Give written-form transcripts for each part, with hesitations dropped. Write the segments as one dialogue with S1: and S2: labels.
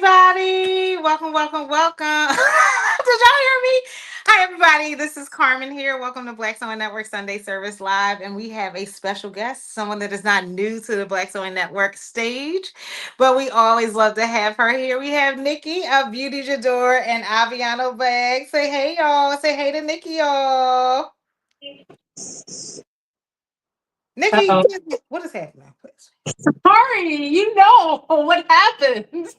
S1: everybody. Welcome, welcome, welcome. Did y'all hear me? Hi, everybody. This is Carmen here. Welcome to Black Sewing Network Sunday Service Live. And we have a special guest, someone that is not new to the Black Sewing Network stage, but we always love to have her here. We have Nikki of Beauty J'adore and Aviano Bags. Say hey, y'all. Say hey to Nikki, y'all. Nikki,
S2: Oh,
S1: what is happening? Please.
S2: sorry, you know what happens.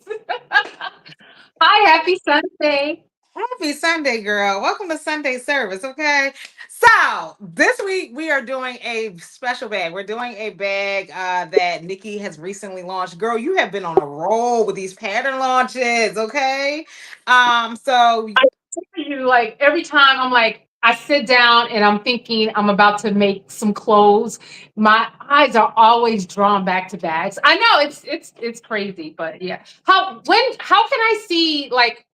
S2: Hi, happy Sunday.
S1: Happy Sunday, girl. Welcome to Sunday service, okay? So, this week we are doing a special bag. We're doing a bag that Nikki has recently launched. Girl, you have been on a roll with these pattern launches, okay? So
S2: I tell you, like every time I sit down and I'm thinking I'm about to make some clothes, my eyes are always drawn back to bags. I know it's crazy, but yeah. How can I see like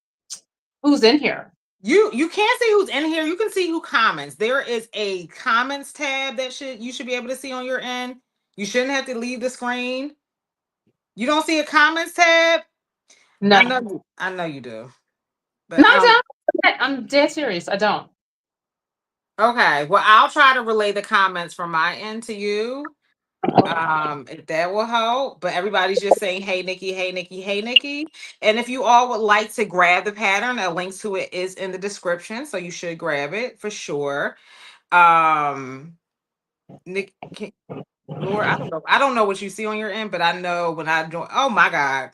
S2: who's in here?
S1: you can't see who's in here. You can see who comments. There is a comments tab that you should be able to see on your end. You shouldn't have to leave the screen. You don't see a comments tab?
S2: No,
S1: I know you do.
S2: no,
S1: But
S2: I don't. I'm dead serious. I don't.
S1: okay. Well, I'll try to relay the comments from my end to you. If that will help. But everybody's just saying, hey Nikki, hey Nikki, hey Nikki. And if you all would like to grab the pattern, a link to it is in the description. So you should grab it for sure. Um Nick Laura, I don't know what you see on your end, but I know when I join. Oh my God.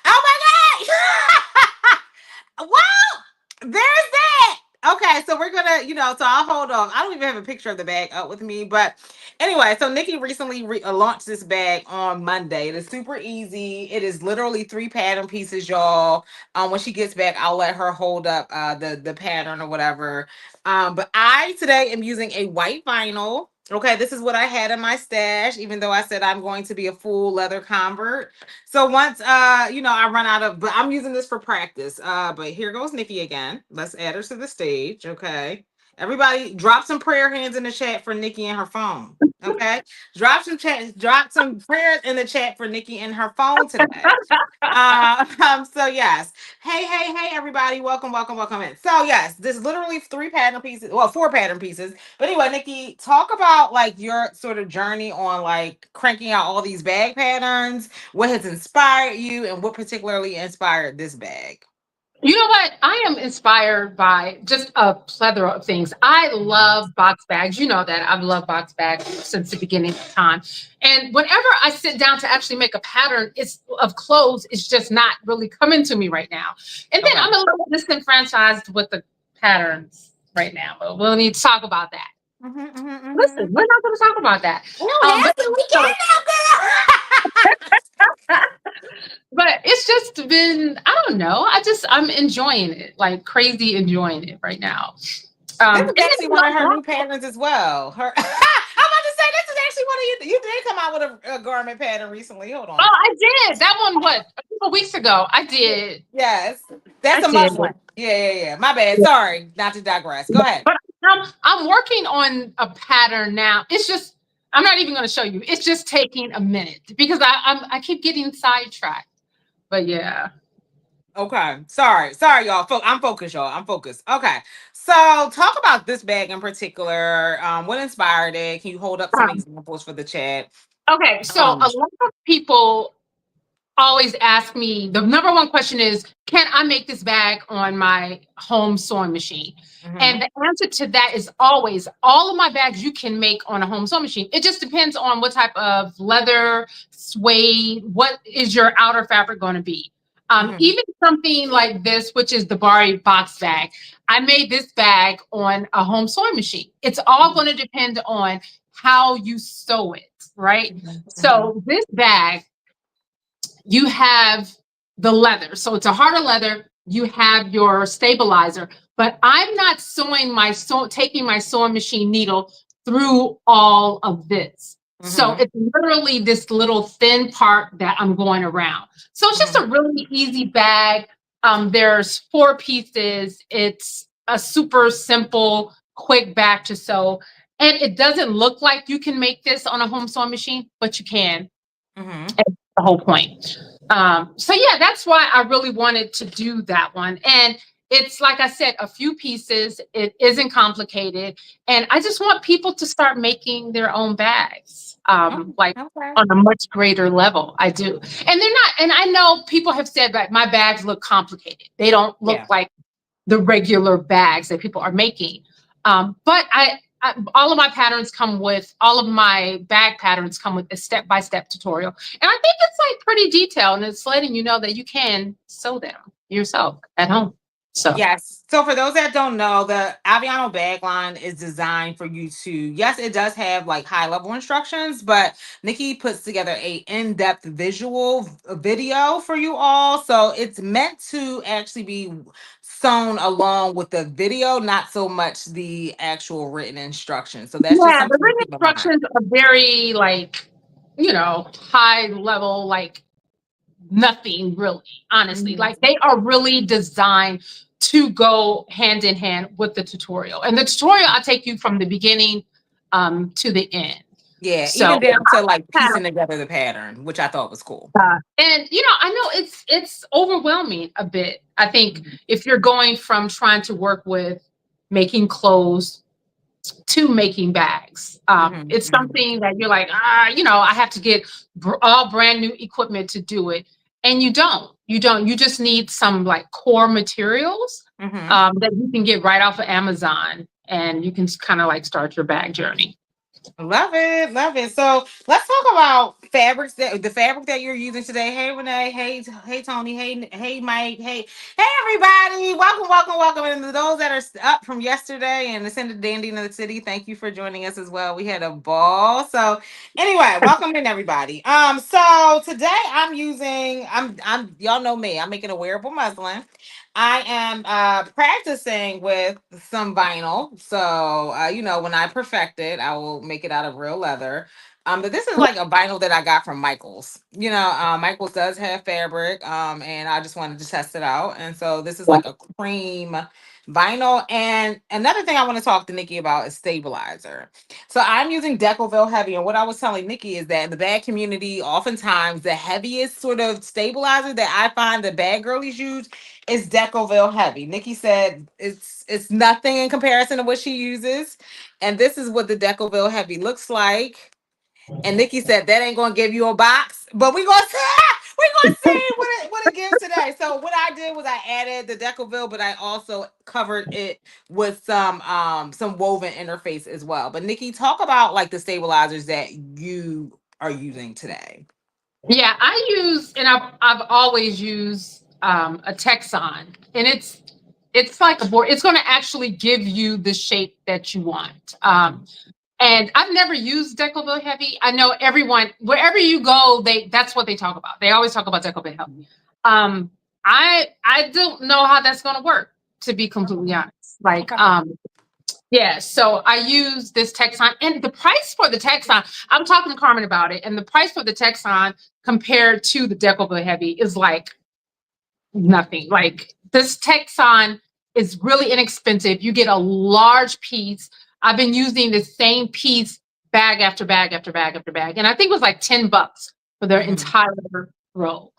S1: Oh my God. Well, there's that. Okay, so we're gonna, so I'll hold off. I don't even have a picture of the bag up with me, but anyway, so Nikki recently launched this bag on Monday. It is super easy. It is literally three pattern pieces, y'all. When she gets back, I'll let her hold up the pattern or whatever. But I today am using a white vinyl. Okay, this is what I had in my stash, even though I said I'm going to be a full leather convert. So once I run out of, but I'm using this for practice. But here goes Nikki again. Let's add her to the stage. Okay. Everybody drop some prayer hands in the chat for Nikki and her phone. Okay. Drop some prayers in the chat for Nikki and her phone today. So yes. Hey, everybody. Welcome, welcome, welcome in. So yes, this is literally three pattern pieces. Well, four pattern pieces. But anyway, Nikki, talk about like your sort of journey on like cranking out all these bag patterns, what has inspired you, and what particularly inspired this bag.
S2: You know what? I am inspired by just a plethora of things. I love box bags. You know that. I've loved box bags since the beginning of time. And whenever I sit down to actually make a pattern, it's of clothes, it's just not really coming to me right now. And then
S1: Okay.
S2: I'm a little disenfranchised with the patterns right now, but we'll need to talk about that.
S1: Mm-hmm.
S2: Listen, we're not going to talk about that.
S1: We don't
S2: But
S1: have to. We
S2: so,
S1: can now, girl.
S2: but it's just been, I don't know. I'm enjoying it, like crazy enjoying it right now.
S1: This
S2: And
S1: is
S2: then
S1: actually one of her new patterns as well. Her, I'm about to say this is actually one of you. You did come out with a garment pattern recently. Hold
S2: oh,
S1: on.
S2: I did that one. What, a couple weeks ago? I did.
S1: Yes, that's
S2: I
S1: a
S2: did.
S1: must one. Yeah. My bad. Sorry, not to digress. Go ahead.
S2: But I'm working on a pattern now. It's just I'm not even going to show you. It's just taking a minute because I keep getting sidetracked. But yeah.
S1: Okay. Sorry, y'all. I'm focused, y'all. I'm focused. Okay. So talk about this bag in particular. What inspired it? Can you hold up some examples for the chat?
S2: Okay, so
S1: Um.
S2: a lot of people always ask me, the number one question is, can I make this bag on my home sewing machine? And
S1: Mhm.
S2: the answer to that is always, all of my bags you can make on a home sewing machine. It just depends on what type of leather, suede, what is your outer fabric going to be.
S1: Mhm.
S2: Even something like this, which is the Bari Box Bag, I made this bag on a home sewing machine. It's all going to depend on how you sew it, right?
S1: Mhm.
S2: So this bag, you have the leather. So it's a harder leather. You have your stabilizer, but I'm not taking my sewing machine needle through all of this. So
S1: Mhm.
S2: it's literally this little thin part that I'm going around. So it's just
S1: Mhm.
S2: a really easy bag. There's four pieces. It's a super simple, quick bag to sew. And it doesn't look like you can make this on a home sewing machine, but you can.
S1: Mhm.
S2: That's the whole point. So yeah, that's why I really wanted to do that one. And it's like I said, a few pieces. It isn't complicated, and I just want people to start making their own bags,
S1: Oh,
S2: like
S1: okay.
S2: on a much greater level. I do, and they're not. And I know people have said that my bags look complicated. They don't look
S1: Yeah.
S2: like the regular bags that people are making. But all of my patterns come with all of my bag patterns come with a step-by-step tutorial, and I think it's like pretty detailed, and it's letting you know that you can sew them yourself at home. So
S1: Yes. So for those that don't know, the Aviano bag line is designed for you to, yes, it does have like high level instructions, but Nikki puts together a in-depth video for you all. So it's meant to actually be sewn along with the video, not so much the actual written instructions. So that's just
S2: yeah, the
S1: something to
S2: written
S1: keep in mind.
S2: instructions are very like, high level, like nothing really, honestly.
S1: Mhm.
S2: Like they are really designed to go hand in hand with the tutorial. And the tutorial, I take you from the beginning to the end.
S1: Yeah,
S2: So
S1: even down to like
S2: yeah,
S1: piecing together the pattern, which I thought was cool.
S2: and I know it's overwhelming a bit. I think
S1: Mhm.
S2: if you're going from trying to work with making clothes to making bags.
S1: Mhm.
S2: It's
S1: Mhm.
S2: something that you're like, I have to get all brand new equipment to do it. And you don't. You don't. You just need some like core materials
S1: Mhm.
S2: that you can get right off of Amazon, and you can kind of like start your bag journey.
S1: Love it, love it. So let's talk about fabrics that the fabric that you're using today. Hey Renee, hey Tony, hey Mike, hey everybody. Welcome, welcome, welcome. And to those that are up from yesterday and it's in the dandy in the city, thank you for joining us as well. We had a ball. So anyway, welcome in everybody. So today I'm y'all know me, I'm making a wearable muslin. I am practicing with some vinyl. So, when I perfect it, I will make it out of real leather. But this is like a vinyl that I got from Michaels. Michaels does have fabric, and I just wanted to test it out. And so this is like a cream vinyl. And another thing I want to talk to Nikki about is stabilizer. So I'm using Decoville Heavy. And what I was telling Nikki is that in the bag community, oftentimes the heaviest sort of stabilizer that I find the bag girlies use is Decoville Heavy. Nikki said it's nothing in comparison to what she uses. And this is what the Decoville Heavy looks like. And Nikki said that ain't gonna give you a box, but we gonna see. We gonna see what it gives today. So what I did was I added the Decoville, but I also covered it with some woven interface as well. But Nikki, talk about like the stabilizers that you are using today.
S2: Yeah, I use, and I've always used a Texon, and it's like a board. It's going to actually give you the shape that you want. And I've never used Decoville Heavy. I know everyone, wherever you go, that's what they talk about. They always talk about Decoville Heavy. Um, I don't know how that's going to work, to be completely honest. Like,
S1: Okay.
S2: yeah, so I use this Texon, and the price for the Texon, I'm talking to Carmen about it, and the price for the Texon compared to the Decoville Heavy is like nothing. Like this Texon is really inexpensive. You get a large piece. I've been using the same piece bag after bag after bag after bag, and I think it was like $10 for their
S1: Mhm.
S2: entire roll.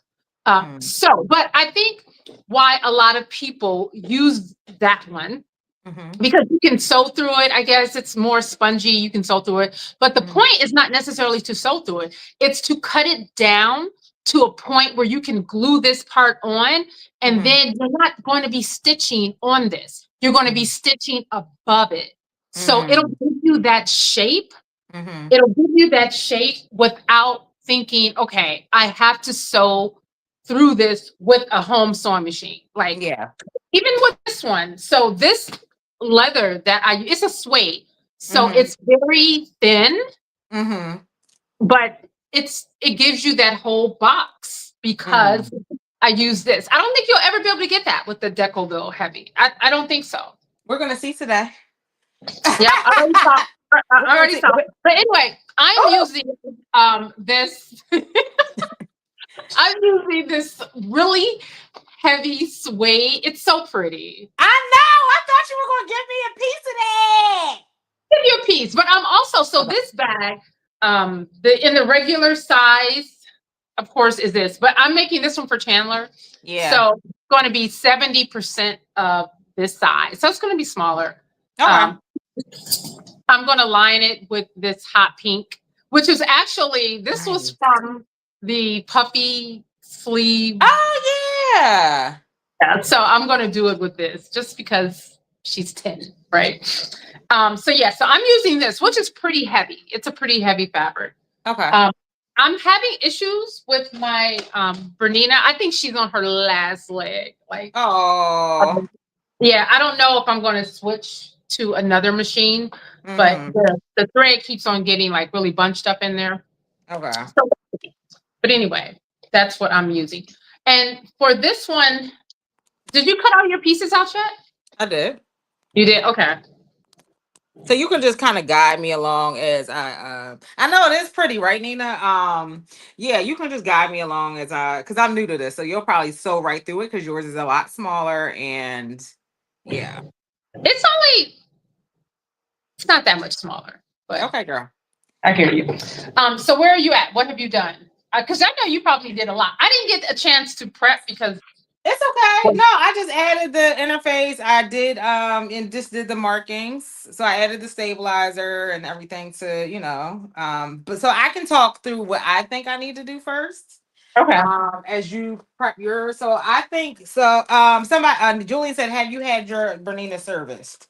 S1: Mhm.
S2: But I think why a lot of people use that one
S1: Mhm.
S2: because you can sew through it. I guess it's more spongy. You can sew through it. But the
S1: Mhm.
S2: point is not necessarily to sew through it, it's to cut it down to a point where you can glue this part on. And
S1: Mhm.
S2: then you're not going to be stitching on this, you're going to be
S1: Mhm.
S2: stitching above it. So it'll
S1: Mhm.
S2: give you that shape.
S1: Mhm.
S2: It'll give you that shape without thinking, okay, I have to sew through this with a home sewing machine. Like,
S1: Yeah.
S2: even with this one, so this leather that it's a suede, so
S1: Mhm.
S2: it's very thin,
S1: Mhm.
S2: but it gives you that whole box because
S1: Mhm.
S2: I use this. I don't think you'll ever be able to get that with the Decoville Heavy. I don't think so.
S1: We're gonna see today.
S2: Yep, I already saw.
S1: We're
S2: I
S1: gonna
S2: already
S1: see.
S2: saw. But anyway, I'm
S1: Oh,
S2: using this. I'm using this really heavy suede. It's so pretty.
S1: I know. I thought you were gonna give me a piece of that.
S2: Give you a piece, but I'm also so
S1: Okay.
S2: this bag, in the regular size. of course, is this, but I'm making this one for Chandler.
S1: Yeah.
S2: So it's going to be 70% of this size. So it's going to be smaller.
S1: Okay.
S2: I'm going to line it with this hot pink, which is actually, this was
S1: Nice.
S2: from the puffy sleeve.
S1: Oh yeah.
S2: Yeah, so I'm going to do it with this just because she's 10, right? So yeah, so I'm using this, which is pretty heavy. It's a pretty heavy fabric.
S1: Okay.
S2: I'm having issues with my Bernina. I think she's on her last leg. Like,
S1: Oh.
S2: yeah, I don't know if I'm going to switch to another machine, but
S1: Mm-hmm.
S2: the thread keeps on getting like really bunched up in there.
S1: Okay.
S2: So, but anyway, that's what I'm using. And for this one, did you cut all your pieces out yet?
S1: I did.
S2: You did? Okay.
S1: So you can just kind of guide me along as I know it is pretty, right, Nina? Yeah, you can just guide me along as because I'm new to this, so you'll probably sew right through it because yours is a lot smaller and yeah.
S2: It's not that much smaller, but
S1: Okay, girl.
S2: I hear you. So where are you at? What have you done? Because I know you probably did a lot. I didn't get a chance to prep because
S1: It's okay. No, I just added the interface. I did and just did the markings. So I added the stabilizer and everything to, but so I can talk through what I think I need to do first.
S2: okay.
S1: As you prep yours. So I think so somebody Julian said, have you had your Bernina serviced?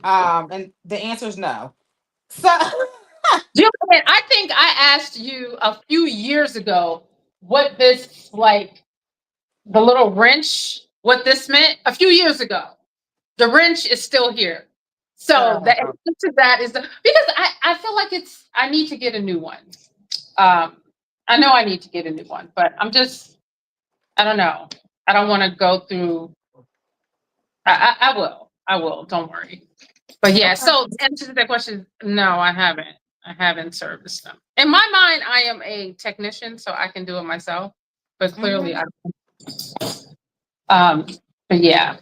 S1: And the answer is no. So
S2: Julian, I think I asked you a few years ago what this like the little wrench, what this meant a few years ago. The wrench is still here. So the answer to that is because I feel like I need to get a new one. I know I need to get a new one, but I don't know. I don't want to go through. I will. I will. Don't worry. But yeah, so the answer to that question, no, I haven't. I haven't serviced them. In my mind, I am a technician, so I can do it myself. But clearly, I but yeah.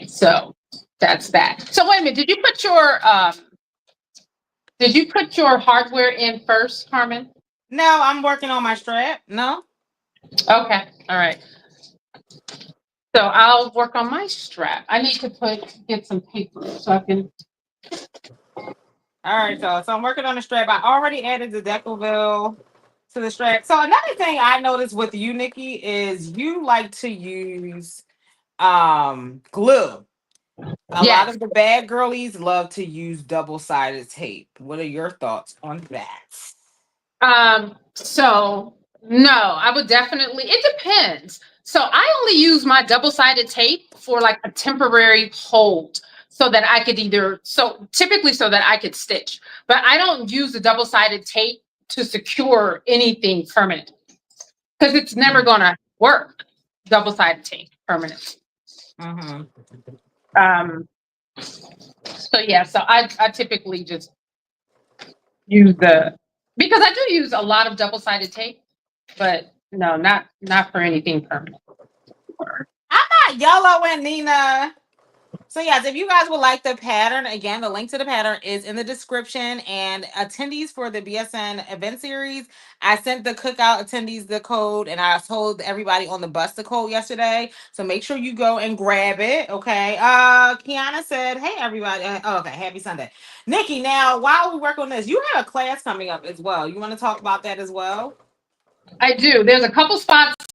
S2: So that's that. So wait a minute. Did you put your hardware in first, Carmen?
S1: no, I'm working on my strap. No.
S2: Okay. All right. So I'll work on my strap. I need to get some paper so I can.
S1: All right, so I'm working on the strap. I already added the Decoville to the strap. So another thing I noticed with you, Nikki, is you like to use glue. A lot
S2: Yes.
S1: of the bad girlies love to use double-sided tape. What are your thoughts on that?
S2: So no, I would definitely, it depends. So I only use my double-sided tape for like a temporary hold so that I could typically so that I could stitch, but I don't use the double-sided tape to secure anything permanent because it's never gonna work. Double-sided tape permanent.
S1: Mm-hmm.
S2: So yeah, so I typically just use because I do use a lot of double-sided tape, but no, not for anything permanent.
S1: I'm not yellowing, Nina. So yes, if you guys would like the pattern, again, the link to the pattern is in the description. And attendees for the BSN event series, I sent the cookout attendees the code, and I told everybody on the bus the code yesterday. So make sure you go and grab it. Okay. Kiana said, "Hey everybody." Oh, okay. Happy Sunday, Nikki. Now, while we work on this, you have a class coming up as well. You want to talk about that as well?
S2: I do. There's a couple spots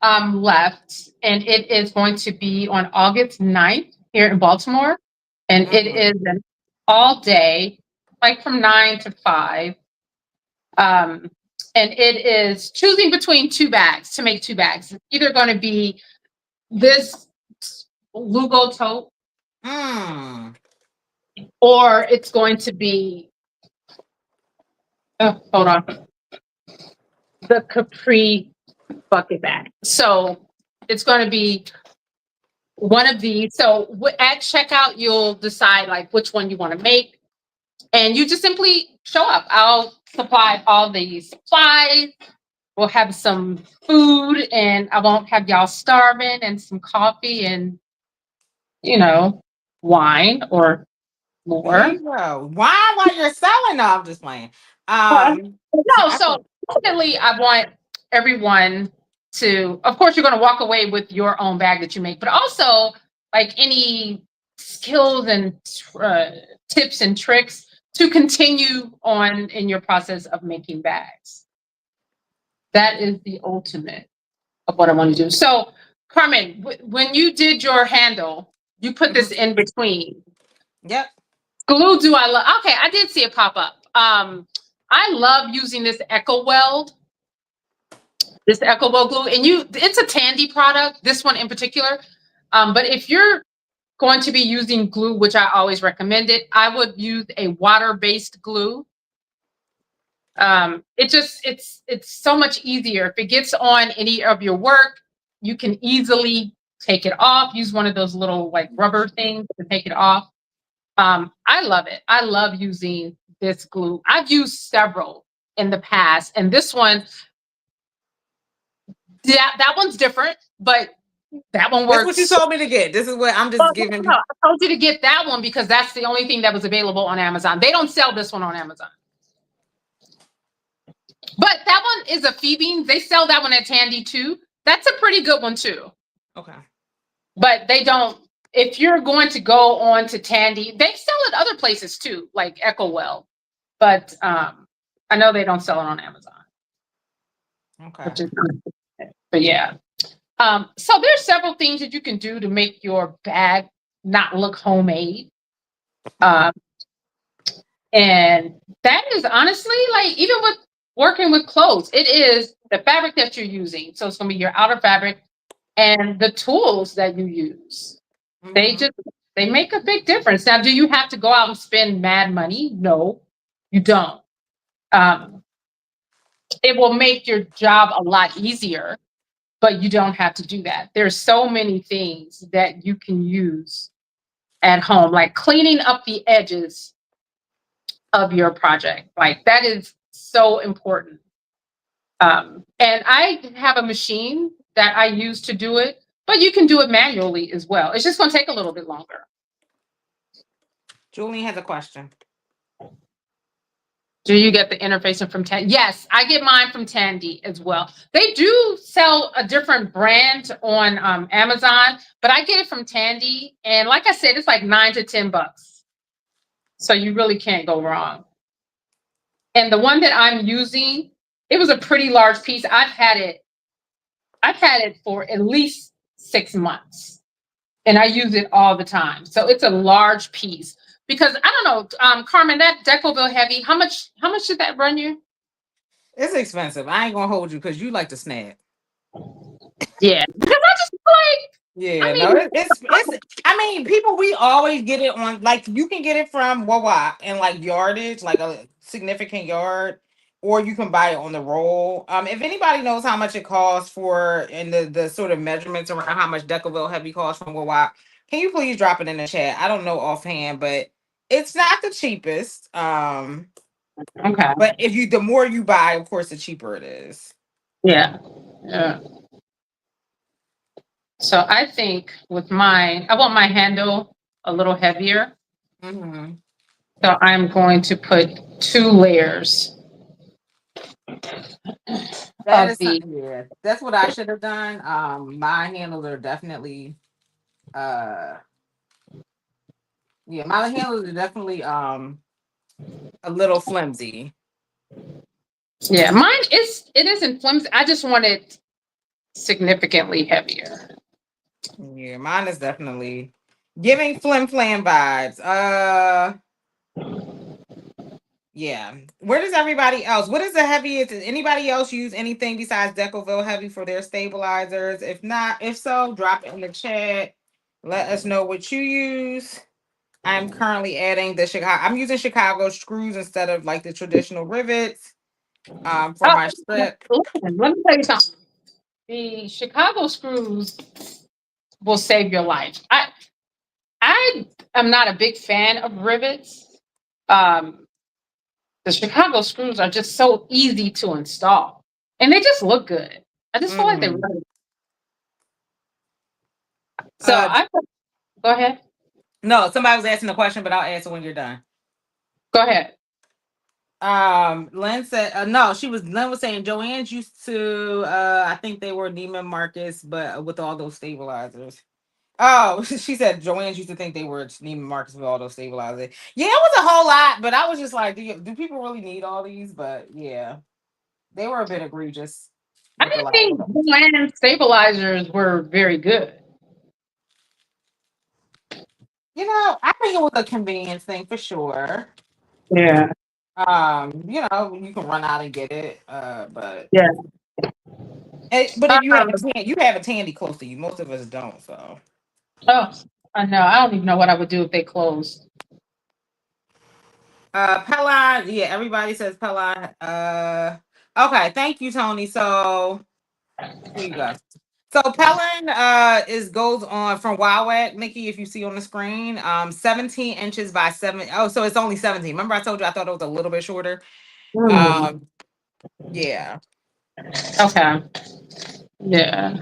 S2: left, and it is going to be on August 9th here in Baltimore. And it is an all day, like from 9 to 5. And it is choosing between two bags to make two bags. It's either going to be this Lugo tote, or it's going to be, oh, hold on, the Capri bucket bag. So it's going to be one of these. So at checkout, you'll decide like which one you want to make, and you just simply show up. I'll supply all the supplies. We'll have some food, and I won't have y'all starving, and some coffee and, wine or
S1: There
S2: more.
S1: you go. Why while you're selling? No, I'm just playing.
S2: No, so ultimately, I want everyone to, of course, you're going to walk away with your own bag that you make, but also like any skills and uh, tips and tricks to continue on in your process of making bags. That is the ultimate of what I want to do. So, Carmen, when you did your handle, you put this in between.
S1: Yep.
S2: Glue do I love? Okay, I did see it pop up. I love using this Echo Weld glue, and it's a Tandy product. This one in particular, but if you're going to be using glue, which I always recommend it, I would use a water-based glue. It's so much easier. If it gets on any of your work, you can easily take it off. Use one of those little like rubber things to take it off. I love it. I love using this glue. I've used several in the past, and this one, yeah, that one's different, but that one
S1: That's what you
S2: works.
S1: told me to get. This is what I'm
S2: Well,
S1: just giving.
S2: no, I told you to get that one because that's the only thing that was available on Amazon. They don't sell this one on Amazon. But that one is a Phoebe. They sell that one at Tandy too. That's a pretty good one too.
S1: Okay.
S2: But they don't, if you're going to go on to Tandy, they sell it other places too, like Echo Well. But I know they don't sell it on Amazon.
S1: Okay.
S2: Which is, but yeah. So there's several things that you can do to make your bag not look homemade. And that is honestly, like, even with working with clothes, it is the fabric that you're using. So it's going to be your outer fabric and the tools that you use.
S1: Mm-hmm.
S2: They make a big difference. Now, do you have to go out and spend mad money? No, you don't. Um, it will make your job a lot easier, but you don't have to do that. There's so many things that you can use at home, like cleaning up the edges of your project. Like that is so important. And I have a machine that I use to do it, but you can do it manually as well. It's just going to take a little bit longer.
S1: Julian has a question.
S2: Do you get the interfacing from Tandy? Yes, I get mine from Tandy as well. They do sell a different brand on Amazon, but I get it from Tandy. And like I said, it's like $9 to $10. So you really can't go wrong. And the one that I'm using, it was a pretty large piece. I've had it for at least 6 months. And I use it all the time. So it's a large piece. Because I don't know, Carmen, that Decoville Heavy, how much did that run you?
S1: It's expensive. I ain't gonna hold you because you like to snap.
S2: Yeah. Because I just like,
S1: Yeah,
S2: I
S1: no,
S2: mean,
S1: it's. I mean, people, we always get it on, like, you can get it from Wawa and like yardage, like a significant yard, or you can buy it on the roll. If anybody knows how much it costs for and the sort of measurements around how much Decaville Heavy costs from Wawa, can you please drop it in the chat? I don't know offhand, but it's not the cheapest.
S2: okay.
S1: But if you, the more you buy, of course, the cheaper it is.
S2: Yeah. Yeah. So I think with mine, I want my handle a little heavier.
S1: Mm-hmm.
S2: So I'm going to put 2 layers
S1: That
S2: of
S1: is
S2: the.
S1: something, yeah. That's what I should have done. My handles are definitely uh yeah, my handles are definitely a little flimsy.
S2: Yeah, mine it isn't flimsy. I just want it significantly heavier.
S1: Yeah, mine is definitely giving flim flam vibes. Yeah. Where does everybody else? What is the heaviest? Does anybody else use anything besides Decoville Heavy for their stabilizers? If not, if so, drop it in the chat. Let us know what you use. I'm currently adding the Chicago. I'm using Chicago screws instead of like the traditional rivets. For
S2: Oh,
S1: my strip.
S2: listen, let me tell you something. The Chicago screws will save your life. I am not a big fan of rivets. Um, the Chicago screws are just so easy to install, and they just look good. I just feel like they
S1: Mm.
S2: really. So
S1: Uh,
S2: go ahead.
S1: no, somebody was asking a question, but I'll answer when you're done.
S2: Go ahead.
S1: Lynn said no, Lynn was saying Joanne's used to I think they were Neiman Marcus, but with all those stabilizers. Oh, she said Joanne's used to think they were Neiman Marcus with all those stabilizers. Yeah, it was a whole lot, but I was just like, do people really need all these? But yeah, they were a bit egregious
S2: I
S1: with a
S2: didn't
S1: lot of
S2: think
S1: them.
S2: Bland stabilizers were very good.
S1: I think it was a convenience thing for sure.
S2: Yeah.
S1: You can run out and get it. But
S2: Yeah.
S1: but if
S2: Um,
S1: you have a Tandy close to you. Most of us don't. So
S2: oh, I know. I don't even know what I would do if they closed.
S1: Pelon, yeah, everybody says Pelon. Okay, thank you, Tony. So here you go. So Pelon is goes on from Wowak, Nikki, if you see on the screen. 17 inches by 7. Oh, so it's only 17. Remember I told you I thought it was a little bit shorter.
S2: Hmm.
S1: Um, yeah,
S2: Okay. Yeah.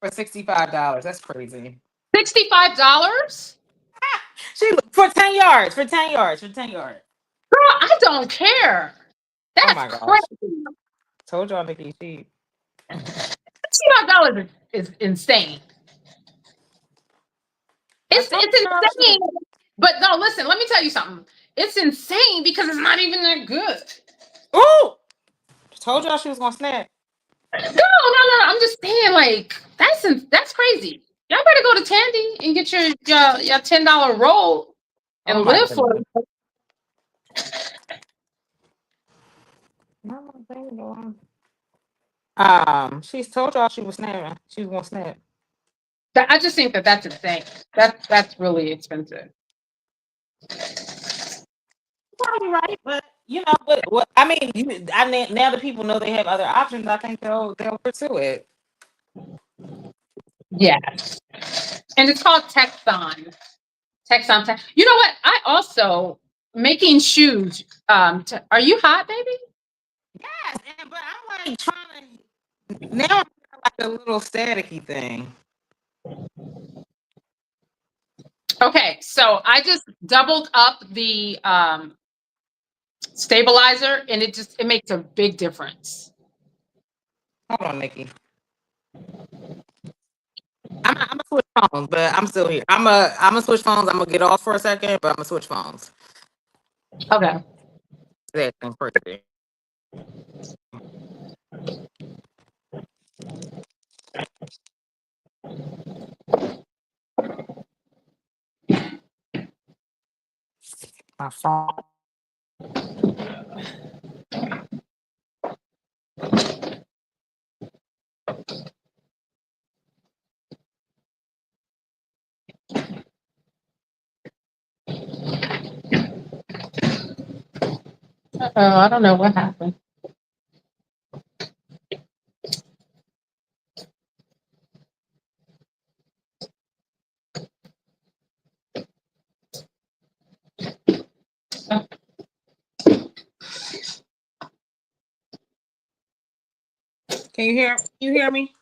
S1: for $65. That's crazy.
S2: $65?
S1: She for 10 yards, for 10 yards, for 10 yards.
S2: Girl, I don't care.
S1: Oh
S2: That's
S1: my gosh.
S2: crazy.
S1: Told y'all Nikki she
S2: $65 is insane.
S1: I told
S2: It's
S1: y'all she
S2: insane. But no, listen, let me tell you something. It's insane because it's not even that good.
S1: Ooh! Told y'all she was gonna snap.
S2: No. I'm just saying, like, that's crazy. Y'all better go to Tandy and get your $10 roll
S1: Oh
S2: and
S1: my
S2: live for
S1: goodness.
S2: it.
S1: She's told y'all she was snapping. She was gonna snap.
S2: I just think that's insane. That's really expensive.
S1: Probably right, but but what I mean, now that people know they have other options, I think they'll pursue it.
S2: Yeah. And it's called Texon. Texon. You know what? I also making shoes. Are you hot, baby?
S1: Yes, but I'm like trying to now I'm like a little staticky thing.
S2: Okay, so I just doubled up the stabilizer, and it makes a big difference.
S1: Hold on, Nikki. I'm gonna switch phones, but I'm still here. I'm gonna switch phones. I'm gonna get off for a second, but I'm gonna switch phones.
S2: Okay.
S1: That's crazy. My phone.
S2: Oh, I don't know what happened. Oh,
S1: Can you hear? You hear me?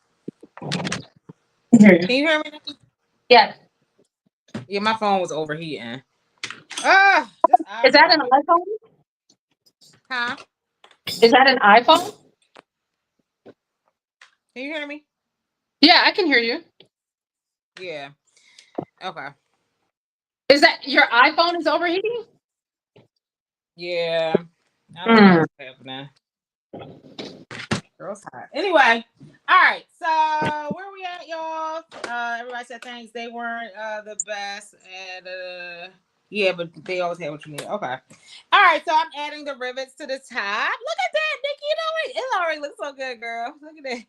S2: I hear you.
S1: Can you hear me, Nikki?
S2: Yes.
S1: Yeah, my phone was overheating. This
S2: Is that an
S1: iPhone.
S2: iPhone?
S1: Huh?
S2: Is that an iPhone?
S1: Can you hear me?
S2: Yeah, I can hear you.
S1: Yeah. Okay.
S2: Is that your iPhone is overheating?
S1: Yeah. I don't know
S2: Mm.
S1: what's happening. Girl's hot. Anyway, all right. So where we at, y'all? Everybody said thanks. They weren't the best, and yeah, but they always had what you need. Okay. All right. So I'm adding the rivets to the top. Look at that, Nikki. It already looks so good, girl. Look at that.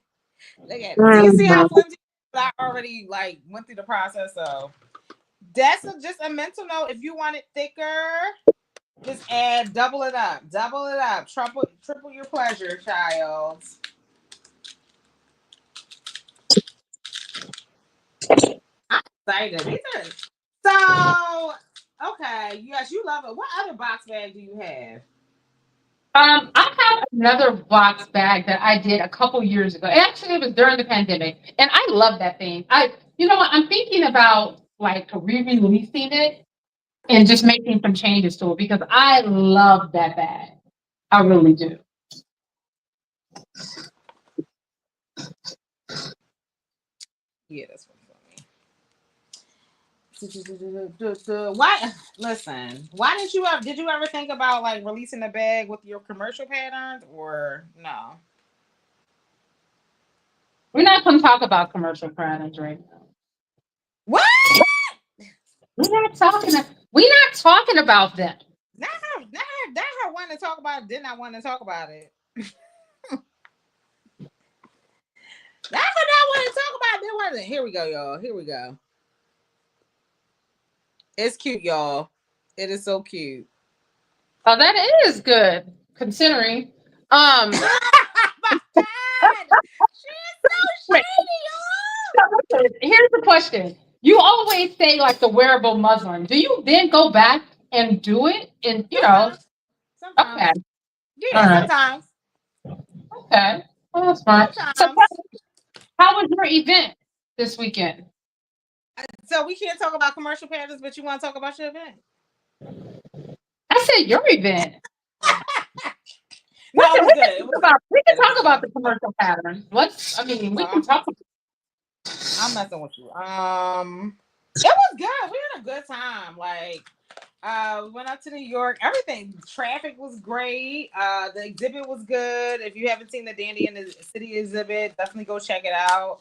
S1: Look at it. Do you see how
S2: Mhm.
S1: flimsy? I already like went through the process. So that's just a mental note. If you want it thicker, just add, double it up, triple your pleasure, child. I'm excited. These are so okay. Yes, you love it. What other box bag do you have?
S2: I have another box bag that I did a couple years ago. Actually, it was during the pandemic, and I love that thing. You know what? I'm thinking about like re-releasing it and just making some changes to it because I love that bag. I really do.
S1: Yeah, that's what why listen, why did you ever think about like releasing a bag with your commercial patterns or no?
S2: We're not going to talk about commercial patterns right now.
S1: What?
S2: We're not talking about them.
S1: Not her wanting to talk about it, did not want to talk about it. That's what I want to talk about. There wasn't. Here we go, y'all. Here we go. It's cute, y'all. It is so cute.
S2: Oh, that is good considering.
S1: My God, she's so shady, y'all.
S2: Here's the question: you always say like the wearable muslin. Do you then go back and do it? And
S1: Sometimes.
S2: okay,
S1: Yeah,
S2: all right,
S1: sometimes.
S2: okay, well, that's fine. So,
S1: Sometimes.
S2: how was your event this weekend?
S1: So we can't talk about commercial patterns, but you want to talk about your event?
S2: I said your event.
S1: No, it was good.
S2: We can talk about the commercial pattern. We can talk.
S1: I'm messing with you. It was good. We had a good time. Like, we went up to New York. Everything. Traffic was great. The exhibit was good. If you haven't seen the Dandy in the City exhibit, definitely go check it out.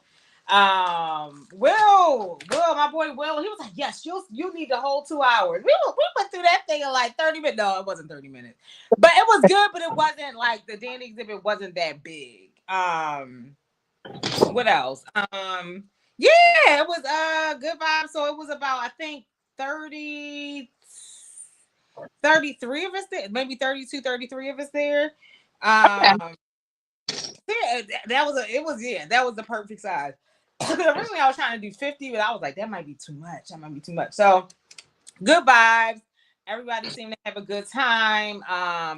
S1: Will, my boy Will, he was like, yes, you need the whole 2 hours. We went through that thing in like 30 minutes. No, it wasn't 30 minutes. But it was good, but it wasn't like the Dandy exhibit wasn't that big. What else? Yeah, it was good vibe. So it was about I think 33 of us there, maybe 32, 33 of us there.
S2: Okay.
S1: Yeah, that was the perfect size. Originally I was trying to do 50, but I was like, that might be too much. So good vibes. Everybody seemed to have a good time.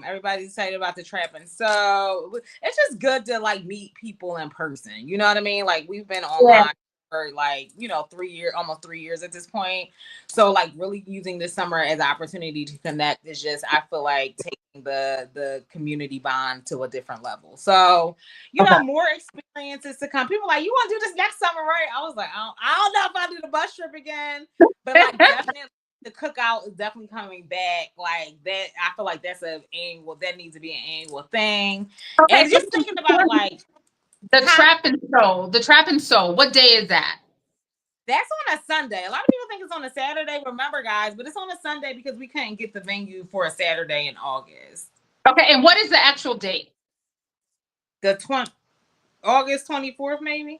S1: Everybody's excited about the trap, and so it's just good to like meet people in person. You know what I mean? Like we've been online for like 3 years, almost 3 years at this point. So like really using this summer as an opportunity to connect is just I feel like taking the community bond to a different level. So more experiences to come. People like, you want to do this next summer, right? I was like, I don't know if I'll do the bus trip again, but like definitely. The cookout is definitely coming back. Like that, I feel like that's that needs to be an annual thing.
S2: Okay,
S1: And just thinking about like
S2: the trap and soul. The trap and soul. What day is that?
S1: That's on a Sunday. A lot of people think it's on a Saturday. Remember, guys, but it's on a Sunday because we couldn't get the venue for a Saturday in August.
S2: Okay, and what is the actual date?
S1: August 24th, maybe.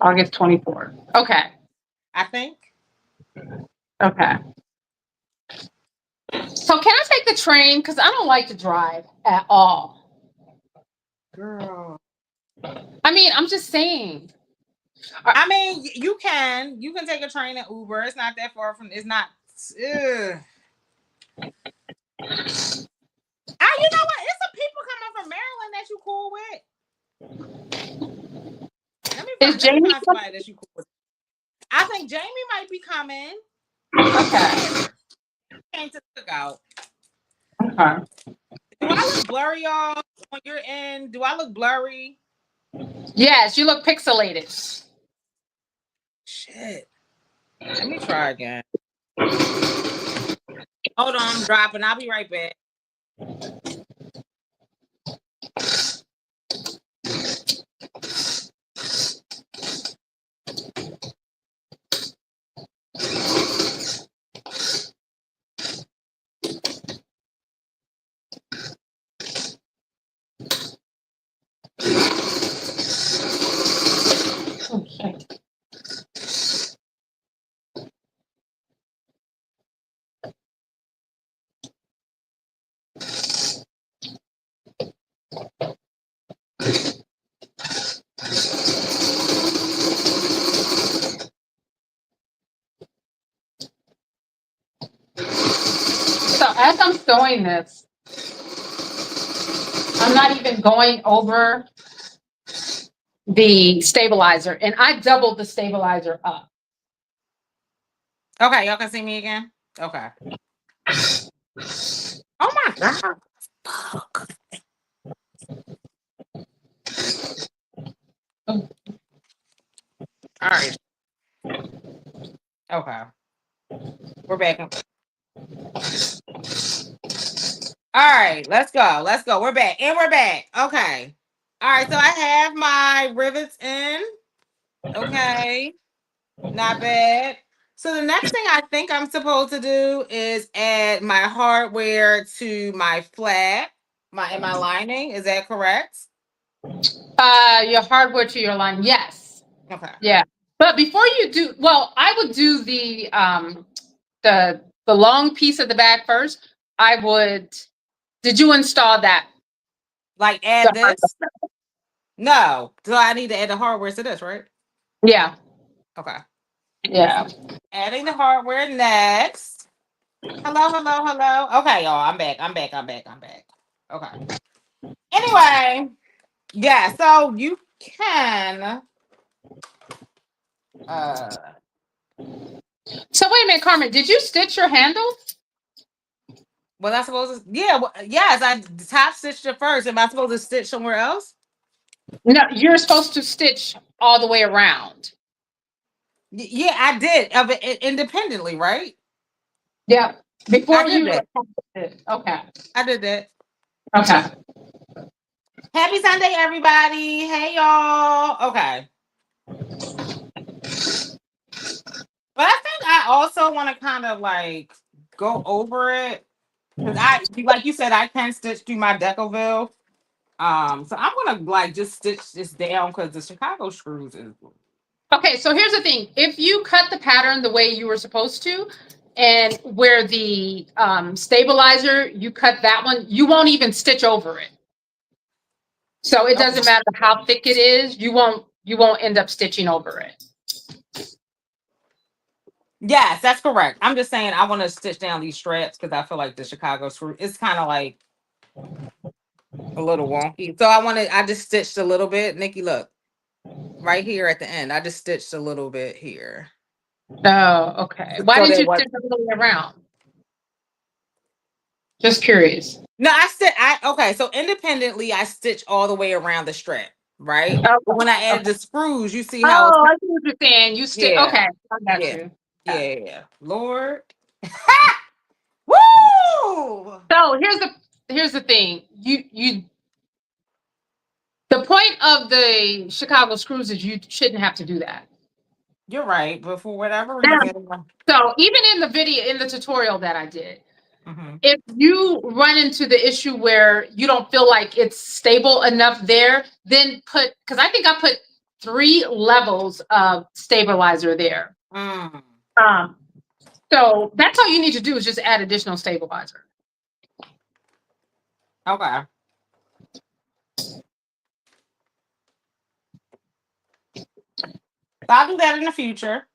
S2: August 24th. Okay.
S1: I think.
S2: Okay. So can I take the train? Because I don't like to drive at all.
S1: Girl.
S2: I mean, I'm just saying.
S1: I mean, you can take a train and Uber. It's not that far from. It's not. You know what? It's some people coming from Maryland that you cool with.
S2: Is Jamie
S1: somebody that you cool with? I think Jamie might be coming.
S2: Okay.
S1: Came to the cookout.
S2: Okay.
S1: Do I look blurry, y'all? On your end, do I look blurry?
S2: Yes, you look pixelated.
S1: Shit. Let me try again. Hold on, I'm dropping. I'll be right back.
S2: Okay. So as I'm sewing this, I'm not even going over the stabilizer, and I doubled the stabilizer up.
S1: Okay, y'all can see me again? Okay. Ah, fuck. All right. Okay. We're back. All right. Let's go. Let's go. We're back. And we're back. Okay. All right. So I have my rivets in. Okay. Not bad. So the next thing I think I'm supposed to do is add my hardware to my flap, my lining. Is that correct?
S2: Your hardware to your line. Yes.
S1: Okay.
S2: Yeah. But before you do, well, I would do the long piece of the bag first. I would. Did you install that?
S1: Like
S2: The
S1: add this? No. So I need to add the hardware to this, right?
S2: Yeah.
S1: Okay.
S2: Yeah.
S1: Adding the hardware next. Hello, hello, hello. Okay, y'all. I'm back. I'm back. I'm back. I'm back. Okay. Anyway, yeah. So you can. Uh.
S2: So wait a minute, Carmen. Did you stitch your handle?
S1: Was I supposed to? Yeah. Yes. I top stitched it first. Am I supposed to stitch somewhere else?
S2: No, you're supposed to stitch all the way around.
S1: Yeah, I did. Of it independently, right?
S2: Yeah.
S1: I
S2: Before
S1: did
S2: you.
S1: that.
S2: Okay.
S1: I did that.
S2: Okay.
S1: Happy Sunday, everybody. Hey, y'all. Okay. But I think I also want to kind of like go over it because like you said, I can stitch through my Decoville. So I'm gonna like just stitch this down because the Chicago screws is.
S2: Okay, so here's the thing. If you cut the pattern the way you were supposed to, and where the stabilizer, you cut that one, you won't even stitch over it. So it
S1: Okay.
S2: doesn't matter how thick it is, you won't end up stitching over it.
S1: Yes, that's correct. I'm just saying I want to stitch down these straps because I feel like the Chicago screw it's kind of like a little wonky. So I just stitched a little bit. Nikki, look right here at the end. I just stitched a little bit here.
S2: Oh, okay. Why
S1: So
S2: didn't
S1: that
S2: you
S1: was
S2: stitch all the way around? Just curious.
S1: no, okay. So independently, I stitch all the way around the strap, right?
S2: Okay.
S1: But when I added
S2: Okay.
S1: the screws, you see how it's
S2: Oh, I see what you're saying. You still
S1: yeah,
S2: okay. I got
S1: yeah,
S2: you.
S1: yeah,
S2: Okay.
S1: yeah. Yeah. Lord, woo!
S2: So here's the thing. You the point of the Chicago screws is you shouldn't have to do that.
S1: You're right, but for whatever
S2: Now,
S1: reason,
S2: so even in the video, in the tutorial that I did,
S1: mhm.
S2: if you run into the issue where you don't feel like it's stable enough there, then because I think I put 3 levels of stabilizer there.
S1: Mm.
S2: Um, so that's all you need to do is just add additional stabilizer.
S1: Okay. I'll do that in the future.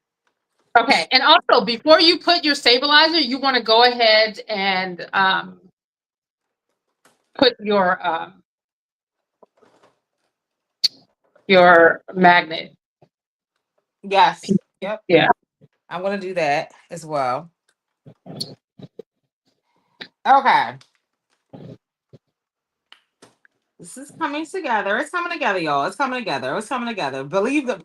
S2: Okay, and also before you put your stabilizer, you want to go ahead and put your magnet.
S1: Yes. Yep.
S2: Yeah.
S1: I'm gonna do that as well. Okay. This is coming together. It's coming together, y'all. It's coming together. It's coming together.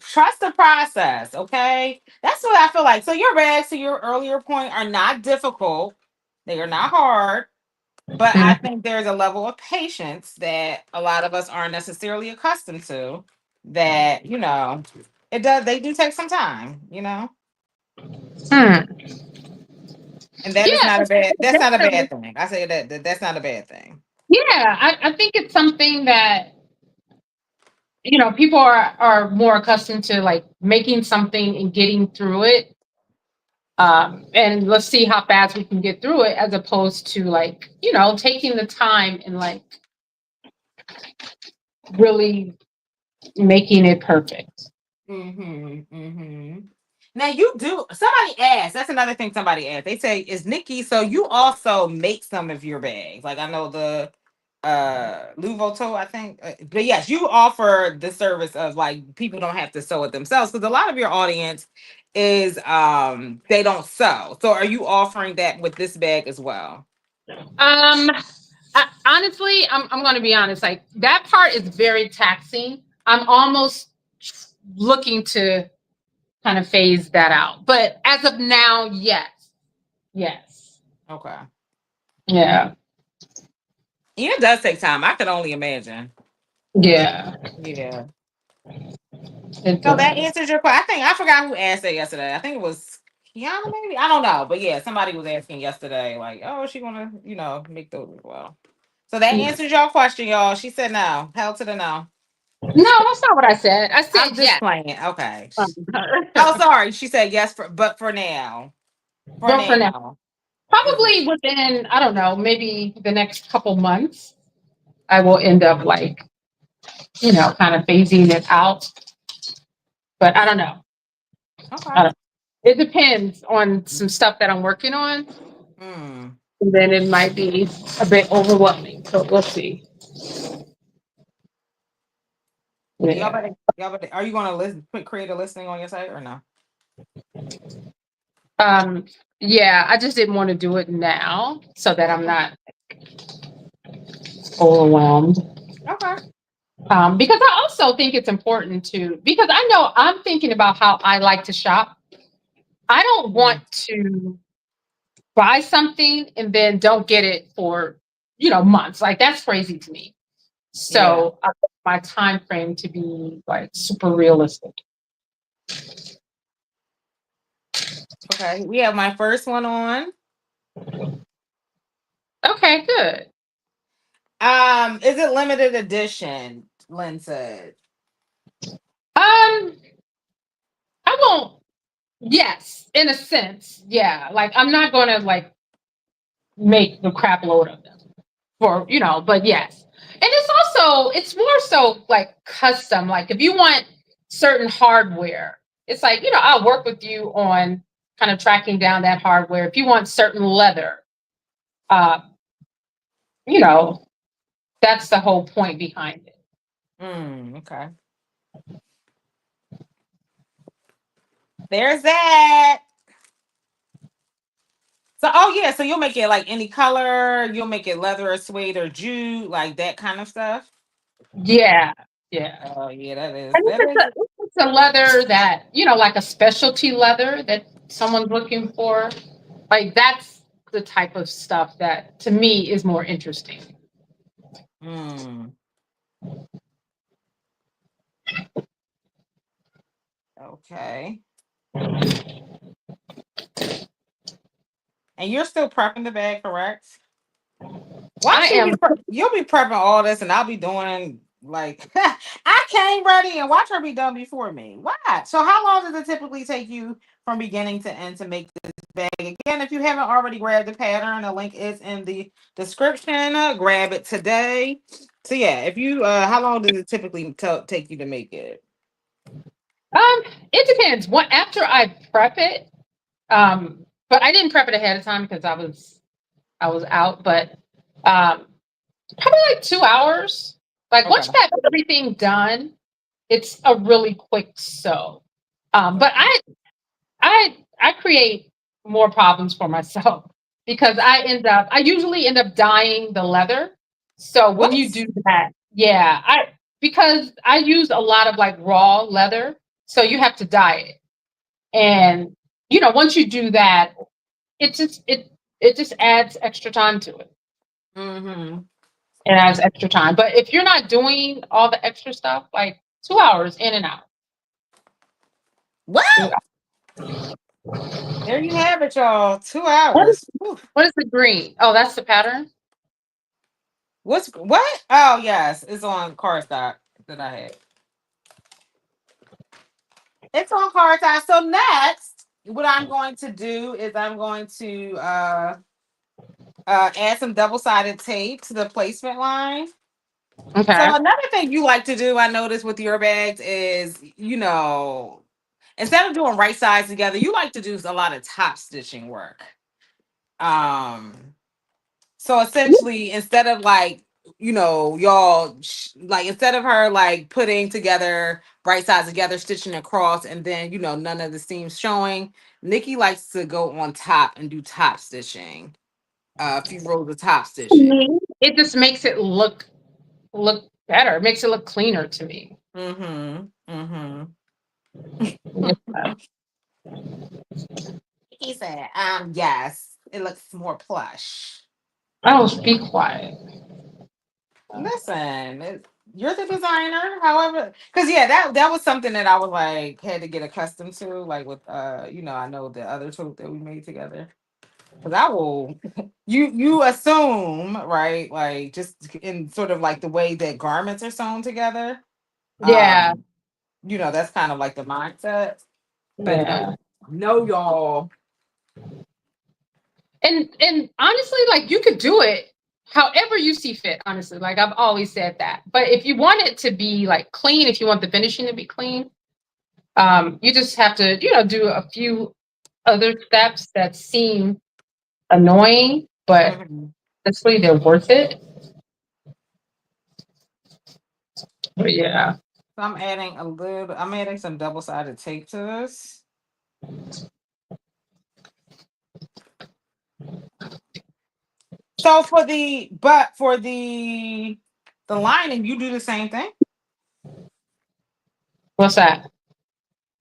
S1: Trust the process, okay? That's what I feel like. So your bags, to your earlier point, are not difficult. They are not hard, but I
S2: Mhm.
S1: think there's a level of patience that a lot of us aren't necessarily accustomed to. That it does. They do take some time,
S2: Hmm.
S1: and that is
S2: Yeah,
S1: not a bad. That's not a
S2: definitely.
S1: bad thing. I say that's not a bad thing.
S2: Yeah, I think it's something that people are more accustomed to, like making something and getting through it. And let's see how fast we can get through it, as opposed to like taking the time and like really making it perfect.
S1: Now you do. Somebody asked. That's another thing. Somebody asked. They say, "Is Nikki?" So you also make some of your bags. Like I know the Louvoto, I think. But yes, you offer the service of like people don't have to sew it themselves because a lot of your audience is they don't sew. So are you offering that with this bag as well?
S2: Um, Honestly, I'm going to be honest. Like that part is very taxing. I'm almost looking to kind of phase that out. But as of now, yes, yes,
S1: Okay.
S2: yeah,
S1: Yeah, it does take time. I could only imagine.
S2: yeah.
S1: Yeah.
S2: It
S1: So that
S2: does.
S1: answers your question. I think I forgot who asked that yesterday. I think it was Kiana, maybe. I don't know, but yeah, somebody was asking yesterday, like, "Oh, is she gonna, make those as well?" So that
S2: Yeah.
S1: answers your question, y'all. She said no. Hell to the no.
S2: No, that's not what I said. I said
S1: I'm just
S2: yes.
S1: playing. Okay. Oh,
S2: but
S1: sorry. She said yes but for now. For
S2: for now,
S1: now. Is it
S2: probably within I don't know, maybe the next couple months, I will end up like kind of phasing it out. But I don't know.
S1: okay?
S2: I don't. It depends on some stuff that I'm working on,
S1: Hmm.
S2: and then it might be a bit overwhelming. So we'll see. Yeah.
S1: Y'all better, are you gonna create a listing on your site or no?
S2: Um. Yeah. I just didn't want to do it now, so that I'm
S1: Okay.
S2: not overwhelmed.
S1: Okay.
S2: Because I also think it's important to because I know I'm thinking about how I like to shop. I don't want
S1: Mhm.
S2: to buy something and then don't get it for months. Like that's crazy to me.
S1: Yeah.
S2: So I want my time frame to be like super realistic.
S1: Okay. We have my first one on.
S2: Okay, good.
S1: Is it limited edition? Lynn said.
S2: Um, I won't. Yes, in a sense, yeah. Like I'm not going to like make the crap load of them for but yes. And it's more so like custom. Like if you want certain hardware, it's like I'll work with you on kind of tracking down that hardware. If you want certain leather, uh, you know, that's the whole point behind it.
S1: Okay. There's that. So, oh yeah, so you'll make it like any color. You'll make it leather or suede or jute, like that kind of stuff.
S2: Yeah, yeah.
S1: Oh yeah, that is
S2: And
S1: that is.
S2: if it's a leather that, like a specialty leather that someone's looking for, like that's the type of stuff that to me is more interesting.
S1: Mm, okay. And you're still prepping the bag, correct?
S2: I
S1: Watch you
S2: am.
S1: you'll be prepping all this, and I'll be doing like I came ready, and watch her be done before me. What? So how long does it typically take you from beginning to end to make this bag? Again, if you haven't already grabbed the pattern, the link is in the description. Grab it today. So yeah, if you how long does it typically take you to make it?
S2: It depends. What after I prep it, but I didn't prep it ahead of time because I was out. But um, probably like 2 hours. Like once
S1: Okay.
S2: you have everything done, it's a really quick sew. But
S1: Okay.
S2: I create more problems for myself because I usually end up dyeing the leather. So when
S1: What?
S2: you do that, yeah, I because I use a lot of like raw leather, so you have to dye it. And once you do that, it just adds extra time to it.
S1: Mm-hmm.
S2: It adds extra time. But if you're not doing all the extra stuff, like 2 hours in and out.
S1: Well, there you have it, y'all. Two
S2: What is
S1: hours. Whew.
S2: what is the green? Oh, that's the pattern.
S1: What's what? Oh yes, it's on cardstock that I had. It's on cardstock. So next, what I'm going to do is I'm going to add some double sided tape to the placement line. So
S2: Okay.
S1: another thing you like to do, I noticed with your bags is, instead of doing right sides together, you like to do a lot of top stitching work. Um, So essentially, instead of like, like instead of her like putting together right sides together, stitching across, and then none of the seams showing, Nikki likes to go on top and do top stitching. A few rows of top stitching.
S2: it just makes it look better. It makes it look cleaner to me.
S1: Mm-hmm. Mm-hmm.
S2: Yeah.
S1: He said, yes, it looks more plush.
S2: Oh, be quiet.
S1: Listen, you're the designer. However, because yeah, that was something that I was like had to get accustomed to, like with I know the other tote that we made together. Because I will, you assume right, like just in sort of like the way that garments are sewn together.
S2: Yeah,
S1: Um, that's kind of like the mindset. But no,
S2: yeah.
S1: no, y'all.
S2: And honestly, like you could do it however you see fit, honestly. Like I've always said that. But if you want it to be like clean, if you want the finishing to be clean, you just have to, do a few other steps that seem annoying, but
S1: Mhm.
S2: honestly they're worth it. But yeah.
S1: So I'm adding some double-sided tape to this. So for the lining, you do the same thing.
S2: What's that?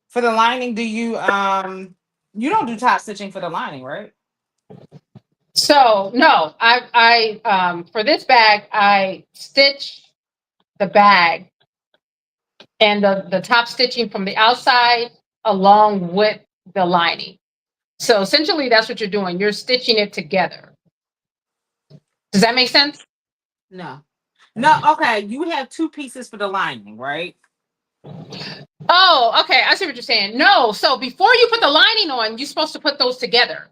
S1: For the lining, do you don't do top stitching for the lining, right?
S2: So no, I for this bag I stitch the bag and the top stitching from the outside along with the lining. So essentially that's what you're doing. You're stitching it together. Does that make sense?
S1: No. No, okay. You have two pieces for the lining, right?
S2: Oh, okay. I see what you're saying. No, so before you put the lining on, you're supposed to put those together.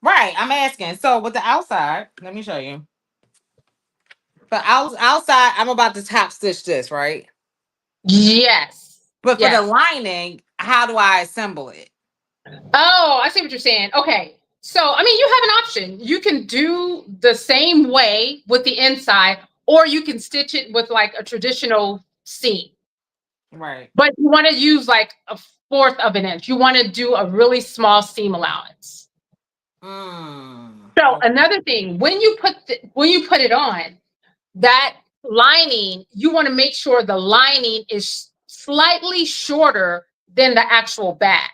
S1: Right. I'm asking. So with the outside, let me show you. But outside, I'm about to top stitch this, right?
S2: Yes.
S1: But for the
S2: Yes.
S1: lining, how do I assemble it?
S2: Oh, I see what you're saying. Okay. So, I mean, you have an option. You can do the same way with the inside, or you can stitch it with like a traditional seam.
S1: Right.
S2: But you want to use like a fourth of an inch. You want to do a really small seam allowance. So
S1: Okay.
S2: another thing, when you put it on, that lining, you want to make sure the lining is slightly shorter than the actual bag.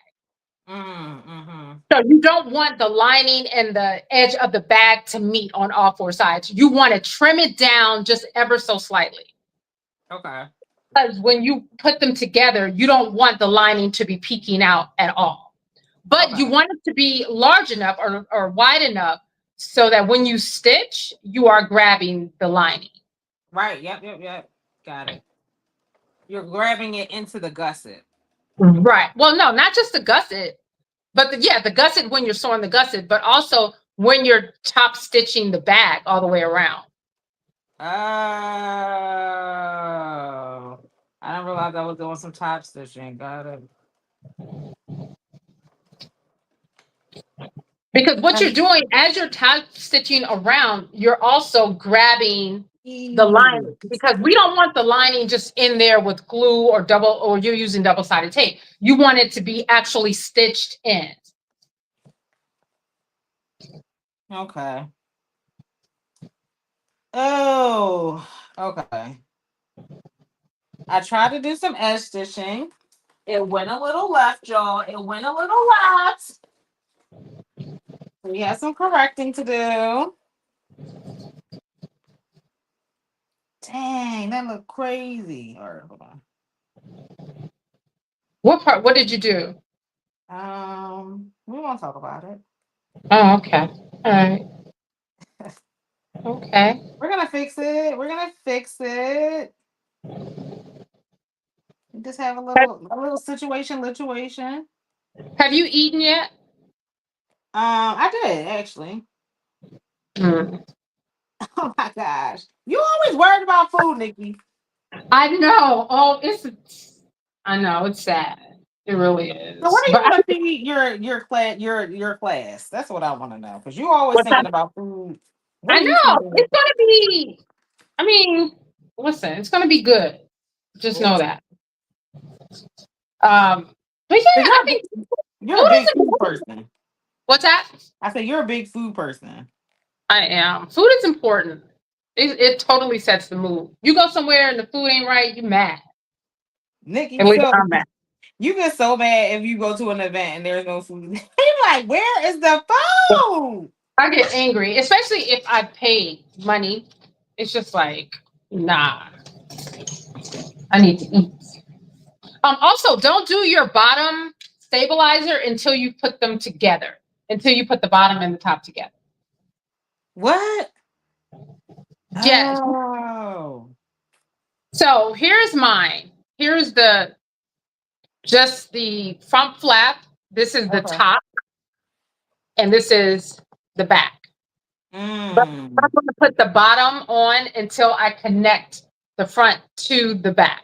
S1: Mm-hmm.
S2: So you don't want the lining and the edge of the bag to meet on all four sides. You want to trim it down just ever so slightly.
S1: Okay.
S2: Because when you put them together, you don't want the lining to be peeking out at all. But you
S1: Okay.
S2: want it to be large enough or wide enough so that when you stitch, you are grabbing the lining.
S1: Right. Yep. Yep. Yep. Got it. You're grabbing it into the gusset.
S2: Right. Well, no, not just the gusset, but the gusset when you're sewing the gusset, but also when you're top stitching the bag all the way around.
S1: Oh. I didn't realize I was doing some top stitching. Got it.
S2: Because what you're
S1: And
S2: doing as you're top stitching around, you're also grabbing the
S1: eee.
S2: lining because we don't want the lining just in there with glue or you're using double-sided tape. You want it to be actually stitched in.
S1: Okay. Oh, okay. I tried to do some edge stitching. It went a little left, y'all. It went a little left. We have some correcting to do. Dang, that looked crazy. All right, hold on.
S2: What part? What did you do?
S1: We won't talk about it.
S2: Oh, okay. All right. Okay.
S1: We're gonna fix it. We're gonna fix it. We just have a little situation.
S2: Have you eaten yet?
S1: I did actually.
S2: Mm.
S1: Oh my gosh, you always worried about food, Nikki.
S2: I know. Oh, I know it's sad. It really
S1: So what
S2: is.
S1: are
S2: But
S1: you gonna feed your class? That's what I want to know because you always
S2: what's that?
S1: thinking about food. What
S2: I
S1: are you
S2: know
S1: feeding?
S2: it's gonna be. I mean, listen, it's gonna be good. Just know that. Um, but
S1: Because
S2: yeah, I
S1: you're a big,
S2: think
S1: you're a
S2: food
S1: big
S2: is
S1: food
S2: important.
S1: person.
S2: What's that?
S1: I said you're a big food person.
S2: I am. Food is important. It totally sets the mood. You go somewhere and the food ain't right, you mad.
S1: Nikki,
S2: At least
S1: so
S2: I'm mad.
S1: you get so mad if you go to an event and there's no food. You're like, where is the food?
S2: I get angry, especially if I pay money. It's just like, nah, I need to eat. Also, don't do your bottom stabilizer until you put them together. Until you put the bottom and the top together.
S1: What?
S2: Yes.
S1: Oh.
S2: So here's mine. Here's just the front flap. This is the
S1: Okay.
S2: top, and this is the back. But I'm
S1: Mm.
S2: going to put the bottom on until I connect the front to the back.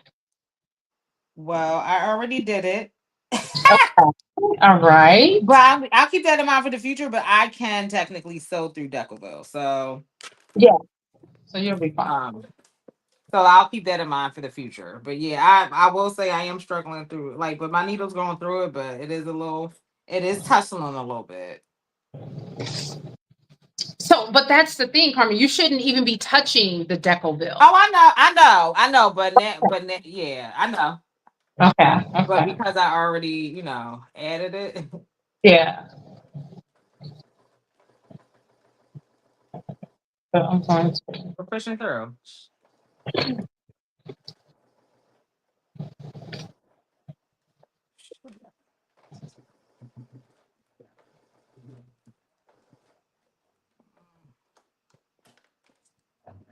S1: Well, I already did it.
S2: Okay. All right.
S1: But I'll keep that in mind for the future. But I can technically sew through Decoville, so
S2: Yeah. So you'll be fine.
S1: um, so I'll keep that in mind for the future. But yeah, I will say I am struggling through like, but my needle's going through it. But it is tussling a little bit.
S2: So, but that's the thing, Carmen. You shouldn't even be touching the Decoville.
S1: Oh, I know. Yeah, I know.
S2: Okay.
S1: But
S2: Okay.
S1: because I already, added it,
S2: Yeah. So I'm going to.
S1: we're pushing through.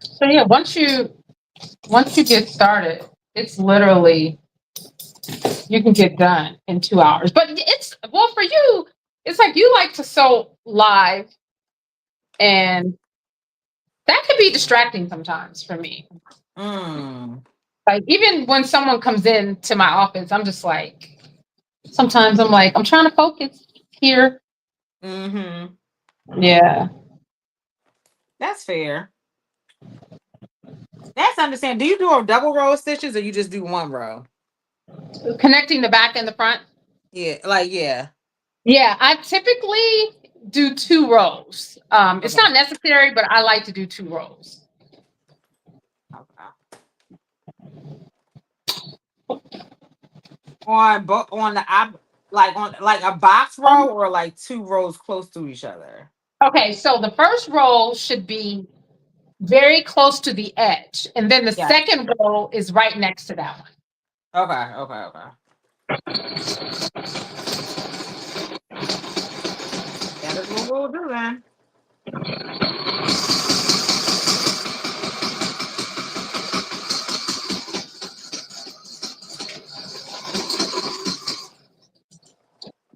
S2: So yeah, once you get started, it's literally you can get done in 2 hours. But it's well for you. It's like you like to sew live, and that could be distracting sometimes for me.
S1: Mm.
S2: Like even when someone comes into my office, I'm just like, sometimes I'm like, I'm trying to focus here.
S1: Mm-hmm.
S2: Yeah.
S1: That's fair. That's understand. Do you do a double row of stitches or you just do one row?
S2: Connecting the back and the front.
S1: Yeah, like yeah.
S2: Yeah, I typically do 2 rows. It's
S1: Okay.
S2: not necessary, but I like to do 2 rows.
S1: Okay. On the like on like a box row or like two rows close to each other.
S2: Okay, so the first row should be very close to the edge, and then the
S1: Yeah.
S2: second row is right next to that one.
S1: Okay. Okay. Okay. That is what we'll do then.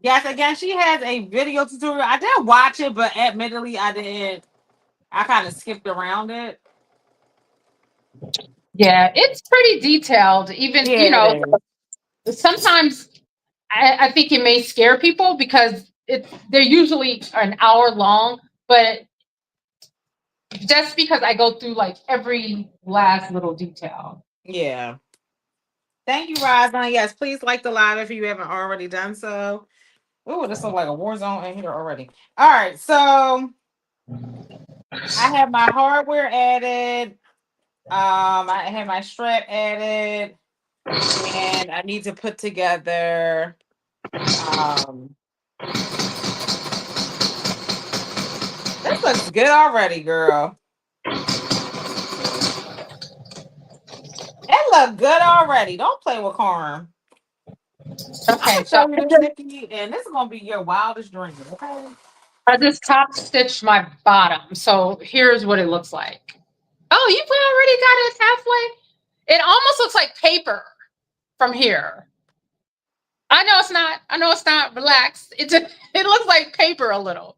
S1: Yes, again, she has a video tutorial. I did watch it, but admittedly, I didn't. I kind of skipped around it.
S2: Yeah, it's pretty detailed. Even
S1: Yeah, it is.
S2: sometimes I think it may scare people because they're usually an hour long, but just because I go through like every last little detail.
S1: Yeah. Thank you, Rosalind. Yes, please like the live if you haven't already done so. Oh, this looks like a war zone in here already. All right, so I have my hardware added. I have my strap added, and I need to put together. Um, this looks good already, girl. It look good already. Don't play with corn. I'm
S2: Okay,
S1: gonna
S2: so
S1: show you this, Nikki, and this is gonna be your wildest dream. Okay.
S2: I just top stitched my bottom. So here's what it looks like. Oh, you've already got it halfway. It almost looks like paper from here. I know it's not. I know it's not. Relax. It looks like paper a little.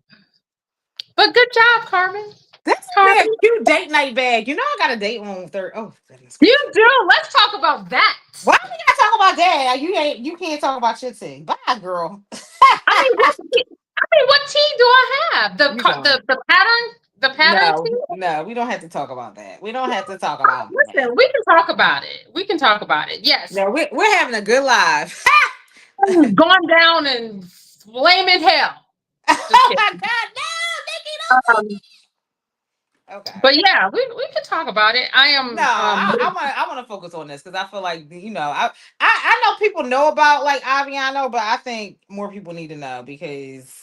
S2: But good job, Carmen.
S1: This is
S2: Carmen,
S1: a cute date night bag. I got a date on third. Oh goodness
S2: you
S1: gracious.
S2: do. Let's talk about that.
S1: Why we gotta talk about that? You can't talk about shit thing. Bye, girl.
S2: I mean, what tea do I have?
S1: You don't.
S2: The pattern
S1: No,
S2: tea.
S1: no, we don't have to talk about that. We don't have to talk about that.
S2: Listen, we can talk about it. We can talk about it. Yes,
S1: No, we're having a good live.
S2: gone down in flaming hell. Just
S1: Oh
S2: kidding.
S1: my god, no, Nikki, don't
S2: Um,
S1: say Okay.
S2: But yeah, we could talk about it. I
S1: No,
S2: am
S1: I want to focus on this because I feel like I know people know about like Aviano, but I think more people need to know because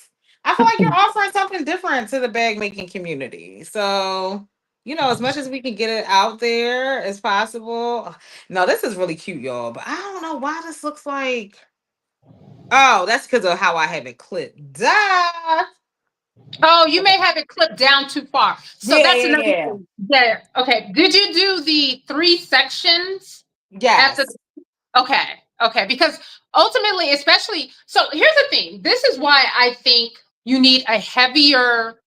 S1: I feel like you're offering something different to the bag making community. So as much as we can get it out there as possible. No, this is really cute, y'all. But I don't know why this looks like. Oh, that's because of how I have it clipped. Duh.
S2: Oh, you may
S1: Okay.
S2: have it clipped down too far. So
S1: Yeah,
S2: that's
S1: yeah,
S2: another
S1: yeah.
S2: thing. Yeah. Okay. Did you do the 3 sections at the
S1: Yes.
S2: okay. Okay. Because ultimately, especially so here's the thing. This is why I think you need a heavier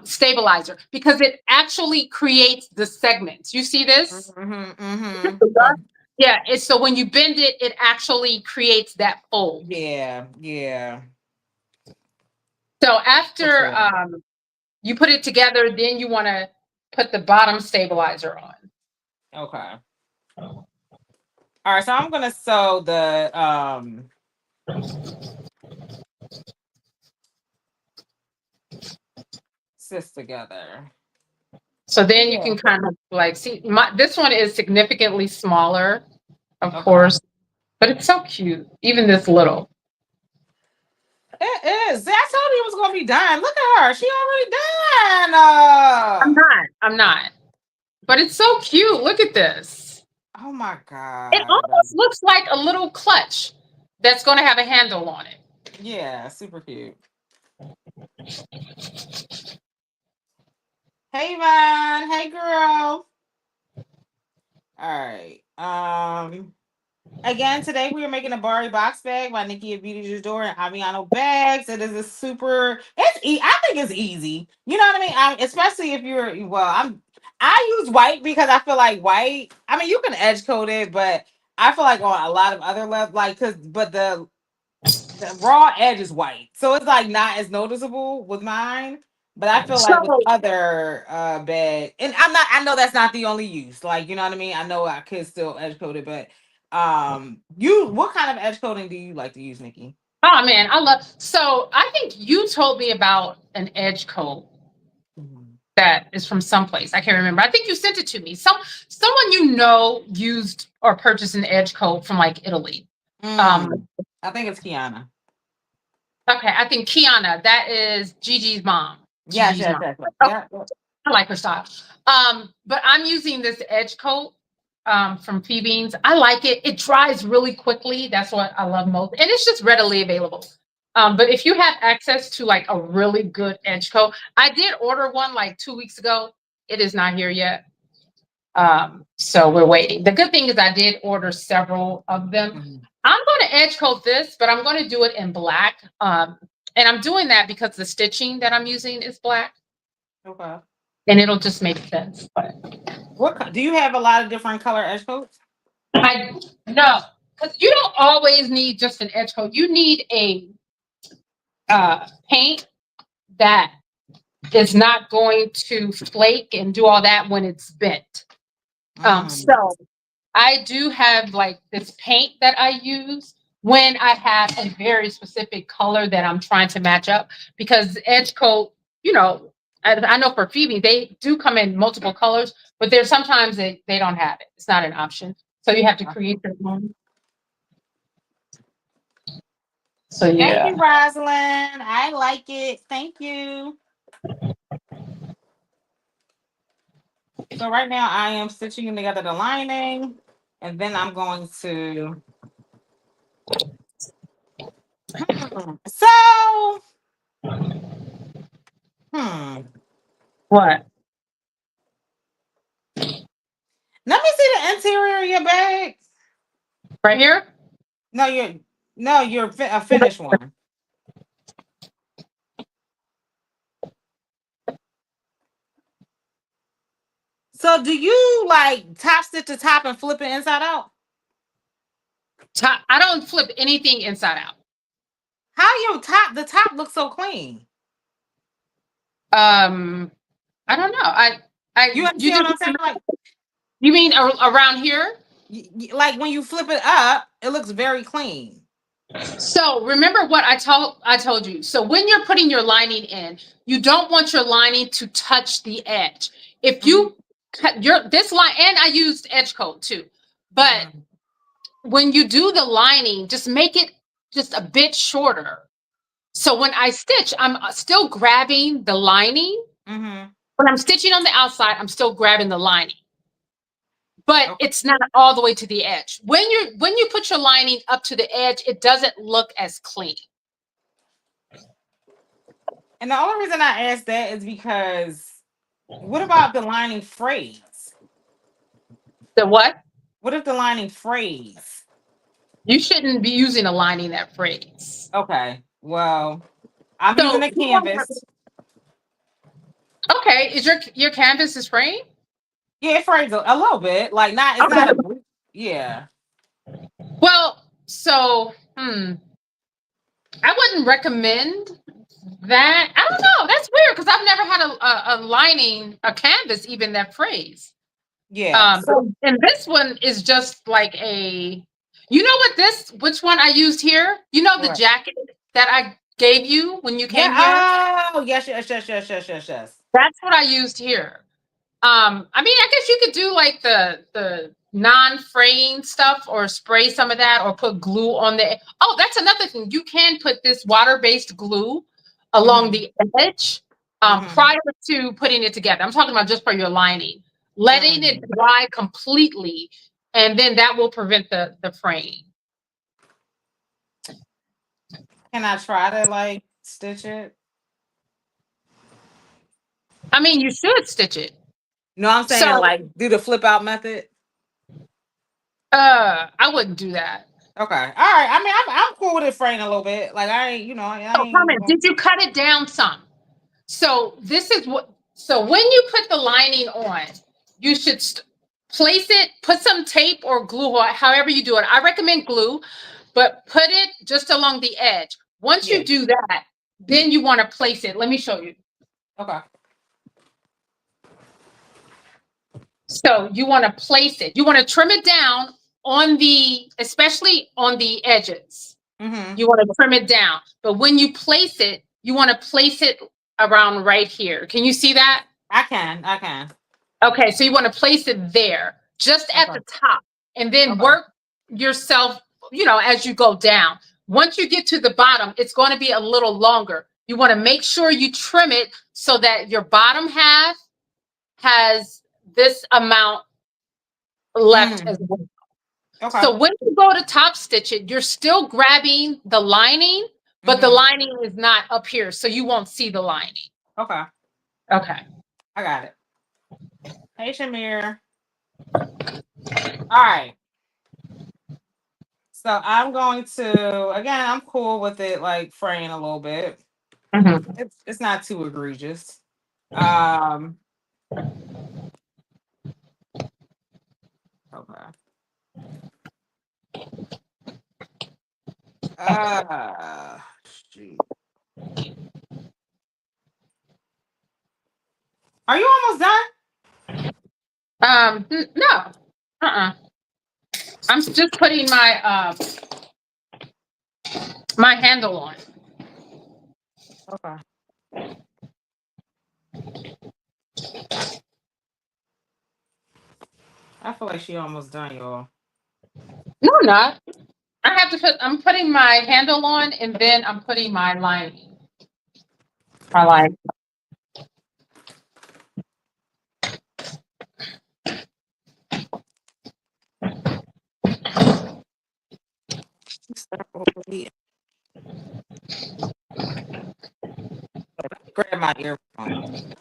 S2: stabilizer because it actually creates the segments. You see this?
S1: Mm-hmm, mm-hmm.
S2: Yeah, it's so when you bend it, it actually creates that fold.
S1: Yeah, yeah.
S2: So
S1: For
S2: after
S1: sure.
S2: you put it together, then you want to put the bottom stabilizer on.
S1: Okay. All right, so I'm gonna sew the sis together.
S2: So
S1: Oh
S2: then you
S1: yeah.
S2: can kind of like see this one is significantly smaller, of
S1: Okay.
S2: course, but it's so cute, even this little.
S1: It is. I told you it was gonna be done. Look at her. She already done.
S2: I'm not, but it's so cute. Look at this.
S1: Oh my
S2: It
S1: god.
S2: almost looks like a little clutch that's going to have a handle on it.
S1: Yeah, super cute. Hey Vine. Hey girl. All right. Again, today we are making a Bari Box Bag by Nikki Brooks and Aviano Bags. It is a super. I think it's easy. You know what I mean? Especially if you're. Well, I use white because I feel like white. I mean, you can edge coat it, but I feel like on a lot of other levels, like but the raw edge is white, so it's like not as noticeable with mine. But I feel like with
S2: So
S1: other bag, and I know that's not the only use. Like you know what I mean. I know I could still edge coat it, but what kind of edge coating do you like to use, Nikki?
S2: oh man, I love. So I think you told me about an edge coat
S1: Mhm.
S2: that is from someplace. I can't remember. I think you sent it to me. Someone used or purchased an edge coat from like Italy.
S1: Mm, I think it's Kiana.
S2: Okay, I think Kiana. That is Gigi's mom.
S1: Yes,
S2: Gigi's
S1: yes,
S2: mom.
S1: yes, yes.
S2: Oh,
S1: Yeah. Yeah.
S2: I like her style. But I'm using this edge coat from Phoebe's. I like it. It dries really quickly. That's what I love most, and it's just readily available. But if you have access to like a really good edge coat, I did order one like 2 weeks ago. It is not here yet. So we're waiting. The good thing is I did order several of them.
S1: Mhm.
S2: I'm going to edge coat this, but I'm going to do it in black. And I'm doing that because the stitching that I'm using is black,
S1: Okay.
S2: and it'll just make sense. But
S1: Do you have a lot of different color edge coats?
S2: I no, because you don't always need just an edge coat. You need a paint that is not going to flake and do all that when it's bent.
S1: Mm.
S2: So I do have like this paint that I use when I have a very specific color that I'm trying to match up because edge coat, you know, I know for Phoebe, they do come in multiple colors, but there's sometimes they don't have it. It's not an option. So you have to create your own. So
S1: Thank
S2: yeah.
S1: you, Rosalind. I like it. Thank you. So right now I am stitching together the lining, and then I'm going to. So, hmm.
S2: What?
S1: Let me see the interior of your bag.
S2: Right here?
S1: No, you're a finished one. So do you like top stitch the top and flip it inside out?
S2: Top, I don't flip anything inside out.
S1: How the top looks so clean?
S2: Um, I don't know.
S1: You
S2: You
S1: understand
S2: just
S1: what I'm saying? Like,
S2: you mean around here?
S1: like when you flip it up, it looks very clean.
S2: So remember what I told you. So when you're putting your lining in, you don't want your lining to touch the edge. If you cut this line, and I used edge coat too, but when you do the lining, just make it just a bit shorter. So when I stitch, I'm still grabbing the lining. When I'm stitching on the outside, I'm still grabbing the lining. But it's not all the way to the edge. When you put your lining up to the edge, it doesn't look as clean.
S1: And the only reason I asked that is because what about the lining frays?
S2: The what?
S1: What if the lining frays?
S2: You shouldn't be using a lining that frays.
S1: Okay. Well, I'm using a canvas.
S2: Okay. Is your canvas is fraying?
S1: Yeah, it frays a little bit. Like not it's not a yeah.
S2: Well, so I wouldn't recommend that. I don't know. That's weird because I've never had a lining, a canvas even that frays.
S1: Yeah.
S2: And this one is just like a, you know what which one I used here? You know the jacket that I gave you when you came here?
S1: Oh, yes.
S2: That's what I used here. I mean, I guess you could do like the non-fraying stuff or spray some of that or put glue on the. Oh, that's another thing. You can put this water-based glue along the edge prior to putting it together. I'm talking about just for your lining, letting it dry completely, and then that will prevent the fraying.
S1: Can I try to like stitch it?
S2: I mean, you should stitch it.
S1: No, I'm saying like do the flip out method.
S2: I wouldn't do that.
S1: Okay. All right. I mean, I'm cool with it fraying a little bit. Like I ain't, I ain't.
S2: Did you cut it down some? So this is what. So when you put the lining on, you should place it. Put some tape or glue, or however you do it. I recommend glue, but put it just along the edge. Once you do that, then you want to place it. Let me show you.
S1: Okay.
S2: So you want to place it. You want to trim it down on especially on the edges. You want to trim it down. But when you place it, you want to place it around right here. Can you see that?
S1: I can.
S2: Okay, so you want to place it there, just at the top, and then work yourself, as you go down. Once you get to the bottom, it's going to be a little longer. You want to make sure you trim it so that your bottom half has this amount left as well. Okay. So when you go to top stitch it, you're still grabbing the lining, but the lining is not up here, so you won't see the lining.
S1: Okay.
S2: Okay.
S1: I got it. Hey, Shamir. All right. So I'm going to, again, I'm cool with it like fraying a little bit. It's not too egregious. Okay. Shoot. Are you almost done?
S2: No. I'm just putting my my handle on.
S1: Okay. I feel like she almost done, y'all.
S2: No, I'm not. I'm putting my handle on and then I'm putting my lining. My line.
S1: Grab my earphone.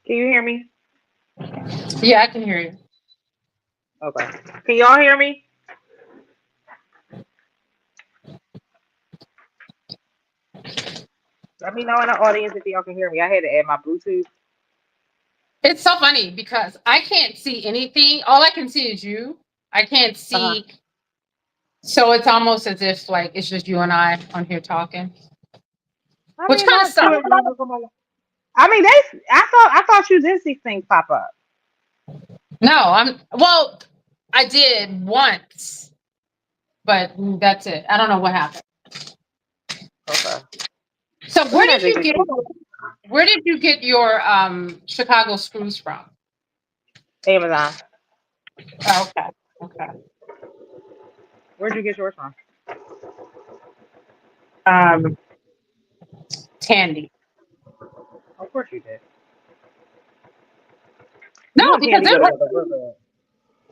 S1: Can you hear me?
S2: Yeah, I can hear you.
S1: Okay. Can y'all hear me? Let me know in the audience if y'all can hear me. I had to add my Bluetooth.
S2: It's so funny because I can't see anything. All I can see is you. I can't
S3: Uh-huh.
S2: see. So it's almost as if like it's just you and I on here talking,
S3: I
S2: which
S3: mean,
S2: kind of
S3: not
S2: sucks.
S3: too. I mean, they. I thought you did see things pop up.
S2: No, well, I did once, but that's it. I don't know what happened.
S3: Okay.
S2: So
S3: Let me message you.
S2: where did you get your Chicago screws from?
S3: Amazon.
S2: Oh, okay. Okay.
S3: Where'd you get yours from?
S2: Um, Tandy.
S3: Of course you did.
S2: No,
S3: You and
S2: because
S3: Tandy
S2: they're
S3: go
S2: like,
S3: together real good.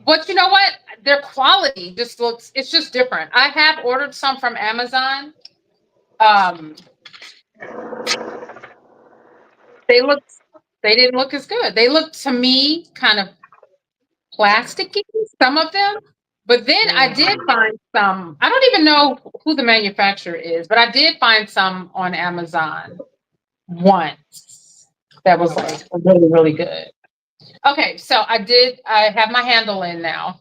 S2: but you know what? Their quality just looks. It's just different. I have ordered some from Amazon. Um, they look. They didn't look as good. They looked to me kind of plasticky. Some of them. But then I did
S3: Mm.
S2: find some. I don't even know who the manufacturer is, but I did find some on Amazon once that was
S3: Okay.
S2: like really, really good. Okay, so I have my handle in now,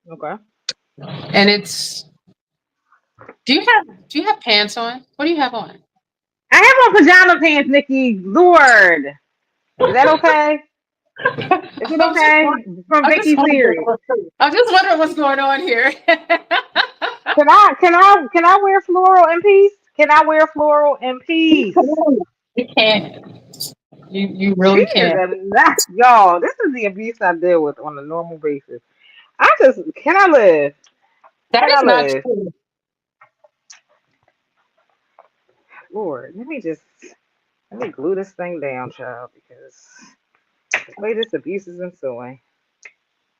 S3: Okay.
S2: and it's. Do you have pants on? What do you have on?
S3: I have on pajama pants, Nikki. Lord, is that okay? Is it
S2: I'm just
S3: okay?
S2: wondering.
S3: From
S2: I'm just
S3: Vicky
S2: wondering.
S3: Series.
S2: I'm just wondering what's going on here.
S3: Can I wear floral in peace? Can I wear floral in peace?
S2: You can't. You
S3: She
S2: really
S3: is
S2: can't.
S3: a mess, y'all. This is the abuse I deal with on a normal basis. I just can I live?
S2: That
S3: Can I
S2: is not
S3: live?
S2: true.
S3: Lord, let me glue this thing down, child, because the way this abuse is ensuing.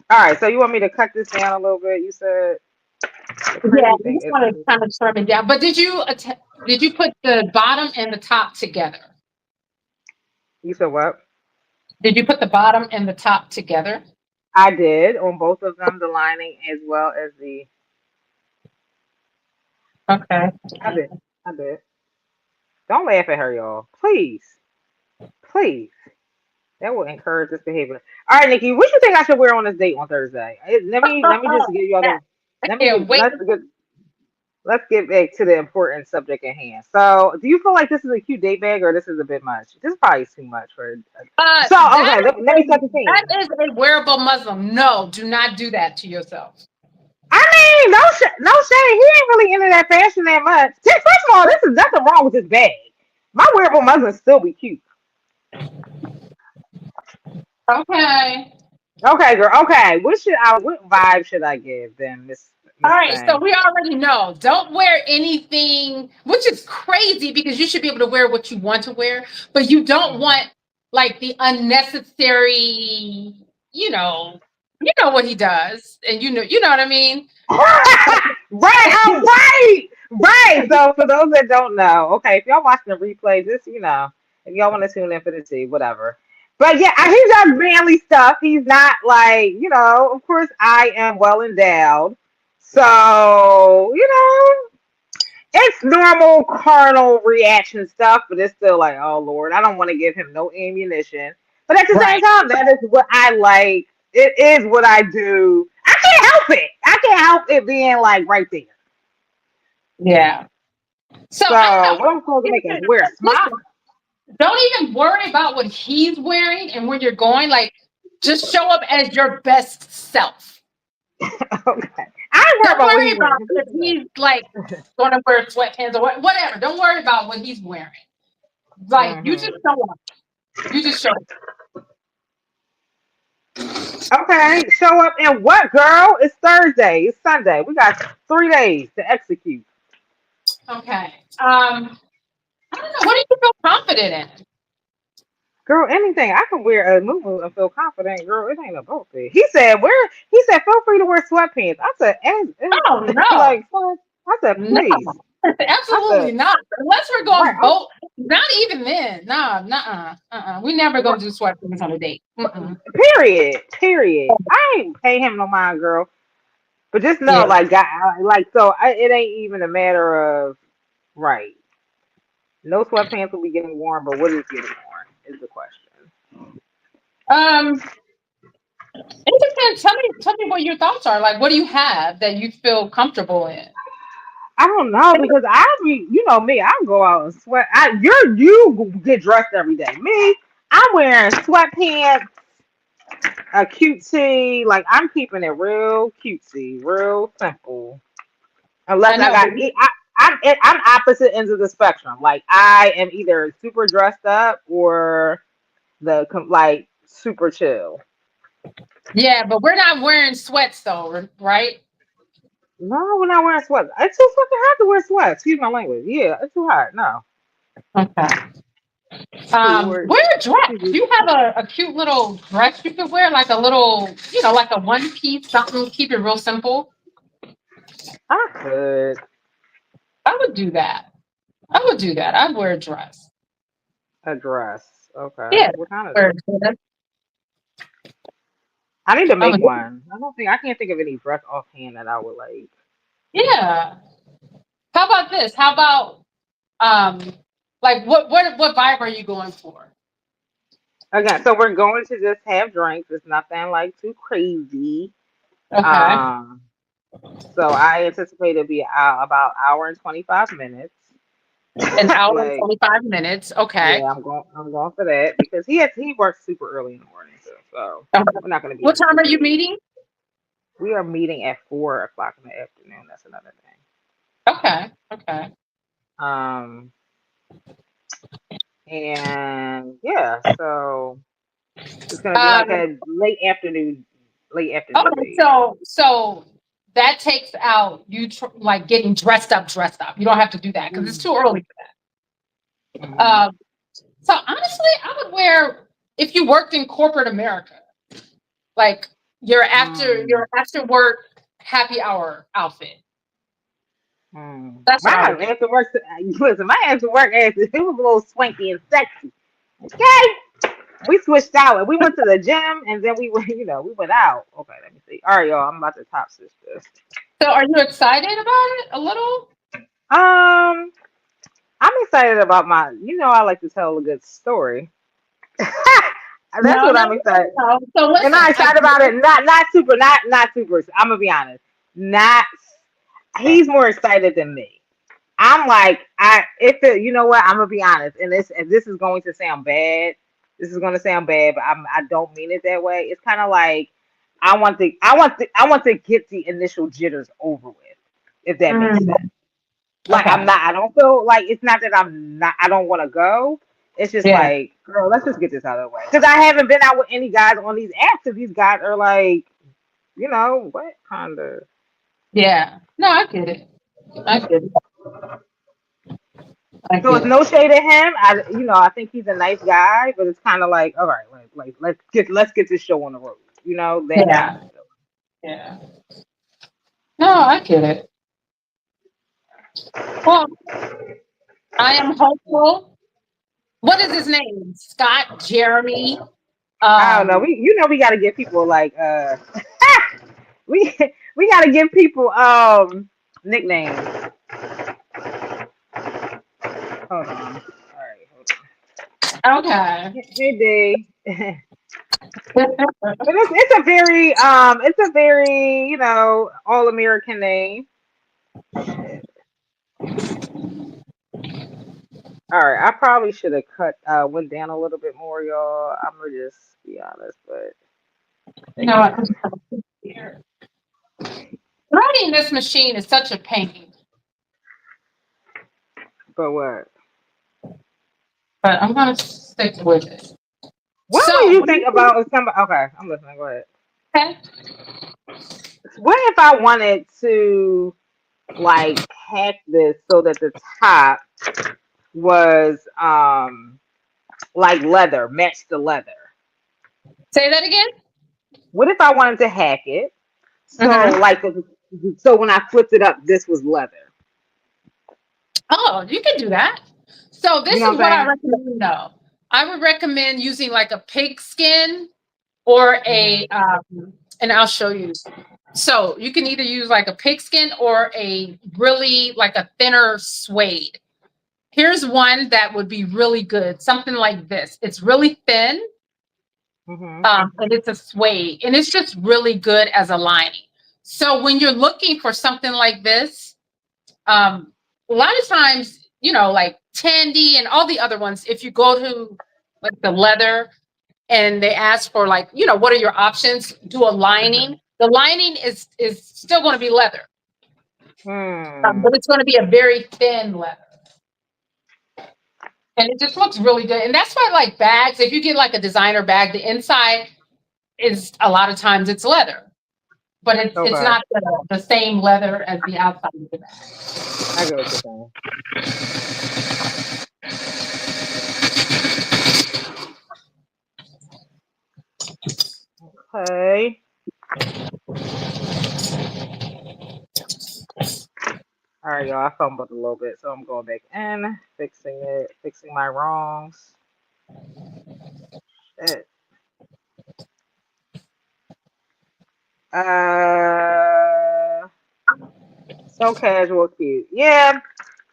S3: All right, so you want me to cut this down a little bit? You said the
S2: Yeah,
S3: crazy
S2: I
S3: thing
S2: just
S3: is,
S2: want to kind of trim it down. But did you put the bottom and the top together?
S3: you said what?
S2: Did you put the bottom and the top together?
S3: I did on both of them, the lining as well as the.
S2: Okay.
S3: I did. I did. Don't laugh at her, y'all. Please, please. That will encourage this behavior. All right, Nikki, what you think I should wear on this date on Thursday? Let me just give y'all the.
S2: I
S3: Let me
S2: can't
S3: get.
S2: wait.
S3: Let's get back to the important subject at hand. So, do you feel like this is a cute date bag, or this is a bit much? This is probably too much for. So, okay, let me set the
S2: That
S3: scene.
S2: is a wearable Muslim. No, do not do that to yourself.
S3: I mean, no shade. He ain't really into that fashion that much. First of all, this is nothing wrong with this bag. My wearable muslin still be cute.
S2: Okay.
S3: Okay, girl. Okay, what vibe should I give then,
S2: All
S3: Miss
S2: right, so
S3: Thing?
S2: we already know. Don't wear anything, which is crazy because you should be able to wear what you want to wear, but you don't
S3: Mhm.
S2: want like the unnecessary, you know what he does, and you know what I mean?
S3: Right, oh, right, right. So for those that don't know, okay, if y'all watching the replay, just if y'all want to tune in for the tea, whatever. But yeah, he does manly stuff. He's not like, of course I am well endowed. So, it's normal carnal reaction stuff, but it's still like, oh Lord, I don't want to give him no ammunition. But at the same
S2: Right.
S3: time, that is what I like. It is what I do. I can't help it. I can't help it being like right there.
S2: Yeah. So
S3: So
S2: I don't
S3: what I'm supposed to
S2: know.
S3: make it wear a smock?
S2: Listen, don't even worry about what he's wearing and where you're going. Like, just show up as your best self.
S3: Okay. I don't worry
S2: Don't
S3: about what
S2: worry
S3: he's wearing.
S2: about if he's like going to wear sweatpants or whatever. Don't worry about what he's wearing. Like, you
S3: Hmm.
S2: just show up. You just show up.
S3: Okay, show up and what, girl? It's Thursday. It's Sunday. We got 3 days to execute.
S2: Okay. I don't know. What do you feel confident in?
S3: Girl, anything. I can wear a moo and feel confident. Girl, it ain't about that. He said, feel free to wear sweatpants. I said,
S2: Oh no,
S3: like, what? I said,
S2: no,
S3: please. I
S2: absolutely
S3: said,
S2: not. Unless we're
S3: right.
S2: going boat. Not even then. Nah, nah, We never gonna do sweatpants on a date. Mm-mm.
S3: Period. Period. I ain't pay him no mind, girl. But just know,
S2: Yeah.
S3: it ain't even a matter of, right. No sweatpants will be getting worn, but what is getting worn is the question.
S2: Um, it depends. Tell me what your thoughts are. Like, what do you have that you feel comfortable in?
S3: I don't know because you know me, I go out and sweat. You get dressed every day. Me, I'm wearing sweatpants, a cute tee. Like I'm keeping it real cutesy, real simple.
S2: I
S3: Unless I
S2: know, but
S3: got, I'm opposite ends of the spectrum. Like I am either super dressed up or like super chill.
S2: yeah, but we're not wearing sweats though, right?
S3: No, we're not wearing sweats. It's too fucking hot to wear sweats. Excuse my language. Yeah, it's too hot. No.
S2: Okay.
S3: Or
S2: Wear a dress. Do you have a cute little dress you could wear, like a little, like a one piece, something, keep it real simple?
S3: I could
S2: I would do that. I would do that. I'd wear a dress.
S3: a dress. Okay.
S2: Yeah,
S3: What kind of
S2: wear
S3: dress?
S2: a dress.
S3: I need to
S2: I
S3: make
S2: would,
S3: one. I can't think of any dress offhand that I would like.
S2: yeah. How about this? How about like what vibe are you going for?
S3: Again, so we're going to just have drinks. It's nothing like too crazy.
S2: Okay.
S3: Um, so I anticipate it'll be about hour and 25 minutes.
S2: An hour and
S3: Like,
S2: 25 minutes. Okay.
S3: yeah, I'm going for that because he works super early in the morning too. So
S2: Okay.
S3: we're not gonna be
S2: What
S3: up
S2: time are
S3: super
S2: you
S3: late.
S2: meeting?
S3: We are meeting at 4 o'clock in the afternoon. That's another thing.
S2: Okay. Okay.
S3: Um, and yeah, so it's gonna be like
S2: Um,
S3: a late afternoon
S2: okay.
S3: date.
S2: So that takes out you like getting dressed up. You don't have to do that because it's too early for that.
S3: Mm-hmm.
S2: So honestly, I would wear if you worked in corporate America, like
S3: Mm,
S2: your after work happy hour outfit. That's what I
S3: My
S2: would do.
S3: after work, listen, my after work after it was a little swanky and sexy. Okay, we switched out and we went to the gym and then we went, we went out. Okay, let me see. All right, y'all, I'm about to top this.
S2: So are you excited about it a little?
S3: Um, I'm excited about I like to tell a good story. That's
S2: No,
S3: what
S2: no,
S3: I'm excited.
S2: no. So
S3: And I'm
S2: listen,
S3: excited about it. Not super. I'm gonna be honest. Not. He's more excited than me. I'm like, you know what? I'm gonna be honest, and this is going to sound bad. This is gonna sound bad, but I don't mean it that way. It's kind of like I want to get the initial jitters over with, if that makes
S2: mm,
S3: sense. Like I'm
S2: okay,
S3: not. I don't feel like it's not that I'm not. I don't want to go. It's just
S2: yeah,
S3: like, girl, let's just get this out of the way. Because I haven't been out with any guys on these apps. And these guys are like, what kind of.
S2: yeah. No, I get it. I get it. I
S3: So
S2: get
S3: it's
S2: it.
S3: no shade at him. I think he's a nice guy, but it's kind of like, all right, like let's get this show on the road. That kind
S2: Yeah,
S3: of stuff.
S2: yeah. No, I get it. Well, I am hopeful. What is his name? Scott, Jeremy.
S3: I don't know.
S2: Um,
S3: We got to give people like we we got to give people nicknames. Hold on. All right, hold
S2: okay.
S3: on. Hey, D. But it's a very all American name. Shit. All right, I probably should have went down a little bit more, y'all. I'm gonna just be honest, but
S2: You know what?
S3: again,
S2: Running this machine is such a pain,
S3: but what?
S2: but I'm gonna stick with it.
S3: What would
S2: So,
S3: you
S2: what do
S3: think
S2: you think?
S3: about if somebody? Okay, I'm listening. Go ahead.
S2: Okay.
S3: What if I wanted to like hack this so that the top was like leather, match the leather?
S2: Say that again.
S3: What if I wanted to hack it so
S2: Mm-hmm.
S3: like so when I flipped it up, this was leather?
S2: Oh, you can do that. So
S3: You
S2: this
S3: know
S2: is
S3: what
S2: what I
S3: I'm
S2: recommend. Though I would recommend using like a pig skin or
S3: saying?
S2: and I'll show you. So you can either use like a pigskin or a really like a thinner suede. Here's one that would be really good. Something like this. It's really thin. And it's a suede, and it's just really good as a lining. So when you're looking for something like this, a lot of times, like Tandy and all the other ones, if you go to like the leather and they ask for like, what are your options? Do a lining. The lining is still going to be leather, but it's going to be a very thin leather. And it just looks really good. And that's why like bags, if you get like a designer bag, the inside is a lot of times it's leather, but it's not the same leather as the outside of the bag.
S3: I get what you're saying. Okay. All right, y'all. I fumbled a little bit, so I'm going back in, fixing my wrongs. Shit. So casual cute. Yeah,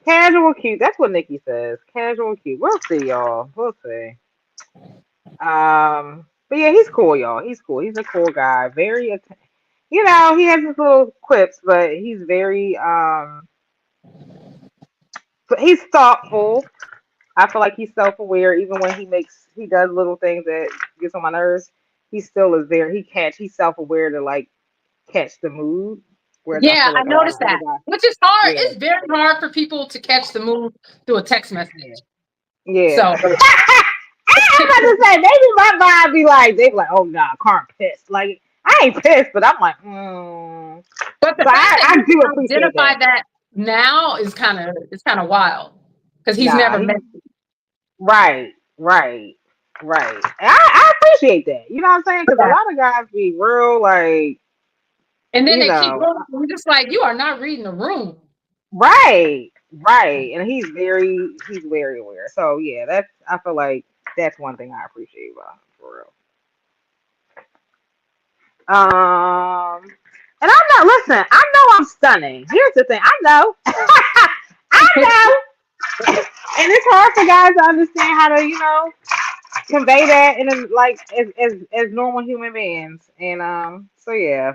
S3: casual cute. That's what Nikki says. Casual cute. We'll see, y'all. We'll see. But yeah, he's cool, y'all. He's cool. He's a cool guy. Very, he has his little quips, but he's very, he's thoughtful. I feel like he's self-aware, even when he does little things that gets on my nerves. He still is there. He's self-aware to like catch the mood. Whereas I
S2: Yeah,
S3: feel
S2: I
S3: like a lot of
S2: noticed
S3: other
S2: that,
S3: guys,
S2: which is hard.
S3: yeah,
S2: It's very hard for people to catch the mood through a text message.
S3: yeah.
S2: So
S3: I'm about to say maybe my vibe they be like, oh nah, Carm pissed. Like I ain't pissed, but I'm like,
S2: but the
S3: So
S2: fact that
S3: I
S2: you
S3: do
S2: can
S3: appreciate
S2: identify
S3: that.
S2: that now is kind of wild because he's
S3: Nah,
S2: never met you.
S3: right, right, right. And I appreciate that. You know what I'm saying? Because a
S2: Yeah.
S3: lot of guys be real like,
S2: And then
S3: you
S2: they keep
S3: know,
S2: going. You're just like, you are not reading the room.
S3: right, right. And he's very aware. So yeah, I feel like that's one thing I appreciate about him for real. And I'm not listen. I know I'm stunning. Here's the thing. I know. I know. And it's hard for guys to understand how to, convey that in as normal human beings. And so yeah,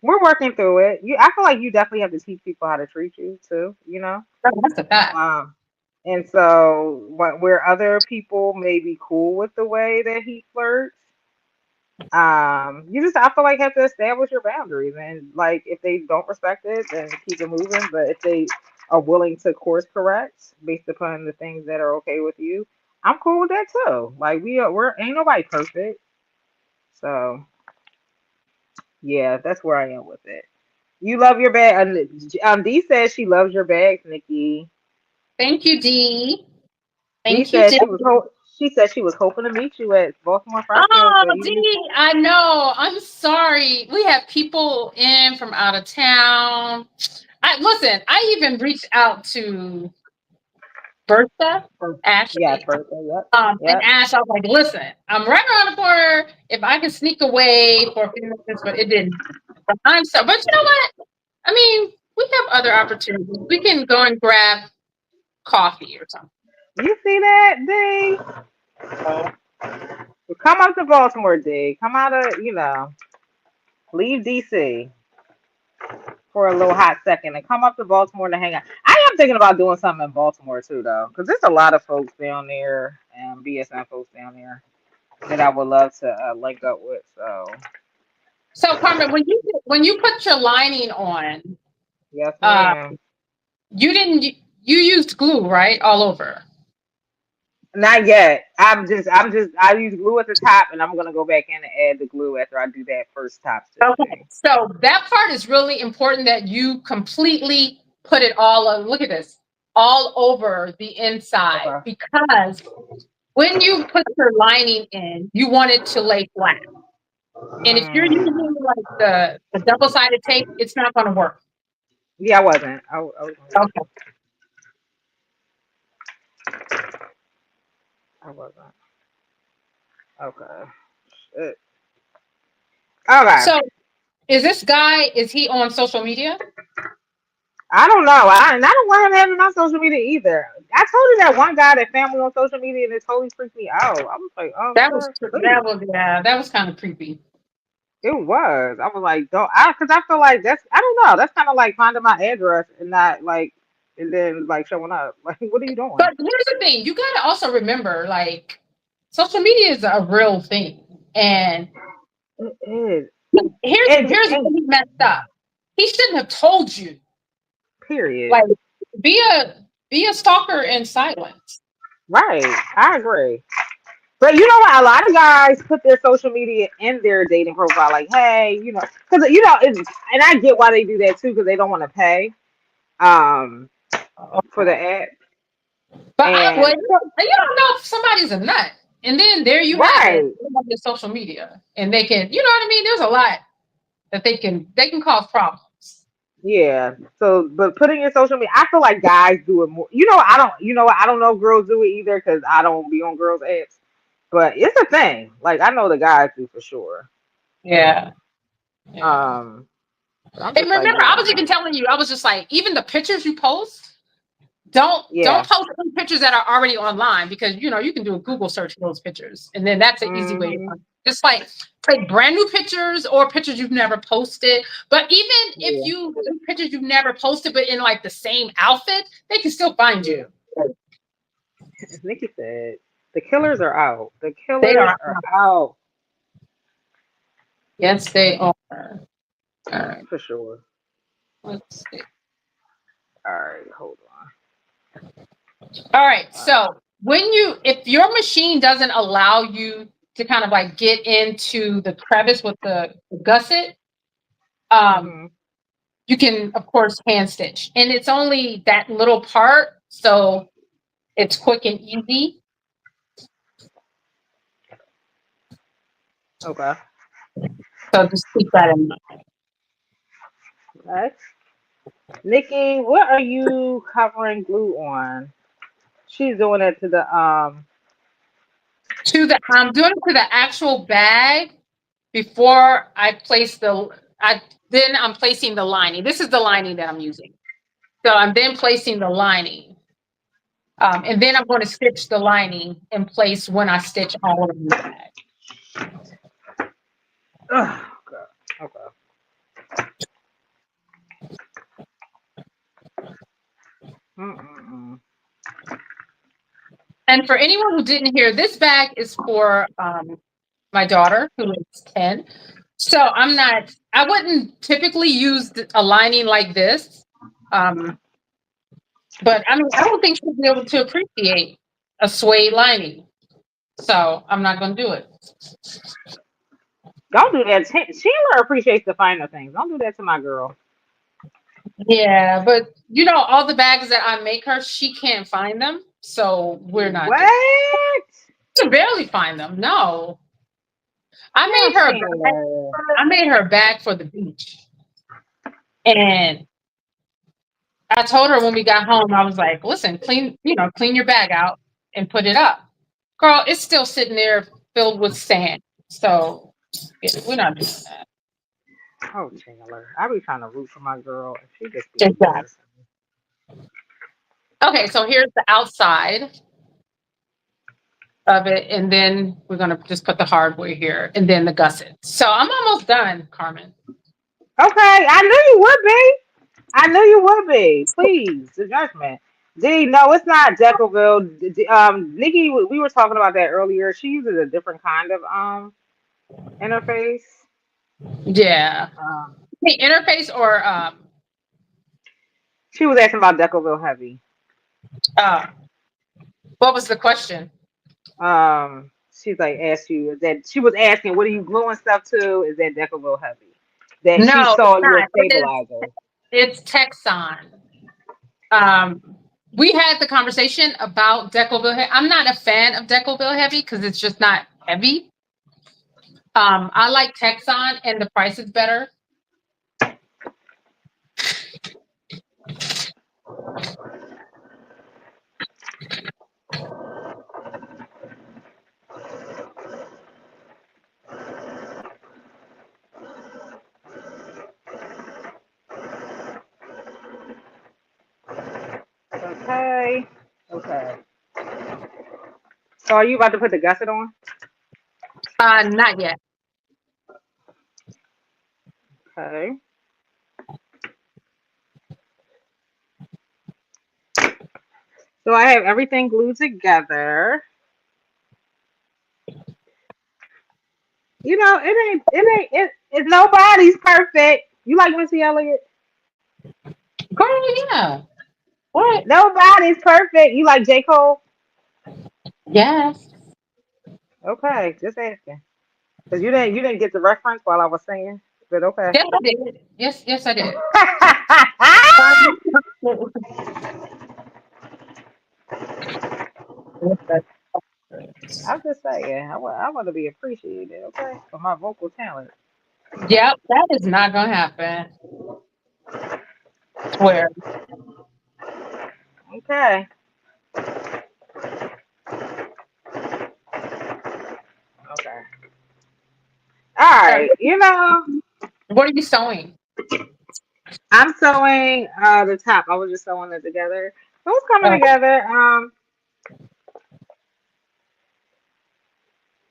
S3: we're working through it. I feel like you definitely have to teach people how to treat you too.
S2: That's a fact.
S3: And so where other people may be cool with the way that he flirts, I feel like have to establish your boundaries, and like if they don't respect it, then keep it moving. But if they are willing to course correct based upon the things that are okay with you, I'm cool with that too. Like we're ain't nobody perfect, so yeah, that's where I am with it. You love your bag. Dee says she loves your bags, Nikki.
S2: Thank you, Dee.
S3: Dee
S2: Thank you,
S3: said
S2: Dee.
S3: she said she was hoping to meet you at Baltimore Fry Sales,
S2: Oh,
S3: but you
S2: Dee, I know. I'm sorry. We have people in from out of town. I even reached out to Bertha,
S3: yes,
S2: Ashley,
S3: birthday. Yep,
S2: and
S3: yep.
S2: Ash. I was like, listen, I'm right around the corner. If I can sneak away for a few minutes, but it didn't. But you know what? I mean, we have other opportunities. We can go and grab coffee or something.
S3: You see that, Dee? Come up to Baltimore, D. Come out of, leave DC for a little hot second and come up to Baltimore to hang out. I am thinking about doing something in Baltimore too, though, because there's a lot of folks down there, and BSN folks down there that I would love to link up with.
S2: So, Carmen, when you put your lining on,
S3: Yes,
S2: uh,
S3: ma'am.
S2: you used glue, right, all over.
S3: Not yet. I use glue at the top, and I'm gonna go back in and add the glue after I do that first top
S2: Okay,
S3: stitching.
S2: so that part is really important that you completely put it all on. Look at this, all over the inside,
S3: Okay.
S2: because when you put your lining in, you want it to lay flat. And if you're
S3: Mm.
S2: using like the double-sided tape, it's not going to work.
S3: Yeah, I wasn't. I was.
S2: Okay.
S3: I wasn't. Okay. Shit. Okay.
S2: So, is he on social media?
S3: I don't know. I don't want him having my social media either. I told you that one guy that found me on social media and it totally freaked me out. I was like,
S2: That was
S3: sir, please.
S2: that was kind of creepy.
S3: It was. I was like, don't because I feel like that's I don't know. That's kind of like finding my address and not like and then like showing up. Like, what are you doing?
S2: But here's the thing: you got to also remember, like, social media is a real thing, and
S3: It is.
S2: here's what he messed up. He shouldn't have told you.
S3: Period.
S2: Like, be a stalker in silence.
S3: Right. I agree. But you know what? A lot of guys put their social media in their dating profile, like, hey, because and I get why they do that too, because they don't want to pay um for the app.
S2: But
S3: And
S2: you don't know if somebody's a nut, and then there you have it
S3: right,
S2: on your social media, and they can, you know what I mean? There's a lot that they can cause problems.
S3: yeah. So, but putting your social media, I feel like guys do it more. I don't. You know what? I don't know if girls do it either because I don't be on girls' apps. But it's a thing. Like I know the guys do for sure.
S2: Yeah. Yeah.
S3: But I'm
S2: And
S3: just like,
S2: remember,
S3: yeah,
S2: I was even telling you, I was just like, even the pictures you post, don't
S3: yeah.
S2: post any pictures that are already online, because you can do a Google search for those pictures, and then that's an easy way to
S3: Hmm.
S2: find it. Just like take brand new pictures or pictures you've never posted. But even if
S3: Yeah,
S2: you do pictures you've never posted, but in like the same outfit, they can still find
S3: yeah.
S2: you.
S3: As Nikki said, the killers are out. The
S2: They
S3: killers
S2: are.
S3: are out
S2: Yes, they are. All right.
S3: for sure.
S2: Let's see.
S3: All right, hold
S2: All right.
S3: on.
S2: So if your machine doesn't allow you to kind of like get into the crevice with the gusset, um,
S3: Mm-hmm.
S2: you can of course hand stitch, and it's only that little part, so it's quick and easy.
S3: Okay.
S2: So just keep that in mind.
S3: Next, Nikki, what are you covering glue on? She's doing it to the
S2: I'm doing it to the actual bag before I place I'm placing the lining. This is the lining that I'm using. So I'm then placing the lining. And then I'm going to stitch the lining in place when I stitch all of the bag.
S3: okay. Okay. Mm-mm-mm.
S2: And for anyone who didn't hear, this bag is for my daughter, who is 10. So I wouldn't typically use a lining like this. But I mean, I don't think she'll be able to appreciate a suede lining. So I'm not going to do it.
S3: Don't do that. Sheila appreciates the finer things. Don't do that to my girl.
S2: Yeah, but all the bags that I make her, she can't find them. So we're not doing
S3: What?
S2: it. She can barely find them. No. I
S3: Now,
S2: made her a bag.
S3: Chandler.
S2: I made her a bag for the beach. And I told her when we got home, I was like, listen, clean your bag out and put it up. Girl, it's still sitting there filled with sand. So yeah, we're not doing that.
S3: Oh, Chandler. I be trying to root for my girl, and she just be
S2: Exactly.
S3: embarrassing me.
S2: Okay, so here's the outside of it, and then we're gonna just put the hardware here, and then the gusset. So I'm almost done, Carmen.
S3: Okay, I knew you would be. I knew you would be. Please, the judgment. D, no, it's not Deckerville. Nikki, we were talking about that earlier. She uses a different kind of interface.
S2: Yeah.
S3: Um,
S2: Hey, interface or
S3: she was asking about Deckerville Heavy.
S2: uh, what was the question?
S3: She's like asked you is that she was asking what are you gluing stuff to? Is that Deckerville Heavy? That she
S2: No, it's
S3: saw your
S2: not.
S3: stabilizer.
S2: It's Texon. Um, we had the conversation about Decoville Heavy. I'm not a fan of Decoville Heavy because it's just not heavy. I like Texon, and the price is better.
S3: Okay. Okay. So are you about to put the gusset on?
S2: Not yet.
S3: Okay. So I have everything glued together. You know, it's nobody's perfect. You like Missy Elliott?
S2: Girl, yeah. What?
S3: Nobody's perfect. You like J. Cole?
S2: Yes.
S3: Okay, just asking. Because you didn't get the reference while I was singing. But okay.
S2: Yes, I did. Yes, I did.
S3: I'm just saying, I want to be appreciated, okay, for my vocal talent.
S2: Yep, that is not gonna happen. Swear.
S3: Okay, okay. All
S2: Uh,
S3: right,
S2: What are you sewing?
S3: I'm sewing the top. I was just sewing it together. So it's coming
S2: Oh,
S3: together.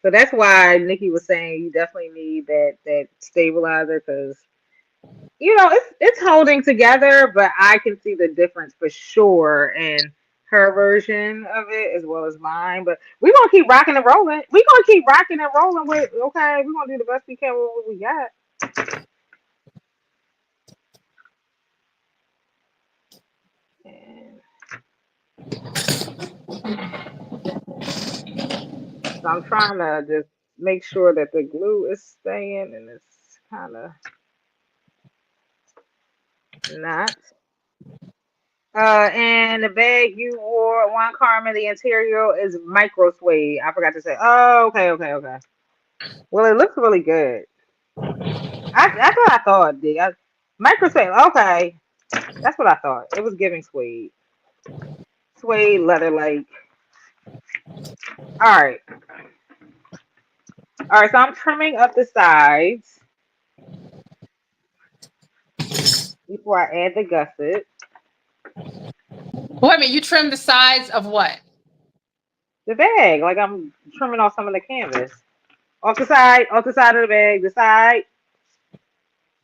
S3: So that's why Nikki was saying you definitely need that stabilizer because it's holding together, but I can see the difference for sure in her version of it as well as mine. But we're gonna keep rocking and rolling. We're gonna keep rocking and rolling with okay, we're gonna do the best we can with what we got. And so I'm trying to just make sure that the glue is staying and it's kinda not. And the bag you wore, one Carmen, the interior is micro suede. I forgot to say. Oh, okay, okay, okay. Well, it looks really good. That's what I thought, D. Micro suede. Okay, that's what I thought. It was giving suede, suede leather like. All right, all right. So I'm trimming up the sides before I add the gusset.
S2: wait a minute, you trimmed the sides of what?
S3: The bag, like I'm trimming off some of the canvas off the side of the bag. The side.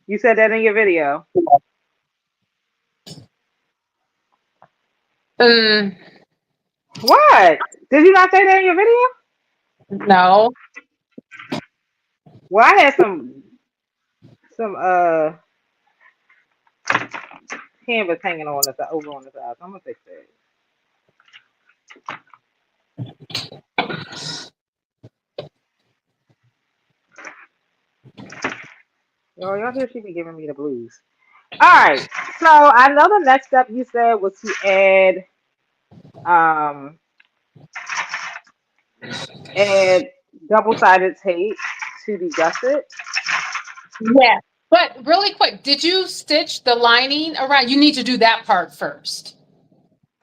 S3: You said that in your video.
S2: Mm,
S3: What? Did you not say that in your video?
S2: no.
S3: Well, I had some canvas hanging on the side, over on the side. So I'm gonna fix that. Y'all hear she be giving me the blues. All right. So I know the next step you said was to um add double sided tape to the gusset.
S2: Yeah. But really quick, did you stitch the lining around? You need to do that part first.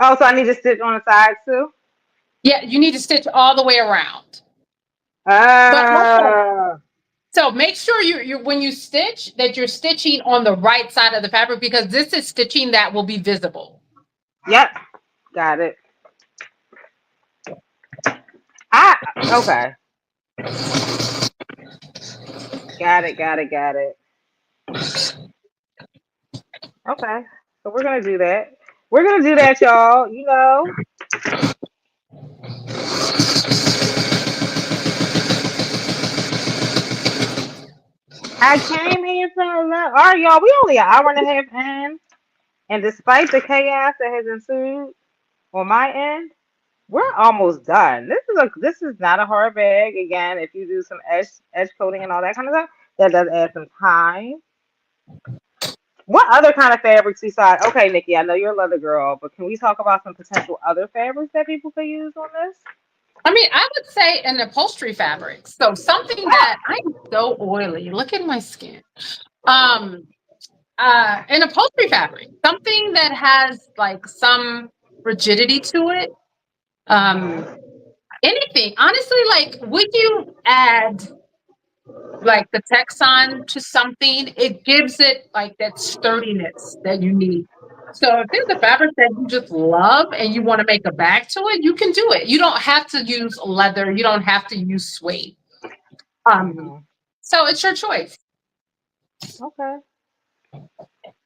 S3: Oh, so I need to stitch on the sides too.
S2: Yeah, you need to stitch all the way around. But also,
S3: Uh,
S2: so make sure you when you stitch that you're stitching on the right side of the fabric because this is stitching that will be visible.
S3: yep, got it. I okay, got it. Okay, so we're gonna do that. We're gonna do that, y'all. I came here for love. All right, y'all. We only an hour and a half in, and despite the chaos that has ensued on my end, we're almost done. This is not a hard bag. Again, if you do some edge coating and all that kind of stuff, that does add some time. What other kind of fabrics besides? Okay, Nikki, I know you're a leather girl, but can we talk about some potential other fabrics that people could use on this?
S2: I mean, I would say an upholstery fabric. So something that I'm so oily. Look at my skin. Um, an upholstery fabric, something that has like some rigidity to it. Um,
S3: Mhm.
S2: anything, honestly, like would you add like the Texan to something? It gives it like that sturdiness that you need. So if there's a fabric that you just love and you want to make a bag to it, you can do it. You don't have to use leather. You don't have to use suede. Um,
S3: Hmm.
S2: so it's your choice.
S3: Okay.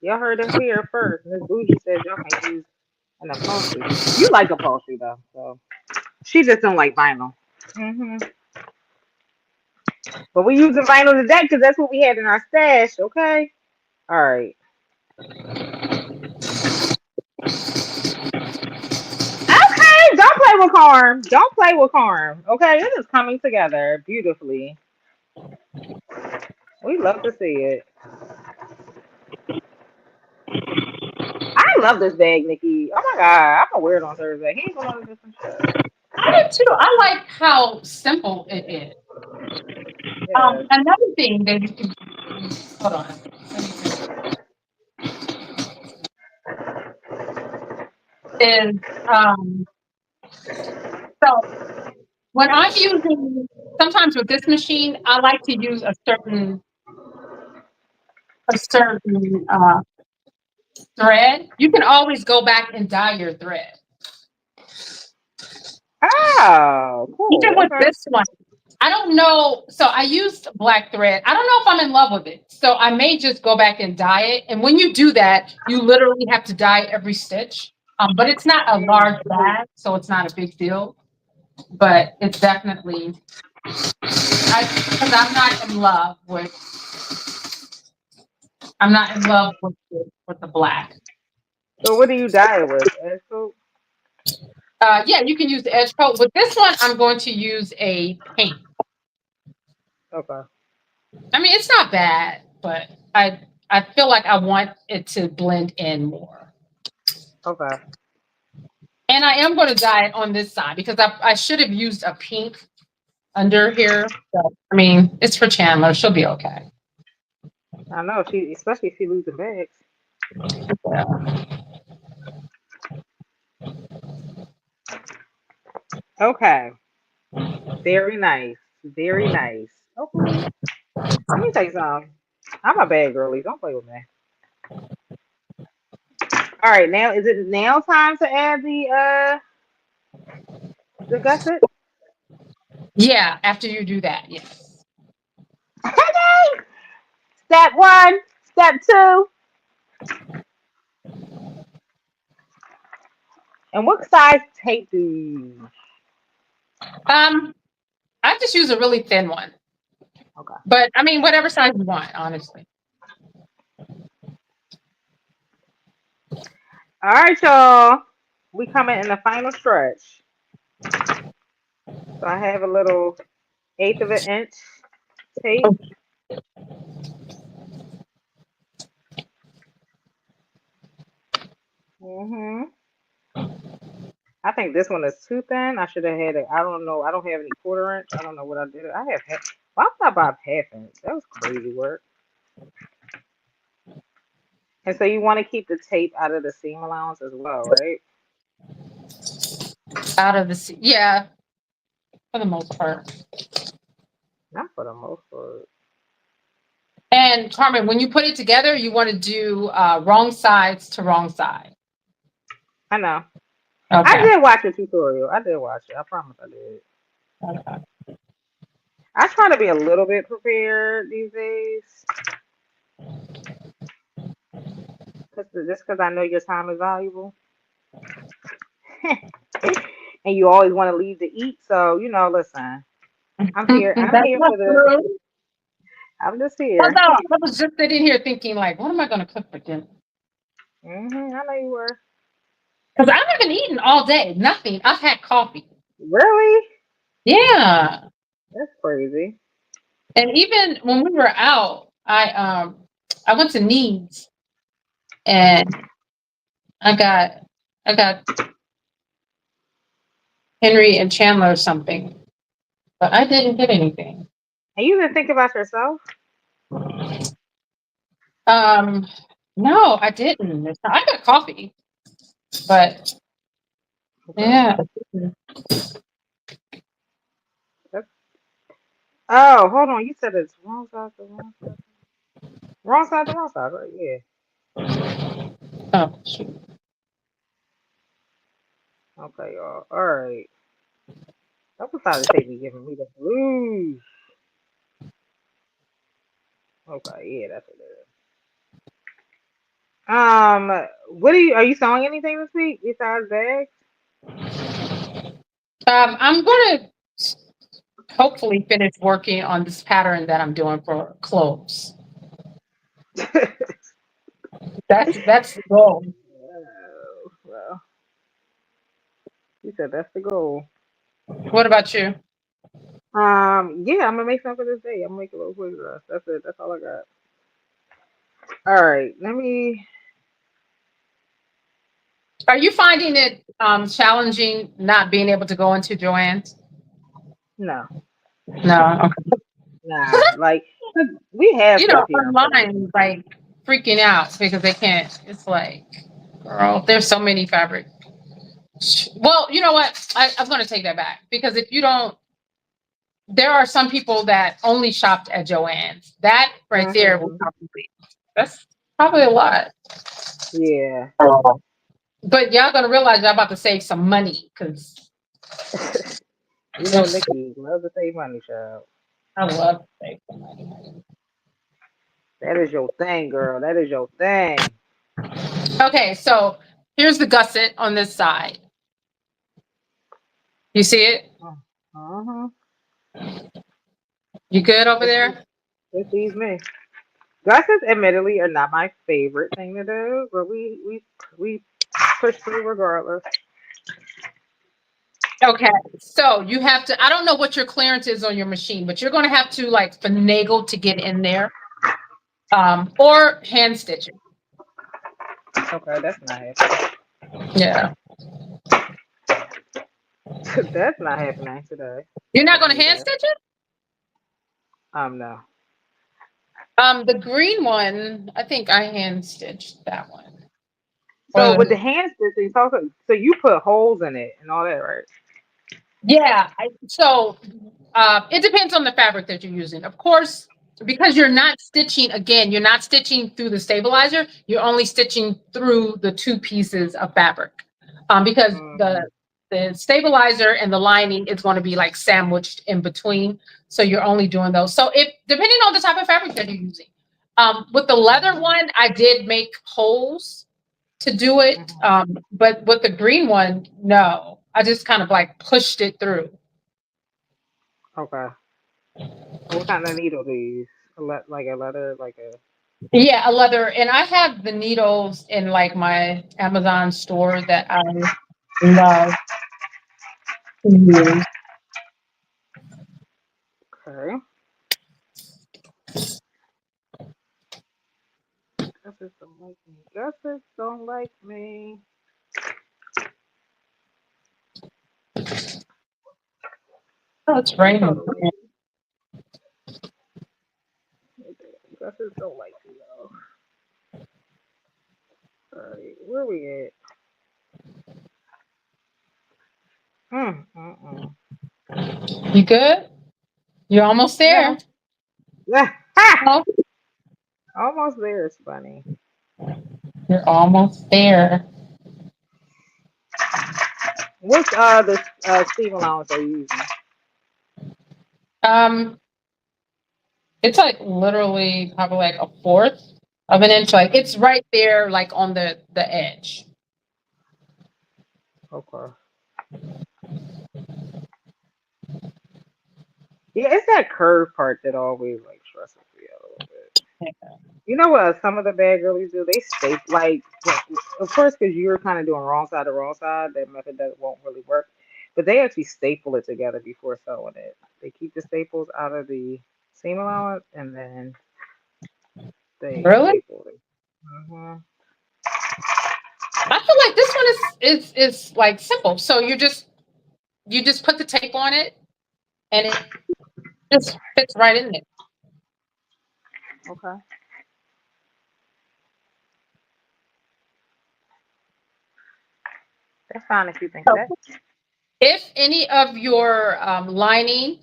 S3: Y'all heard it here first. Miss Bougie says y'all can use an upholstery. You like upholstery though, so she just don't like vinyl. Hmm. But we using vinyl today because that's what we had in our stash. Okay. All right. Okay. Don't play with Carm. Don't play with Carm. Okay. It is coming together beautifully. We love to see it. I love this bag, Nikki. Oh my god, I'm gonna wear it on Thursday. He ain't gonna know different shit.
S2: I do too. I like how simple it is.
S3: Yes.
S2: Another thing that you can hold on. Is um, so when I'm using sometimes with this machine, I like to use a certain thread. You can always go back and dye your thread.
S3: Oh,
S2: Even
S3: cool.
S2: with
S3: Okay.
S2: this one, I don't know. So I used black thread. I don't know if I'm in love with it. So I may just go back and dye it. And when you do that, you literally have to dye every stitch. But it's not a large
S3: Mm.
S2: bag, so it's not a big deal. But it's definitely because I'm not in love with the black.
S3: So what do you dye it with? So
S2: Yeah, you can use the edge coat. With this one, I'm going to use a paint.
S3: okay.
S2: I mean, it's not bad, but I feel like I want it to blend in more.
S3: Okay.
S2: And I am going to dye it on this side because I should have used a pink under here. But, I mean, it's for Chandler. She'll be okay.
S3: I know she, especially if she losing bags.
S2: Yeah.
S3: Okay. Very nice. Very nice. Okay. Let me tell you something. I'm a bad girly. Don't play with me. All right. Now is it now time to add the gusset?
S2: Yeah, after you do that, yes.
S3: Okay. Step one. Step two. And what size tape do you use?
S2: Um, I just use a really thin one.
S3: Okay.
S2: But I mean, whatever size you want, honestly.
S3: All right, y'all. We coming in the final stretch. So I have a little eighth of an inch tape. Hmm. I think this one is too thin. I should have had it. I don't know. I don't have any quarter inch. I don't know what I did. I have half. Why would I buy half inch? That was crazy work. And so you want to keep the tape out of the seam allowance as well, right?
S2: Out of the yeah, for the most part.
S3: Not for the most part.
S2: And Carmen, when you put it together, you want to do wrong sides to wrong side.
S3: I know. I
S2: Okay.
S3: did watch a tutorial. I did watch it. I promise I did.
S2: Okay.
S3: I try to be a little bit prepared these days. Just because I know your time is valuable. And you always want to leave to eat. So, listen, I'm here. I'm
S2: That's
S3: here
S2: not
S3: for the,
S2: true.
S3: I'm just
S2: Hold
S3: here.
S2: on. I was just sitting here thinking, like, what am I going to cook for dinner?
S3: I know you were.
S2: Because I haven't eaten all day. Nothing. I've had coffee.
S3: Really?
S2: Yeah.
S3: That's crazy.
S2: And even when we were out, I went to Needs and I got I got Henry and Chandler something, but I didn't get anything.
S3: And you didn't think about yourself?
S2: Um, no, I didn't. I got coffee, but
S3: Okay.
S2: yeah.
S3: That's, oh, hold on. You said it's wrong side to wrong side. Wrong side to wrong side, right? Yeah.
S2: Oh, shoot.
S3: Okay, y'all. All right. That was how the tape be giving me the blues. Okay, yeah, that's what it is. What are you sewing anything this week besides bags?
S2: I'm going to hopefully finish working on this pattern that I'm doing for clothes. That's the goal.
S3: Well, you said that's the goal.
S2: What about you?
S3: Yeah, I'm gonna make some for this day. I'm gonna make a little quick dress. That's it. That's all I got. All right, let me.
S2: Are you finding it challenging not being able to go into Joann's?
S3: No,
S2: No. Okay.
S3: nah. Like we have
S2: You know,
S3: stuff here in Philly.
S2: online, like freaking out because they can't. It's like, girl, there's so many fabric. Well, you know what? I'm going to take that back because if you don't, there are some people that only shopped at Joann's. That right there will
S3: Hmm.
S2: that's probably a lot.
S3: Yeah.
S2: But y'all gonna realize y'all about to save some money because
S3: You know, Nikki love to save money, child.
S2: I love to save some money.
S3: That is your thing, girl. That is your thing.
S2: Okay, so here's the gusset on this side. You see it?
S3: Uh-huh.
S2: You good over
S3: It
S2: there?
S3: sees me. Gussets, admittedly, are not my favorite thing to do, but we push through regardless.
S2: Okay, so you have to. I don't know what your clearance is on your machine, but you're going to have to like finagle to get in there, or hand stitching.
S3: Okay, that's not happening.
S2: Yeah,
S3: That's not happening today.
S2: you're not
S3: Don't
S2: going to
S3: do
S2: hand
S3: that.
S2: stitch it.
S3: No.
S2: The green one, I think I hand stitched that one.
S3: So with
S2: Or
S3: the hand stitching, so you put holes in it and all that, right?
S2: yeah, so it depends on the fabric that you're using. Of course, because you're not stitching, again, you're not stitching through the stabilizer. You're only stitching through the two pieces of fabric. Because
S3: Mm,
S2: the stabilizer and the lining is going to be like sandwiched in between. So you're only doing those. So if depending on the type of fabric that you're using. With the leather
S3: mhm,
S2: one, I did make holes to do it.
S3: mhm.
S2: But with the green one, no. I just kind of like pushed it through.
S3: Okay. What kind of needle do you use? Like a leather, like a.
S2: Yeah, a leather. And I have the needles in like my Amazon store that I love to use.
S3: Okay. Gussets don't like me. Gussets don't like me.
S2: Oh, it's
S3: Who told
S2: raining.
S3: them like Gussets don't like me though. Alright, where we at? Mm.
S2: You good? You're almost there.
S3: No. Ha!
S2: Oh,
S3: Almost there is funny.
S2: you're almost there.
S3: What's the steam allowance are you using?
S2: Um, it's like literally probably like a fourth of an inch. Like it's right there, like on the edge.
S3: Okay. Yeah, it's that curve part that always like stresses me out a little bit. You know what? Some of the bad girlies do. They staple like, of course, because you're kind of doing wrong side to wrong side. That method that won't really work. But they actually staple it together before sewing it. They keep the staples out of the seam allowance, and then they
S2: Really?
S3: staple it. Hmm.
S2: I feel like this one is like simple. So you just put the tape on it and it just fits right in there.
S3: Okay, that's fine if you think
S2: So
S3: that.
S2: if any of your lining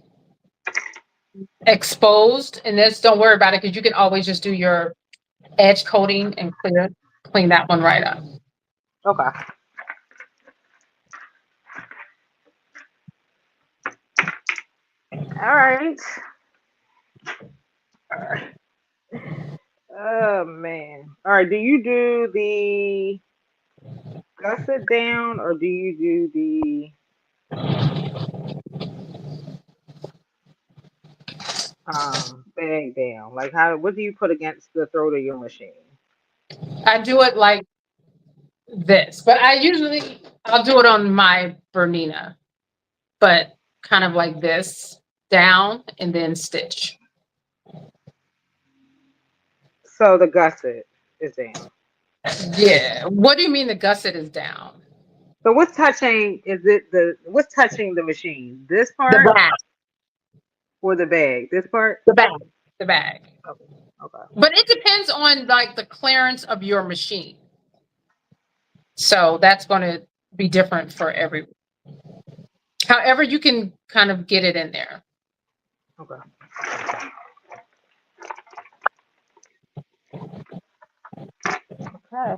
S2: exposed, and this don't worry about it because you can always just do your edge coating and clear. clean that one right up.
S3: Okay. All right. Oh man. All right. Do you do the gusset down or do you do the bag down? Like how? What do you put against the throat of your machine?
S2: I do it like this, but I'll do it on my Bernina, but kind of like this down and then stitch.
S3: So the gusset is down.
S2: Yeah. What do you mean the gusset is down?
S3: So what's touching? Is it the what's touching the machine? This
S2: The
S3: part
S2: bag.
S3: or the bag? This part.
S2: The bag. The bag.
S3: Okay. Okay.
S2: But it depends on like the clearance of your machine. So that's going to be different for everyone. However, you can kind of get it in there.
S3: Okay. Okay.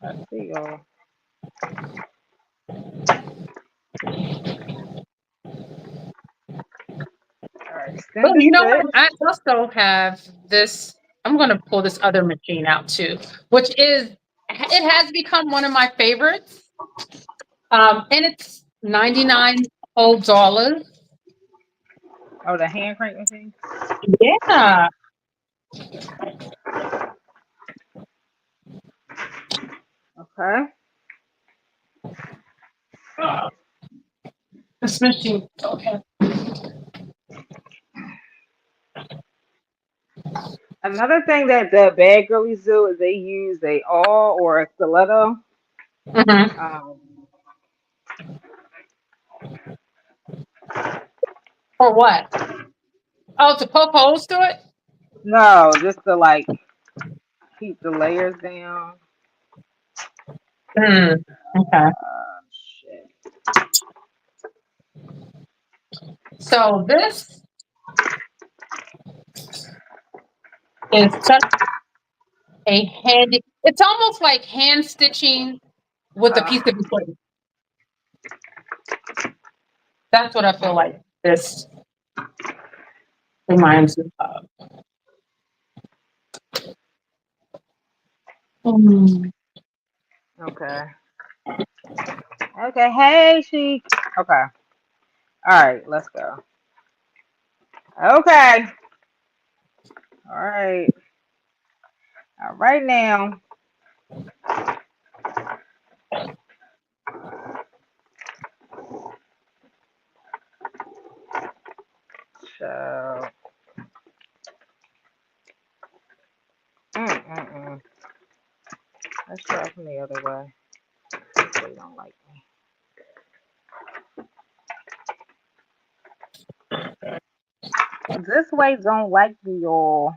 S3: Let's see, y'all. All right.
S2: Oh,
S3: Extended
S2: you know what?
S3: stitch.
S2: I also have this. I'm going to pull this other machine out too, which is, it has become one of my favorites. And it's 99 whole dollars.
S3: Oh, the hand crank machine.
S2: Yeah.
S3: Okay.
S2: This machine. Okay.
S3: Another thing that the bag girlies do is they use a awl or a stiletto.
S2: Mm-hmm.
S3: Um,
S2: For what? Oh, to poke holes to it?
S3: no, just to like keep the layers down.
S2: Mm, okay.
S3: Shit.
S2: So this is such a handy. It's almost like hand stitching with a piece of equipment. That's what I feel like this reminds me of. Mm.
S3: Okay. Okay. Hey, she. Okay. All right. Let's go. Okay. All right. All right now. So. Mm-mm-mm. Let's try from the other way. They don't like me. This way don't like me, y'all.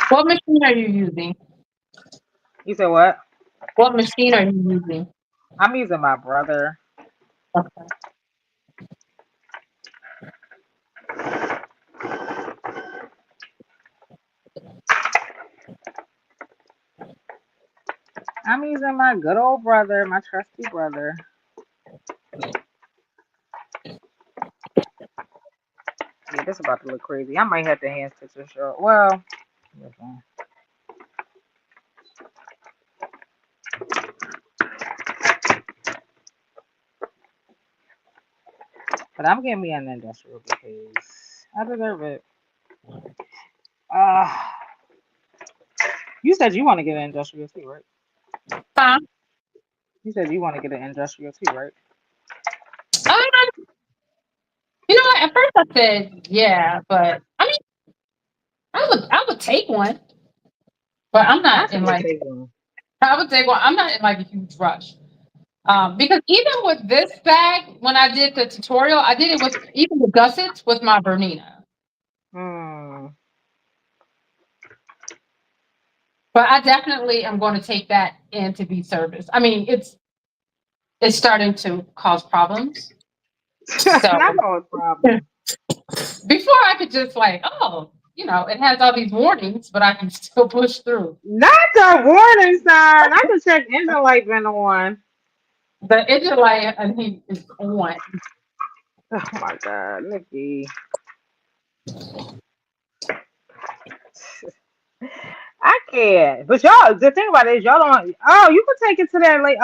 S2: What machine are you using?
S3: You said what?
S2: What machine are you using?
S3: I'm using my brother.
S2: Okay.
S3: I'm using my good old brother, my trusty brother. Yeah, this about to look crazy. I might have to hand stitch this short. Well, listen. But I'm getting me an industrial because I deserve it. Uh, you said you want to get an industrial too, right?
S2: Huh?
S3: You said you want to get an industrial too, right?
S2: Um, you know what? At first I said yeah, but I mean, I would take one, but I'm
S3: I
S2: not
S3: should
S2: in
S3: just
S2: like
S3: take one.
S2: I would take one. I'm not in like a huge rush. Because even with this bag, when I did the tutorial, I did it with even the gussets with my Bernina.
S3: Hmm.
S2: But I definitely am going to take that in to be serviced. I mean, it's starting to cause problems. So
S3: Not all a problem.
S2: before I could just like, oh, it has all these warnings, but I can still push through.
S3: Not the warning sign. I can check engine light been on.
S2: The engine light and he is on.
S3: Oh my god, Nikki. I can't. But y'all, the thing about it is y'all don't. Oh, you can take it to that like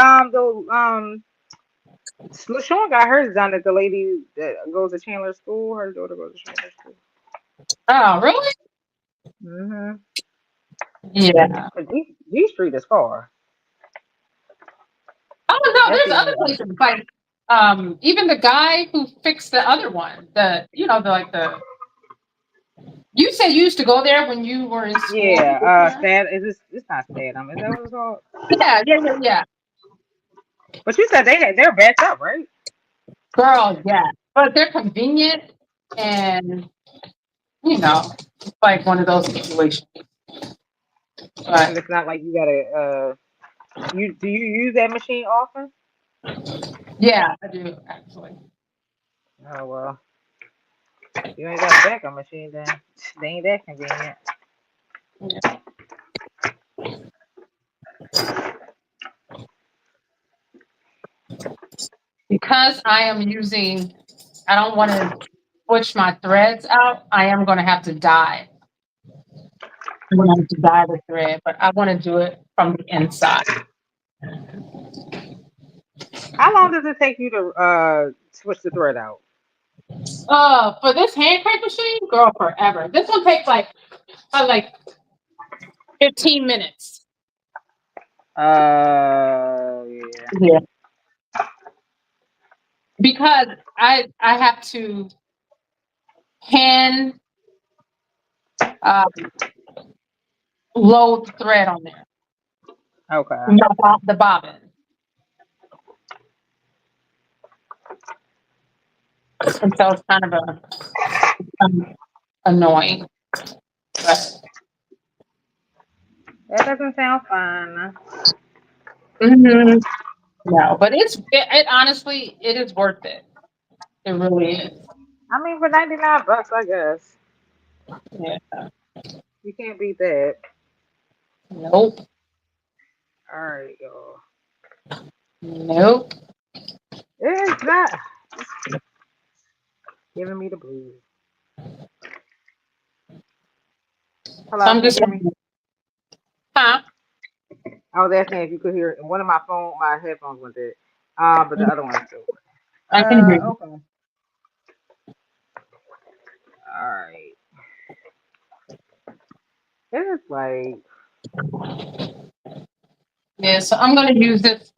S3: LaShawn got hers done at the lady that goes to Chandler School. Her daughter goes to Chandler School.
S2: Oh, really?
S3: Mm-hmm.
S2: Yeah.
S3: Cause G Street is far.
S2: Oh no,
S3: That's
S2: there's
S3: the
S2: other
S3: only.
S2: places. Like even the guy who fixed the other one, you said you used to go there when you were in school.
S3: Yeah. Stat. Is this? It's not Statham. Is that what it's called?
S2: Yeah.
S3: But you said they're backed up, right?
S2: Girl, yeah. But they're convenient and like one of those situations.
S3: And
S2: But
S3: it's not like you gotta. You do you use that machine often?
S2: yeah, I do actually.
S3: Oh well. You ain't got a backup machine then. They ain't that convenient.
S2: Because I don't want to switch my threads out. I am going to have to dye. I'm going to have to dye the thread, but I want to do it from the inside.
S3: How long does it take you to switch the thread out?
S2: For this hand crank machine, girl, forever. This one takes like 15 minutes.
S3: Yeah.
S2: Yeah. Because I have to hand load the thread on there.
S3: Okay.
S2: The bobbin. And so it's kind of annoying. But,
S3: That doesn't sound fun.
S2: mhm. No, but it honestly it is worth it. It really is.
S3: I mean, for $99, I guess
S2: Yeah.
S3: you can't beat that.
S2: Nope.
S3: All right, y'all.
S2: Nope.
S3: It's not giving me the blues.
S2: So
S3: Hello,
S2: I'm
S3: can you
S2: just
S3: hear me?
S2: huh?
S3: I was asking if you could hear it. One of my headphones went dead. But the other one still.
S2: I can hear you.
S3: Okay. All right. It is like,
S2: Yeah, so I'm gonna use this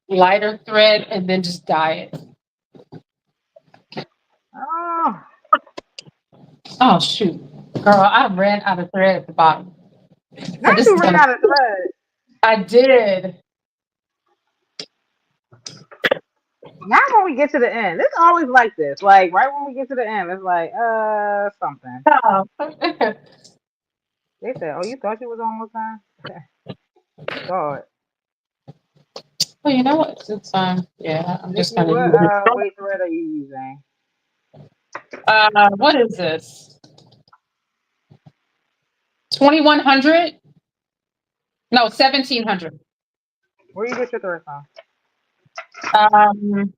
S2: lighter thread and then just dye it.
S3: oh,
S2: Oh shoot. Girl, I ran out of thread at the bottom. So
S3: not
S2: this
S3: you
S2: is
S3: ran
S2: gonna
S3: out of thread.
S2: I did.
S3: Not when we get to the end. It's always like this. Like right when we get to the end, it's like something.
S2: Oh.
S3: They said, "Oh, you thought you was almost done? God,
S2: Well, you know what? It's yeah, I'm just
S3: Nikki,
S2: gonna
S3: what
S2: use it.
S3: weight thread are you using?
S2: What is this? 2100? No, 1700.
S3: Where you get your thread from?
S2: Um,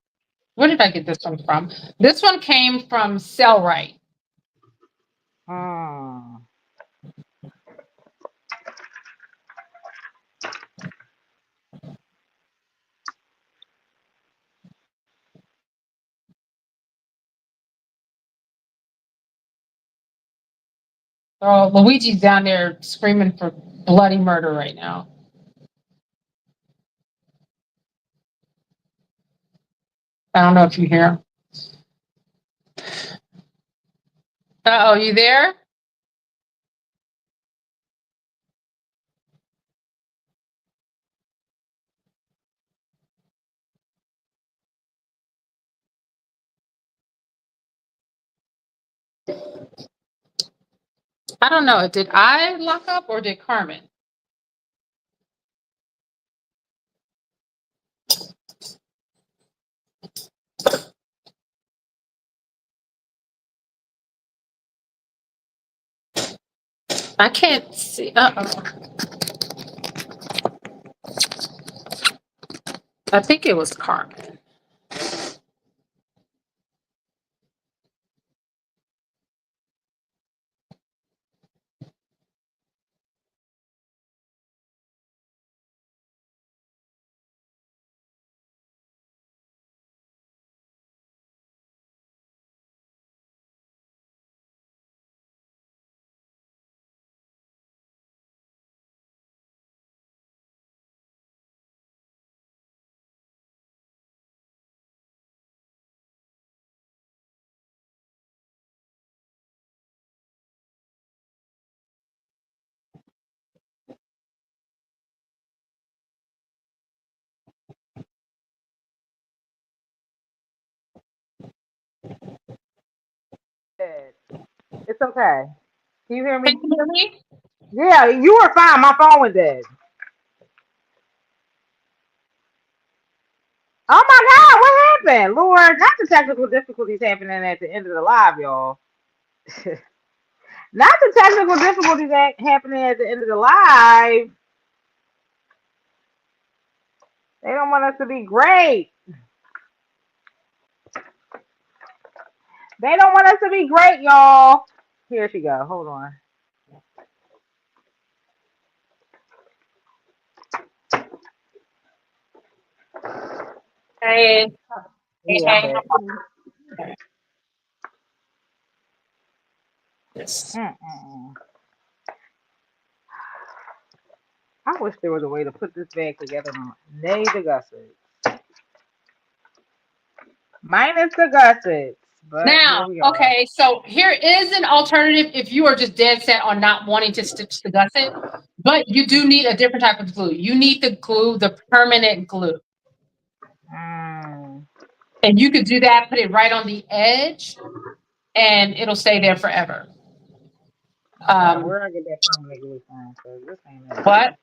S2: where did I get this one from? This one came from Sellrite.
S3: Hmm.
S2: Oh, Luigi's down there screaming for bloody murder right now. I don't know if you hear him. Oh, you there? I don't know. Did I lock up or did Carmen? I can't see. I think it was Carmen.
S3: It's okay. Can you hear
S2: Can
S3: me?
S2: you hear me?
S3: Yeah, you were fine. My phone was dead. Oh my God, what happened? Lord, not the technical difficulties happening at the end of the live, y'all. Not the technical difficulties happening at the end of the live. They don't want us to be great. They don't want us to be great, y'all. Here she go. Hold on.
S2: Hey, hey,
S3: Yeah, I'm
S2: hey.
S3: back.
S2: Yes.
S3: Mm-mm. I wish there was a way to put this bag together. Nay, the gussets. Minus the gussets. But here
S2: Now,
S3: we are.
S2: okay, so here is an alternative if you are just dead set on not wanting to stitch the gusset, but you do need a different type of glue. You need the glue, the permanent glue.
S3: Mm.
S2: And you could do that, put it right on the edge, and it'll stay there forever.
S3: Where I get that permanent glue from? Because this ain't it.
S2: What?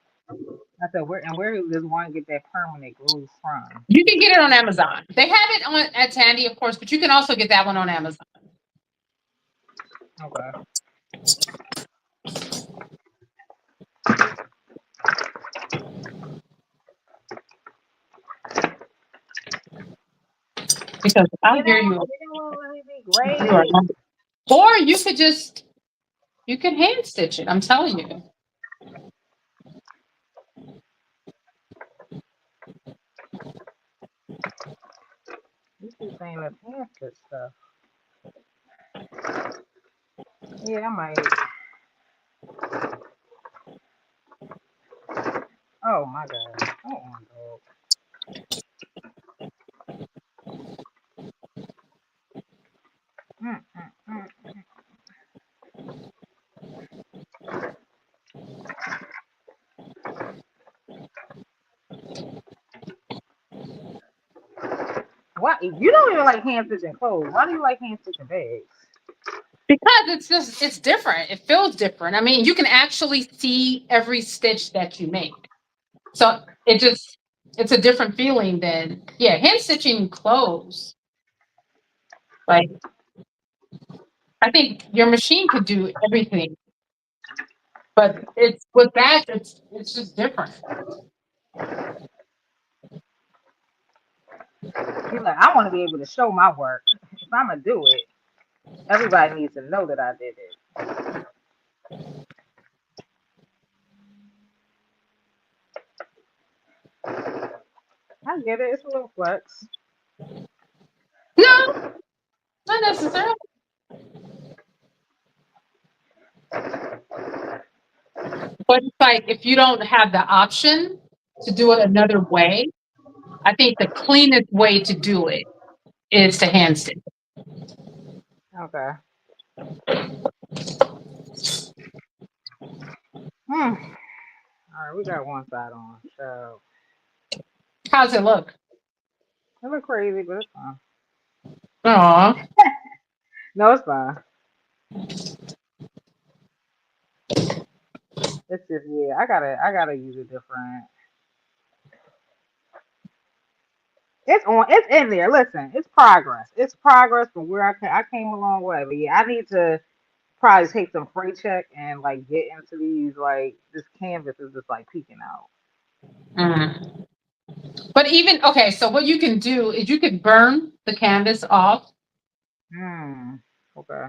S3: I said, where does one get that permanent glue from?
S2: You can get it on Amazon. They have it on at Tandy, of course, but you can also get that one on Amazon.
S3: Okay.
S2: Because I
S3: You
S2: hear
S3: know,
S2: you.
S3: they don't want to let me be
S2: You are
S3: great.
S2: not- Or you can hand stitch it. I'm telling you.
S3: You keep saying let's answer stuff. Yeah, I might. Oh my God. Oh my God. Mm. What? You don't even like hand stitching clothes. Why do you like hand stitching bags?
S2: Because it's different. It feels different. I mean, you can actually see every stitch that you make. So it's a different feeling than hand stitching clothes. Like I think your machine could do everything, but it's with that it's just different.
S3: He's like, I want to be able to show my work. If I'm gonna do it, everybody needs to know that I did it. I get it. It's a little flex.
S2: No, not necessarily. But it's like if you don't have the option to do it another way, I think the cleanest way to do it is to hand stitch.
S3: Okay. All right, we got one side on. So
S2: How's it look?
S3: it look crazy, but it's fine.
S2: Aw.
S3: No, it's fine. It's just yeah. I gotta use a different. It's on. It's in there. Listen, it's progress. It's progress from where I came a long way. But yeah, I need to probably take some free check and like get into these like this canvas is just like peeking out.
S2: Mm. But even okay, so what you can do is you could burn the canvas off,
S3: Hmm. Okay.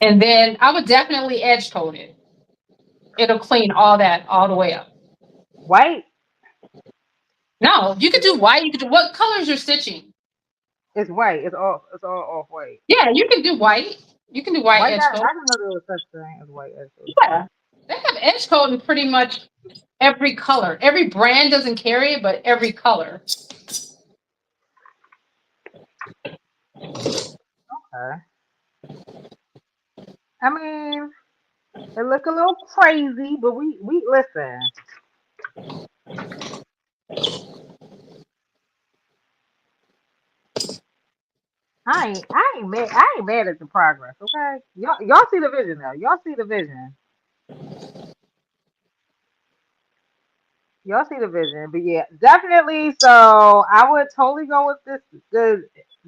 S2: and then I would definitely edge coat it. It'll clean all that all the way up.
S3: White.
S2: No, you could do white. You could do what color is your stitching?
S3: It's white. It's all off white.
S2: Yeah, you can do white. You can do white
S3: White
S2: edge
S3: got.
S2: coat.
S3: I didn't know there was such thing as white actually.
S2: Yeah, they have edge coat in pretty much every color. Every brand doesn't carry it, but every color.
S3: Okay. I mean, it look a little crazy, but we listen. I ain't mad at the progress. Okay, y'all see the vision now. Y'all see the vision. Y'all see the vision. But yeah, definitely. So I would totally go with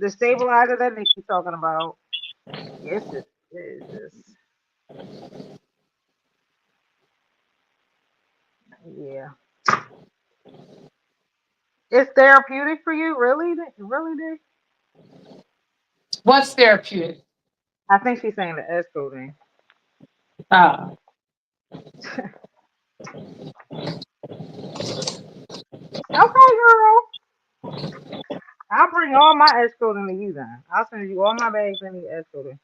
S3: the stabilizer that Nikki's talking about. It's just yeah. It's therapeutic for you, really, really, Dick?
S2: What's therapeutic?
S3: I think she's saying the S coding.
S2: Uh,
S3: Okay, girl. I'll bring all my S coding to you then. I'll send you all my bags and the S coding.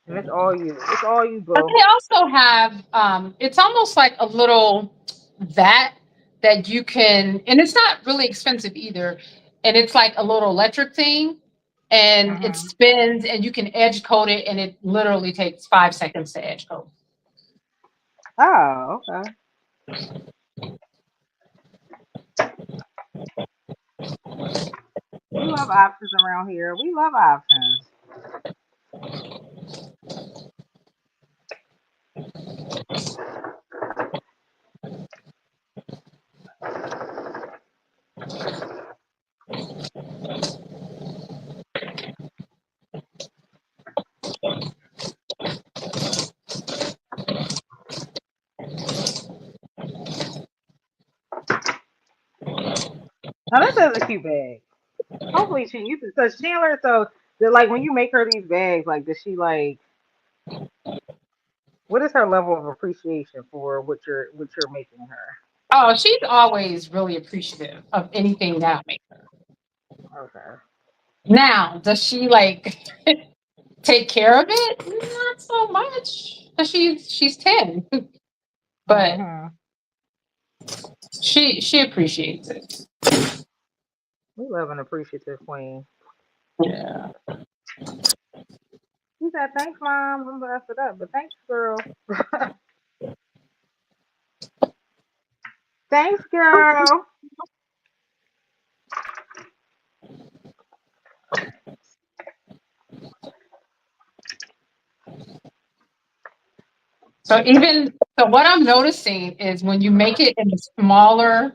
S3: And it's all you. It's all you,
S2: but
S3: boo.
S2: they also have it's almost like a little vat that you can, and it's not really expensive either. And it's like a little electric thing, and it
S3: Hmm.
S2: spins, and you can edge coat it, and it literally takes 5 seconds to edge coat.
S3: Oh, okay. We love options around here. We love options. Now this is a cute bag. Hopefully she uses so Chandler. So like when you make her these bags, like does she like what is her level of appreciation for what you're making her?
S2: Oh, she's always really appreciative of anything that I make her.
S3: Okay.
S2: Now, does she like take care of it? Not so much. 'Cause she's 10, but
S3: Hmm.
S2: she appreciates it.
S3: We love an appreciative queen.
S2: Yeah.
S3: She said, "Thanks, mom." I'm gonna it up, but thanks, girl. Thanks, girl.
S2: So what I'm noticing is when you make it in a smaller,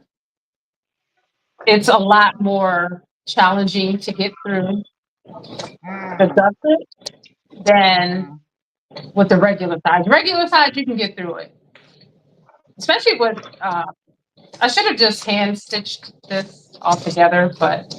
S2: it's a lot more challenging to get through the
S3: Mm,
S2: dusting than
S3: mm.
S2: with the regular size. Regular size, you can get through it, especially with. I should have just hand stitched this all together, but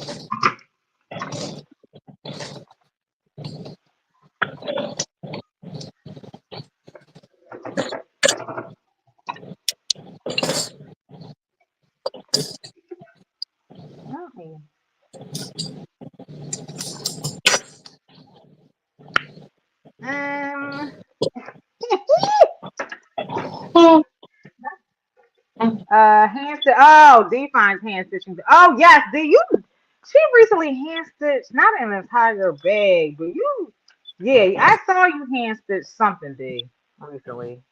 S3: Okay. Um.
S2: well,
S3: Hand stitch. Oh, D finds hand stitching. Oh yes, D. She recently hand stitched not an entire bag, but you. Yeah, I saw you hand stitch something, D, recently.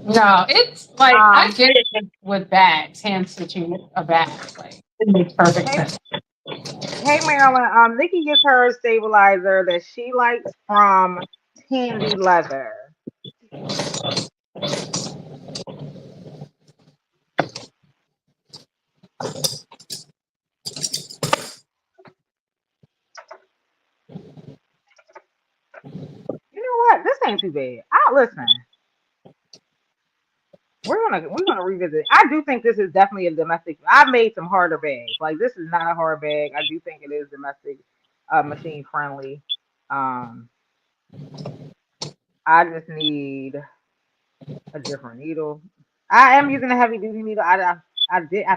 S2: no, it's like I
S3: Um.
S2: get it with bags, hand stitching a bag. Like it makes perfect
S3: Hey,
S2: sense.
S3: hey, Marilyn. Nikki gets her a stabilizer that she likes from Tandy Leather. ain't too bad. I listen. We're gonna revisit. I do think this is definitely a domestic. I made some harder bags. Like this is not a hard bag. I do think it is domestic, machine friendly. Um, I just need a different needle. I am using a heavy duty needle. I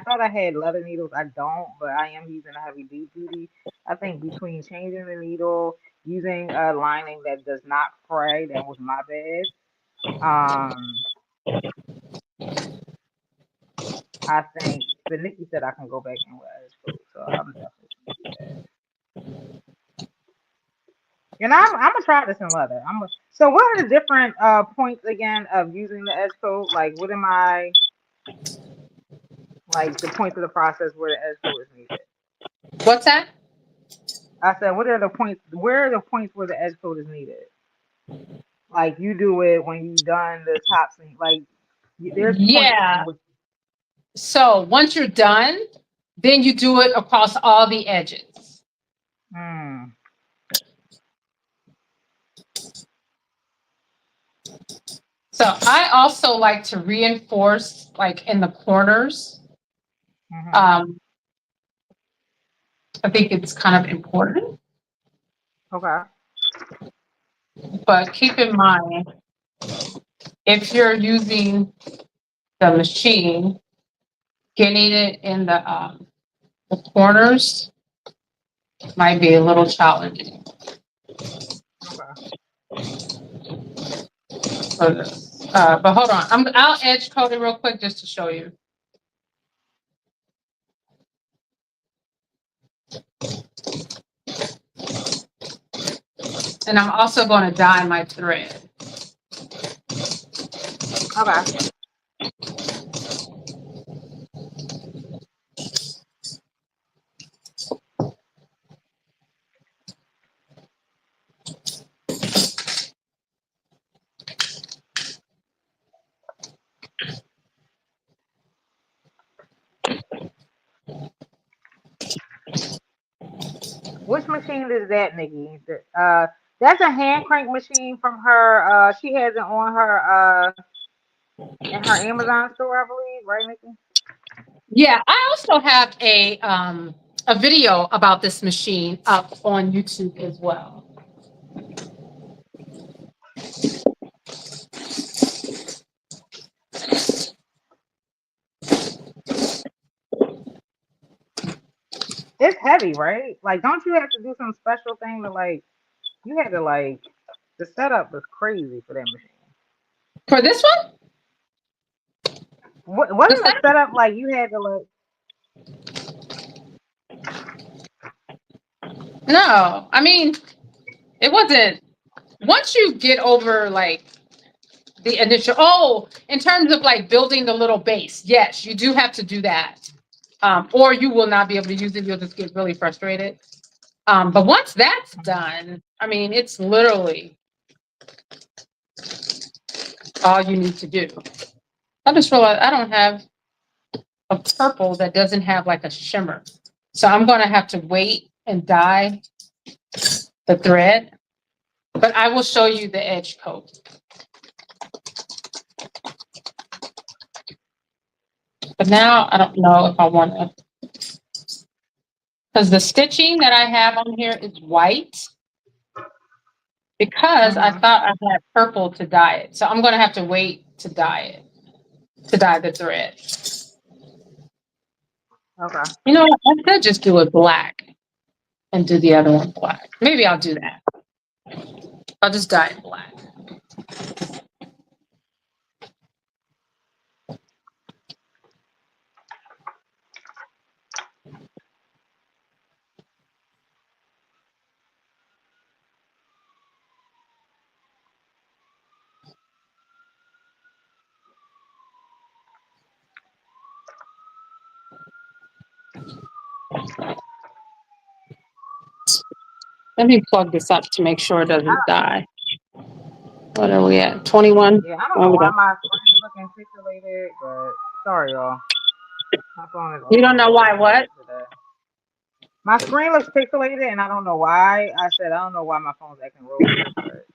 S3: thought I had leather needles. I don't, but I am using a heavy duty. I think between changing the needle, using a lining that does not fray, that was my bad. Um, I think, but Nikki said I can go back and wear his coat, so I'm definitely gonna do that. And I'm gonna try this in leather. So what are the different points again of using the edge coat? Like what am I like the points of the process where the edge coat is needed?
S2: What's that?
S3: I said what are the points where are the points where the edge coat is needed? Like you do it when you done the top seam, like there's points in
S2: Yeah.
S3: which
S2: So once you're done, then you do it across all the edges.
S3: hmm.
S2: So I also like to reinforce like in the corners.
S3: Mm-hmm.
S2: I think it's kind of important,
S3: Okay.
S2: but keep in mind if you're using the machine, getting it in the corners might be a little challenging
S3: Okay.
S2: for this. But hold on, I'll edge code it real quick just to show you. And I'm also going to dye my thread.
S3: Okay. Which machine is that, Nikki? That's a hand crank machine from her. She has it on her in her Amazon store, I believe, right, Nikki?
S2: Yeah, I also have a video about this machine up on YouTube as well.
S3: It's heavy, right? Like, don't you have to do some special thing to like? You had to like the setup was crazy for that machine.
S2: For this one, the
S3: Wasn't the
S2: setup?
S3: setup like you had to like?
S2: No, I mean it wasn't. Once you get over like the initial, in terms of like building the little base, yes, you do have to do that, or you will not be able to use it. You'll just get really frustrated. But once that's done, I mean, it's literally all you need to do. I just realized I don't have a purple that doesn't have like a shimmer. So I'm going to have to wait and dye the thread, but I will show you the edge coat. But now I don't know if I want to, because the stitching that I have on here is white because I
S3: Mm-hmm.
S2: thought I had purple to dye it. So I'm going to have to wait to dye it, to dye the thread.
S3: Okay.
S2: You know, I could just do it black and do the other one black. Maybe I'll do that. I'll just dye it black. Let me plug this up to make sure it doesn't die. What are we at? 21?
S3: Yeah, I don't
S2: Oh,
S3: know
S2: we
S3: why
S2: got.
S3: my screen is looking pixelated, but sorry, y'all. My phone is
S2: You don't
S3: overly
S2: know why what?
S3: pixelated today. My screen looks pixelated, and I don't know why. I said I don't know why my phone's acting real weird, but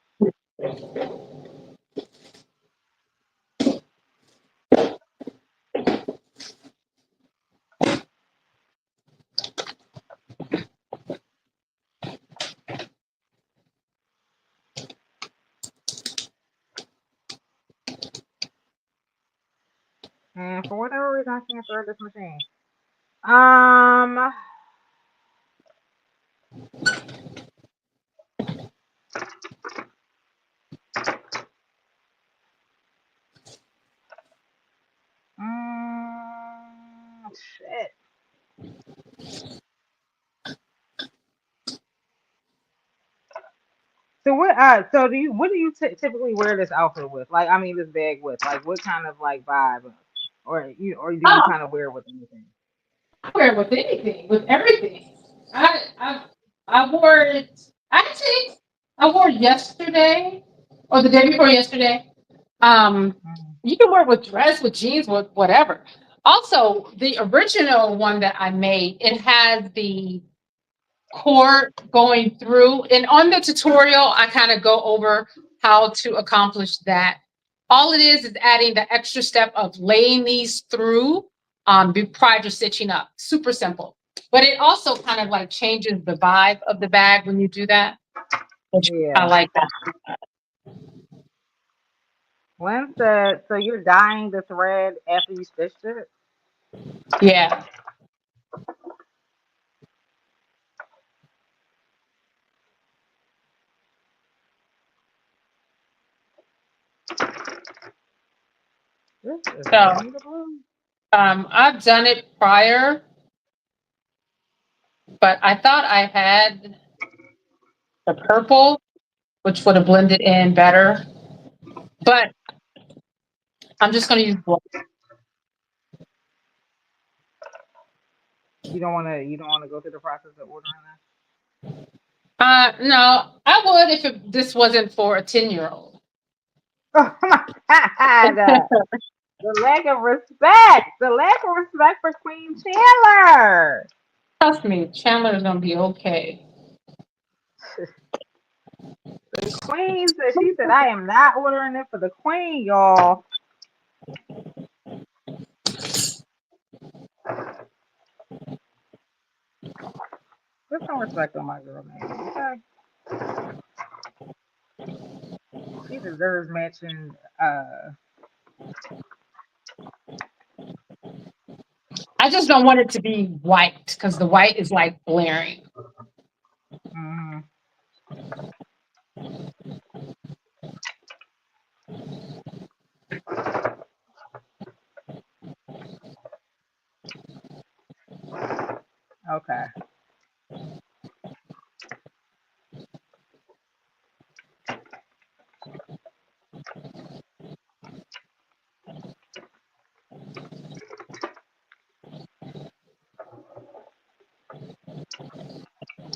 S3: And for whatever reason, I can't thread this machine. Um, shit. So what do you typically wear this outfit with? Like, I mean, this bag with? Like, what kind of like vibe, or do you
S2: Oh,
S3: kind of wear it with anything?
S2: I wear it with anything, with everything. I I I wore it. Actually, I wore it yesterday or the day before yesterday. Um,
S3: Mm.
S2: you can wear it with dress, with jeans, with whatever. Also, the original one that I made, it has the cord going through. And on the tutorial, I kind of go over how to accomplish that. All it is adding the extra step of laying these through prior to stitching up. Super simple. But it also kind of like changes the vibe of the bag when you do that, which I
S3: Yeah.
S2: like that.
S3: So you're dyeing the thread after you stitched it?
S2: Yeah.
S3: This is
S2: So
S3: beautiful.
S2: I've done it prior, but I thought I had the purple, which would have blended in better. But I'm just going to use black.
S3: You don't wanna go through the process of ordering
S2: No, I would if this wasn't for a 10-year-old.
S3: that? Oh my god. The lack of respect. The lack of respect for Queen Chandler.
S2: Trust me, Chandler's gonna be okay.
S3: The Queen said she said I am not ordering it for the Queen, y'all. Put some respect on my girl name, okay? She deserves matching
S2: I just don't want it to be white because the white is like blaring.
S3: mhm. Okay.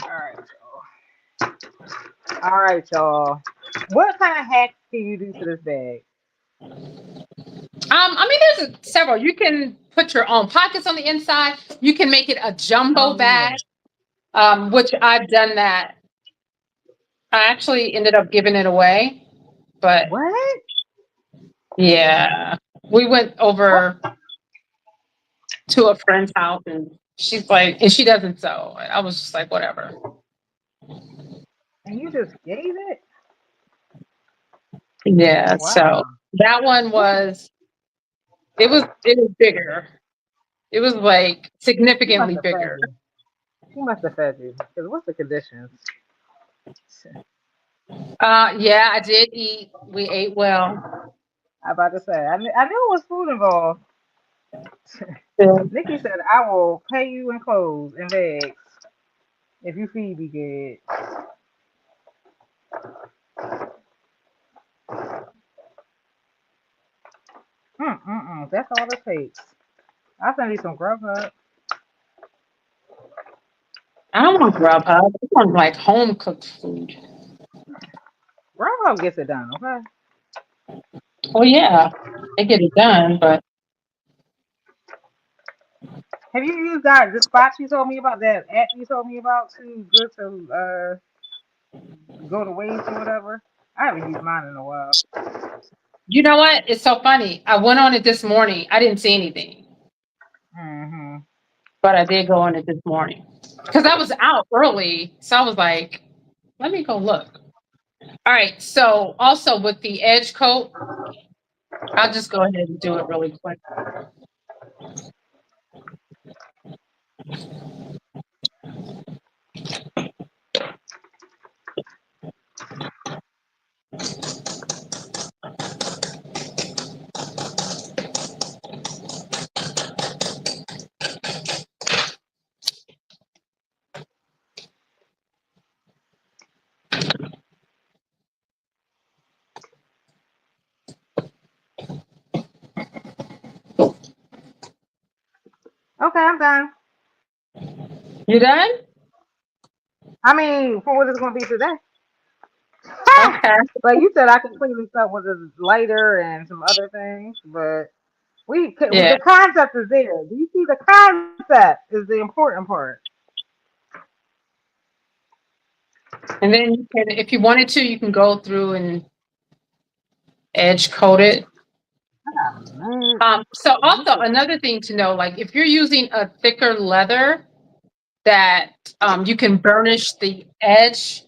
S3: Alright, y'all. Alright, y'all. What kind of hacks can you do to this bag?
S2: I mean, there's several. You can put your own pockets on the inside. You can make it a jumbo
S3: Oh yeah.
S2: bag, which I've done that. I actually ended up giving it away, but
S3: What?
S2: yeah, we went
S3: What?
S2: over to a friend's house and she's like, and she doesn't sew. I was just like, whatever.
S3: And you just gave it?
S2: Yeah, so
S3: Wow.
S2: that one
S3: What?
S2: was it was bigger. It was like
S3: She must
S2: significantly
S3: have fed
S2: bigger.
S3: you. She must have fed you. Because what's the conditions?
S2: Yeah, I did eat. We ate well.
S3: I about to say, I knew it was food involved.
S2: Yeah.
S3: Nikki said, I will pay you in clothes and bags if you feed me good. That's all it takes. I'll send you some Grubhub.
S2: I don't want Grubhub. I want like home cooked food.
S3: Grubhub gets it done, okay?
S2: Oh yeah, they get it done, but
S3: Have you used that the spot you told me about, that app you told me about to good to go to Waze or whatever? I haven't used mine in a while.
S2: you know what? It's so funny. I went on it this morning. I didn't see anything,
S3: Mm-hmm.
S2: but I did go on it this morning because I was out early. So I was like, let me go look. All right. So also with the edge coat, I'll just go ahead and do it really quick.
S3: Okay, I'm done.
S2: You done?
S3: I mean, for what it's gonna be today.
S2: Okay.
S3: Like you said, I can clean this up with a lighter and some other things, but
S2: Yeah.
S3: the concept is there. Do you see the concept is the important part?
S2: And then you can, if you wanted to, you can go through and edge coat it.
S3: Man.
S2: So also another thing to know, like if you're using a thicker leather that you can burnish the edges,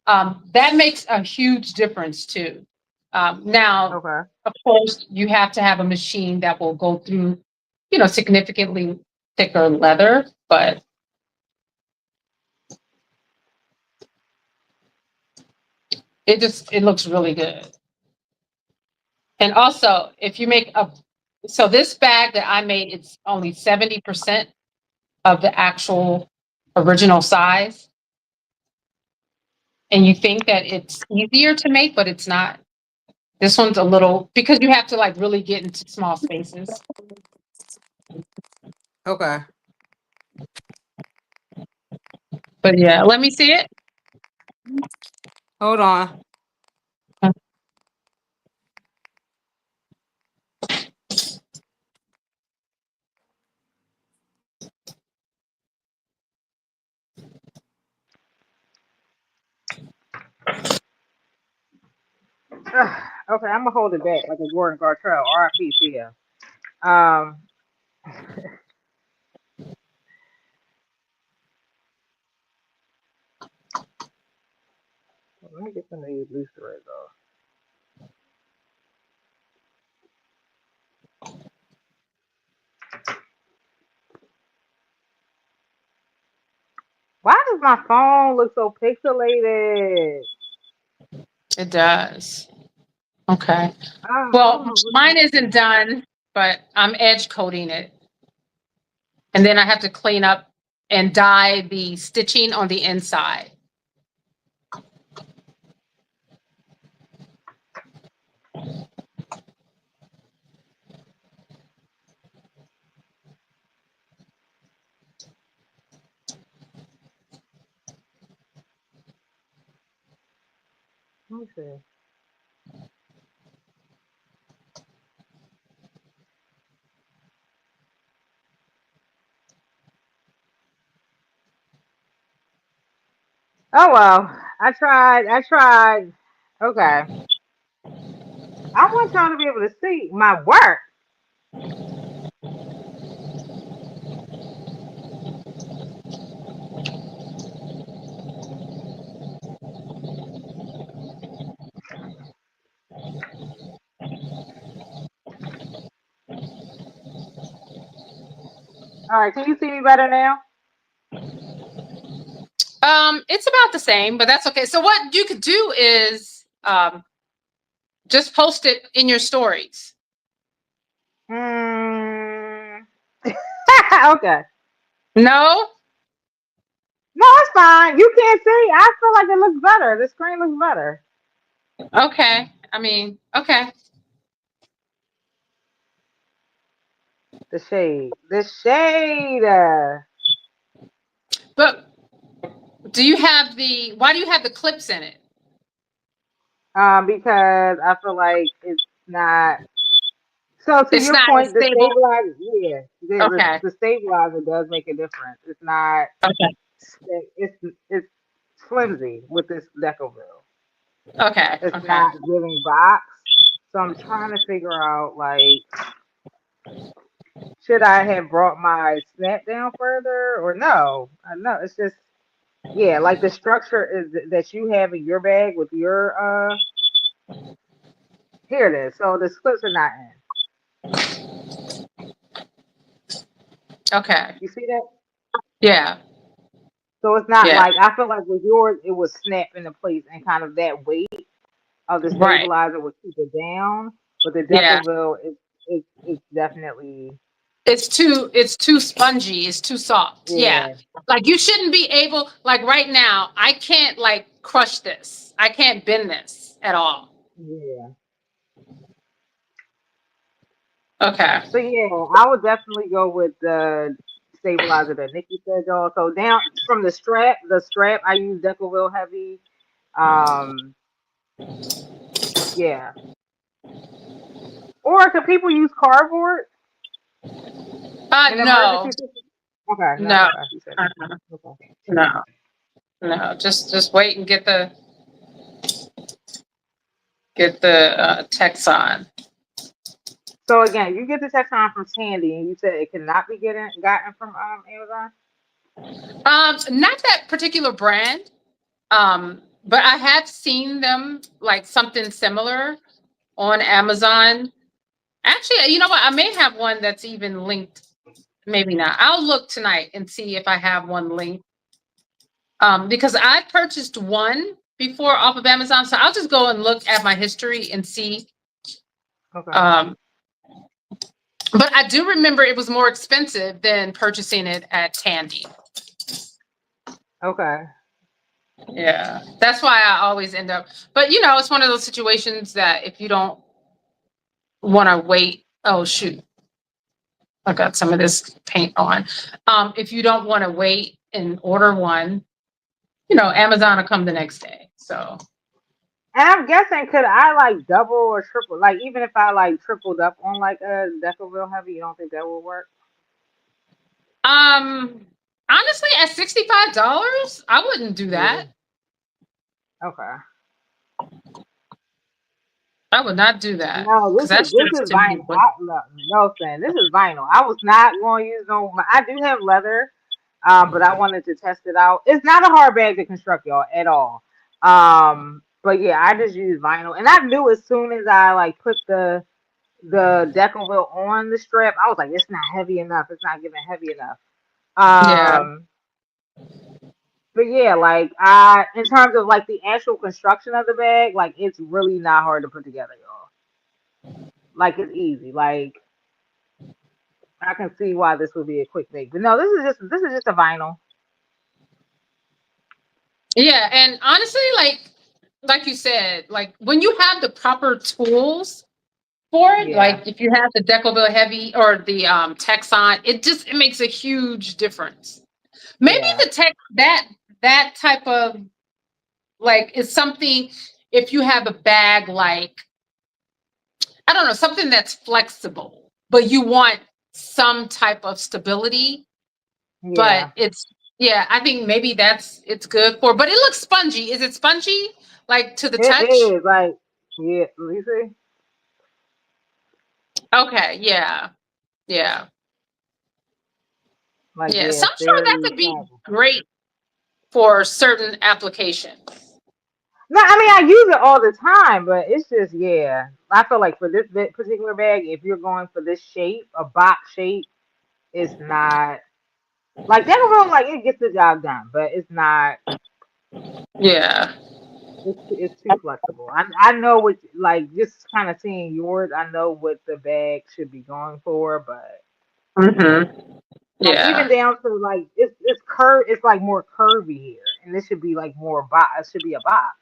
S2: that makes a huge difference too. Now,
S3: Okay.
S2: of course, you have to have a machine that will go through, significantly thicker leather, but it looks really good. And also, if you make so this bag that I made, it's only 70% of the actual original size. And you think that it's easier to make, but it's not. This one's a little, because you have to like really get into small spaces.
S1: Okay.
S2: But yeah, let me see it.
S1: Hold on.
S3: Okay, I'm gonna hold it back like a Gordon Gartrell, R.I.P. Tia. Um, let me get some of these loose threads off. Why does my phone look so pixelated?
S2: It does. Okay.
S3: I don't
S2: Well,
S3: know what's
S2: mine isn't
S3: happening.
S2: done, but I'm edge coating it. And then I have to clean up and dye the stitching on the inside.
S3: Let me see. Oh well, I tried. I tried. Okay, I want y'all to be able to see my work. All right, can you see me better now?
S2: It's about the same, but that's okay. So what you could do is just post it in your stories.
S3: Hmm. Okay.
S2: No?
S3: No, it's fine. You can't see. I feel like it looks better. The screen looks better.
S2: Okay. I mean, okay.
S3: The shade. The shade.
S2: But why do you have the clips in it?
S3: Because I feel like it's not. So to
S2: It's
S3: your
S2: not as
S3: point, the
S2: stable.
S3: stabilizer, yeah,
S2: Okay.
S3: the stabilizer does make a difference. It's not.
S2: Okay.
S3: It's flimsy with this Decoville.
S2: Okay.
S3: It's
S2: Okay.
S3: not giving box. So I'm trying to figure out like, should I have brought my snap down further or no? I know it's just yeah, like the structure is that you have in your bag with your Here it is. So the slips are not in.
S2: Okay.
S3: You see that?
S2: Yeah.
S3: So it's not
S2: Yeah.
S3: like I feel like with yours it was snap into place and kind of that weight of the
S2: Right.
S3: stabilizer would keep it down. But the
S2: Yeah.
S3: Decoville it's definitely
S2: It's too spongy. It's too soft. Yeah.
S3: yeah
S2: Like you shouldn't be able, like right now, I can't like crush this. I can't bend this at all.
S3: yeah.
S2: Okay.
S3: So yeah, I would definitely go with the stabilizer that Nikki said, y'all. So down from the strap I use Decoville heavy. Um, yeah. Or could people use cardboard in emergency
S2: No,
S3: situation? Okay, no,
S2: no,
S3: okay, he said no.
S2: uh-uh.
S3: Okay.
S2: No, no. Just wait and get the text on.
S3: So again, you get the text on from Sandy, and you said it cannot be gotten from Amazon.
S2: Not that particular brand. But I have seen them like something similar on Amazon. Actually, you know what? I may have one that's even linked. Maybe not. I'll look tonight and see if I have one linked. Because I purchased one before off of Amazon, so I'll just go and look at my history and see.
S3: Okay.
S2: Um, but I do remember it was more expensive than purchasing it at Tandy.
S3: Okay.
S2: Yeah, that's why I always end up. But you know, it's one of those situations that if you don't want to wait, oh shoot, I got some of this paint on. If you don't want to wait and order one, you know, Amazon will come the next day. So,
S3: And I'm guessing, could I like double or triple? Like even if I like tripled up on like a Decoville heavy, you don't think that would work?
S2: um, honestly, at $65, I wouldn't do
S3: Yeah.
S2: that.
S3: Okay.
S2: I would not do that
S3: No,
S2: because that's
S3: this
S2: just
S3: is
S2: to me.
S3: vinyl.
S2: What?
S3: No, saying this is vinyl. I was not going to use no. I do have leather, but I wanted to test it out. It's not a hard bag to construct, y'all, at all. But yeah, I just use vinyl, and I knew as soon as I like put the Decoville on the strap, I was like, it's not heavy enough. It's not giving heavy enough.
S2: Yeah,
S3: Um, but yeah, like I in terms of like the actual construction of the bag, like it's really not hard to put together, y'all. Like it's easy. Like I can see why this would be a quick make. But no, this is just a vinyl.
S2: yeah, and honestly, like you said, like when you have the proper tools for it,
S3: Yeah.
S2: like if you have the Decoville Heavy or the Texon, it makes a huge difference. Maybe
S3: Yeah.
S2: the tech that type of like is something if you have a bag like I don't know, something that's flexible, but you want some type of stability, but
S3: Yeah.
S2: it's yeah, I think maybe it's good for, but it looks spongy. Is it spongy like to the
S3: It
S2: touch?
S3: is like yeah, you see?
S2: Okay, yeah. Yeah.
S3: Like
S2: Yeah.
S3: yeah,
S2: So
S3: it's
S2: I'm sure that
S3: very
S2: could be
S3: pliable.
S2: great for certain applications.
S3: No, I mean I use it all the time, but it's just yeah. I feel like for this particular bag, if you're going for this shape, a box shape, it's not like that will like it gets the job done, but it's not.
S2: Yeah.
S3: It's too flexible. I know what like just kind of seeing yours. I know what the bag should be going for, but
S2: Mm-hmm.
S3: like even
S2: Yeah.
S3: down to like it's curved. It's like more curvy here, and this should be like more box. It should be a box,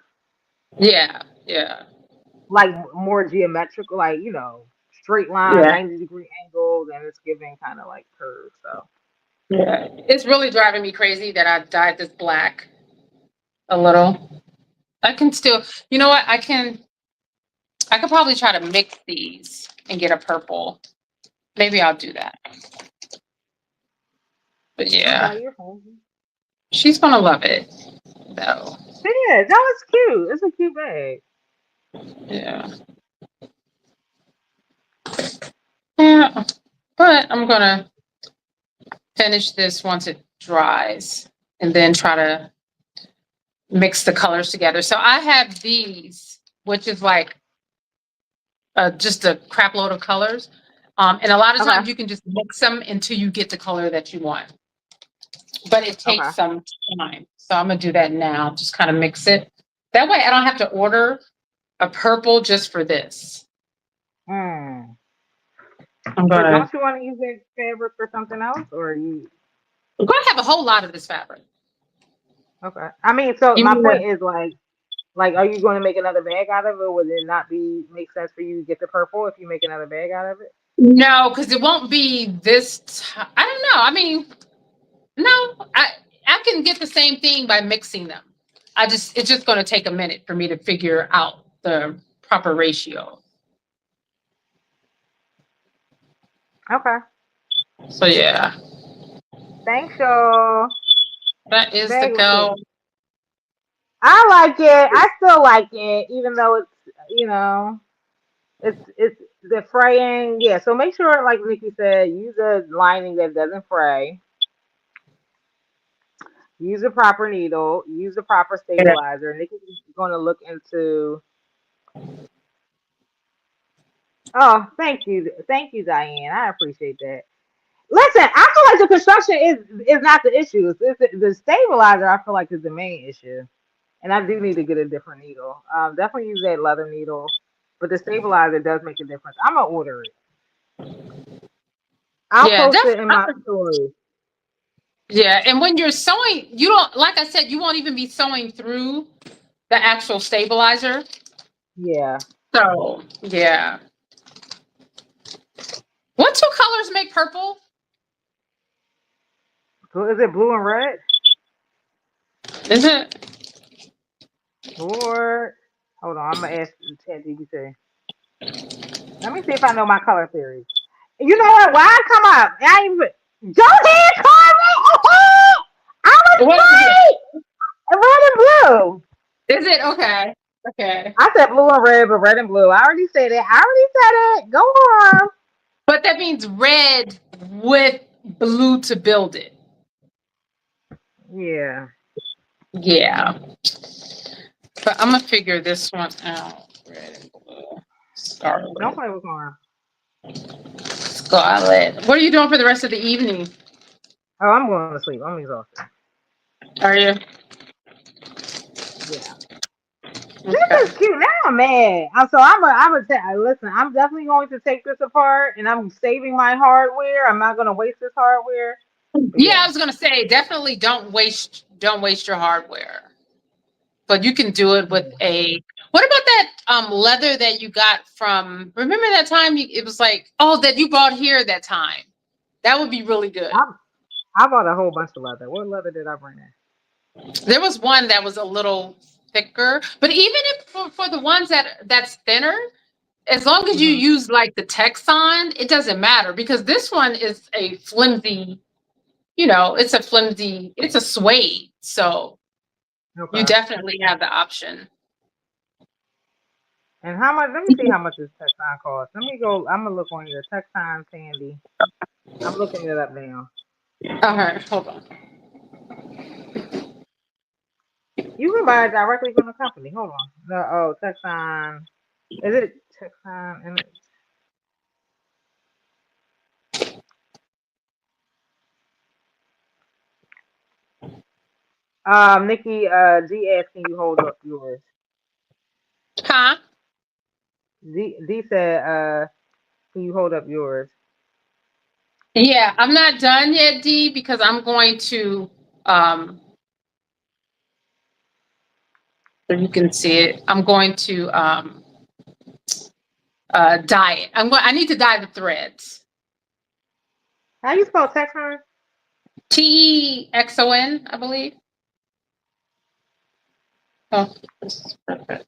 S2: Yeah. Yeah.
S3: like more geometrical, like straight line,
S2: Yeah.
S3: 90-degree angles, and it's giving kind of like curves. So
S2: Yeah. It's really driving me crazy that I dyed this black a little. I can still, you know what? I could probably try to mix these and get a purple. Maybe I'll do that. But yeah,
S3: okay, you're fine.
S2: she's gonna love it though.
S3: Yeah, that was cute. It's a cute bag.
S2: Yeah. Yeah. But I'm gonna finish this once it dries and then try to mix the colors together. So I have these, which is like just a crap load of colors. And a lot of
S3: Okay.
S2: times you can just mix them until you get the color that you want. But it
S3: Okay.
S2: takes some time. So I'm gonna do that now. Just kind of mix it. That way I don't have to order a purple just for this.
S3: Mm.
S2: I'm
S3: But
S2: gonna
S3: don't you want to use that fabric for something else, or you?
S2: I'm gonna have a whole lot of this fabric.
S3: Okay. I mean, so
S2: You
S3: my
S2: mean
S3: point is like, are you going to make another bag out of it? Would it not be make sense for you to get the purple if you make another bag out of it?
S2: no, because it won't be this. I don't know. I mean, no, I can get the same thing by mixing them. It's just going to take a minute for me to figure out the proper ratio.
S3: Okay.
S2: So yeah,
S3: Thanks, y'all.
S2: that is the
S3: Bag was
S2: go.
S3: cute. I like it. I still like it, even though it's it's the fraying. Yeah. So make sure, like Nikki said, use a lining that doesn't fray. Use a proper needle. Use a proper stabilizer. Nikki's going to look into. Oh, thank you, Diane. I appreciate that. Listen, I feel like the construction is not the issue. It's the stabilizer. I feel like is the main issue, and I do need to get a different needle. Definitely use that leather needle, but the stabilizer does make a difference. I'm gonna order it. I'll
S2: Yeah,
S3: post it in my
S2: definitely.
S3: story.
S2: Yeah, and when you're sewing, you don't, like I said, you won't even be sewing through the actual stabilizer.
S3: Yeah.
S2: So yeah. What two colors make purple?
S3: So is it blue and red?
S2: Is it?
S3: Or hold on, I'm gonna ask ChatGPT. Let me see if I know my color theory. You know what? Why I come up? I ain't even. Go ahead, Carmen. Oh, I was
S2: What is it?
S3: right. Red and blue.
S2: Is it okay? Okay.
S3: I said blue and red, but red and blue. I already said it. I already said it. Go on.
S2: But that means red with blue to build it.
S3: Yeah.
S2: Yeah. But I'm gonna figure this one out. Red and blue.
S3: Don't
S2: Scarlet.
S3: play with Carmen.
S2: Scarlet. What are you doing for the rest of the evening?
S3: Oh, I'm going to sleep. I'm exhausted.
S2: Are you?
S3: Yeah.
S2: Okay.
S3: This is cute. Now I'm mad. So listen, I'm definitely going to take this apart and I'm saving my hardware. I'm not going to waste this hardware. But
S2: Yeah, I
S3: yeah.
S2: was gonna say definitely don't waste your hardware. But you can do it with
S3: Yeah.
S2: a what about that leather that you got from remember that time it was like oh that you bought here that time. That would be really good.
S3: I, I bought a whole bunch of leather. What leather did I bring in?
S2: There was one that was a little thicker, but even if for the ones that's thinner, as long as you
S3: Hmm.
S2: use like the Texon, it doesn't matter because this one is a flimsy, it's a suede. So you
S3: Okay.
S2: definitely have the option.
S3: And how much? Let me see how much this Texan costs. Let me go. I'm gonna look on your Texan Sandy. I'm looking it up now.
S2: All right, hold on.
S3: You can buy it directly from the company. Hold on. No, oh, Texan. Is it Texan? Nikki, G asked, can you hold up yours?
S2: Huh?
S3: D said, can you hold up yours?
S2: Yeah, I'm not done yet, D, because I'm going to so you can see it. I'm going to dye it. I need to dye the threads.
S3: How you spell Texan?
S2: Texon, I believe. Oh, this is perfect.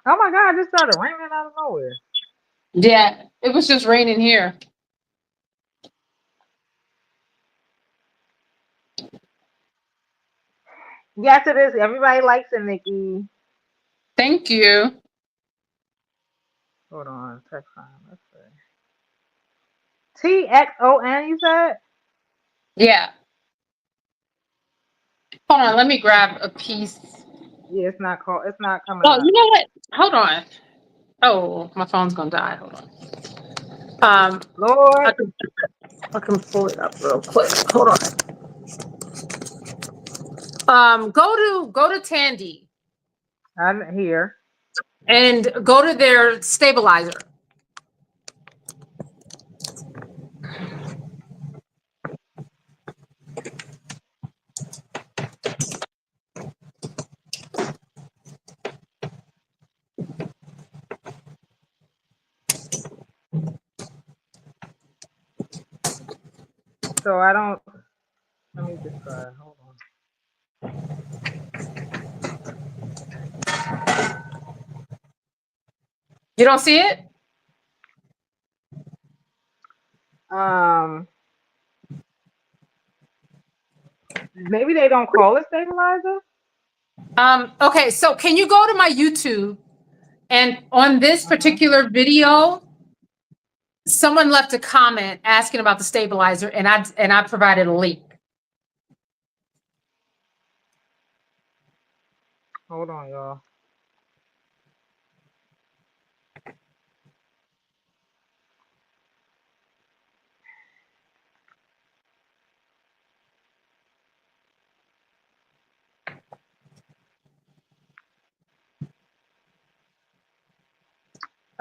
S3: Oh my God, it just started raining out of nowhere.
S2: Yeah, it was just raining here.
S3: Yes, it is. Everybody likes it, Nikki.
S2: Thank you.
S3: Hold on. Text time. Let's see. TXON, you said?
S2: Yeah. Hold on. Let me grab a piece.
S3: Yeah, it's not called. It's not coming
S2: Oh,
S3: up.
S2: you know what? Hold on. Oh, my phone's gonna die. Hold on. Um, I
S3: Lord,
S2: can I can pull it up real quick. Hold on. Go to Tandy
S3: I'm here.
S2: and go to their stabilizer.
S3: So I don't. Let me just try. Hold
S2: You don't see it?
S3: on. Maybe they don't call it stabilizer.
S2: Okay, so can you go to my YouTube and on this
S3: Uh-huh.
S2: particular video, someone left a comment asking about the stabilizer, and I provided a link.
S3: Hold on, y'all.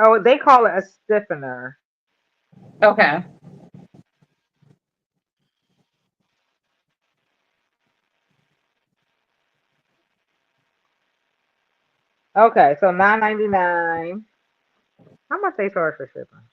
S3: Oh, they call it a stiffener.
S2: Okay.
S3: Okay, so $9.99. How much they charge for shipping?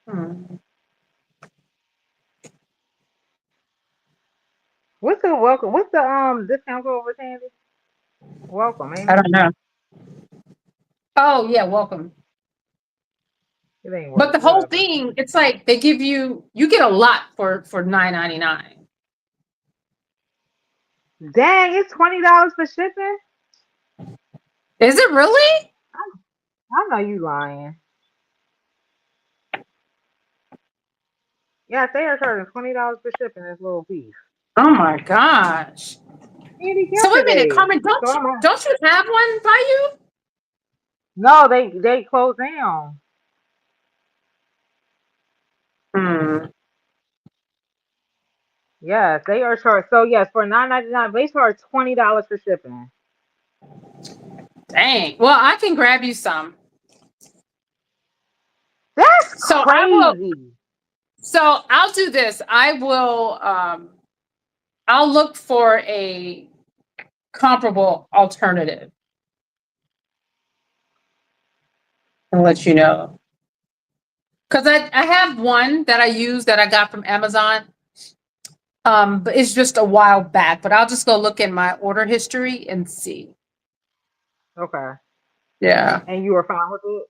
S2: Hmm.
S3: What's the welcome? What's the discount code for Tandy? Welcome, ain't
S2: I
S3: it?
S2: don't know. Oh yeah, welcome.
S3: It ain't
S2: But
S3: work.
S2: the whole
S3: Whatever.
S2: thing, it's like they give you get a lot for $9.99.
S3: Dang, it's $20 for shipping.
S2: Is it really?
S3: I know you lying. Yes, they are charging $20 for shipping this little piece.
S2: Oh my gosh.
S3: Candy
S2: So wait a minute,
S3: yesterday.
S2: Carmen,
S3: So
S2: don't you
S3: I'm like,
S2: don't you have one by you?
S3: no, they closed down.
S2: Hmm.
S3: Yes, they are charged. So yes, for $9.99, they charge $20 for shipping.
S2: Dang. Well, I can grab you some.
S3: That's
S2: So I will.
S3: crazy.
S2: So I'll do this. I will. I'll look for a comparable alternative and let you know. Because I have one that I use that I got from Amazon. But it's just a while back. But I'll just go look in my order history and see.
S3: Okay.
S2: Yeah.
S3: And you were fine with it?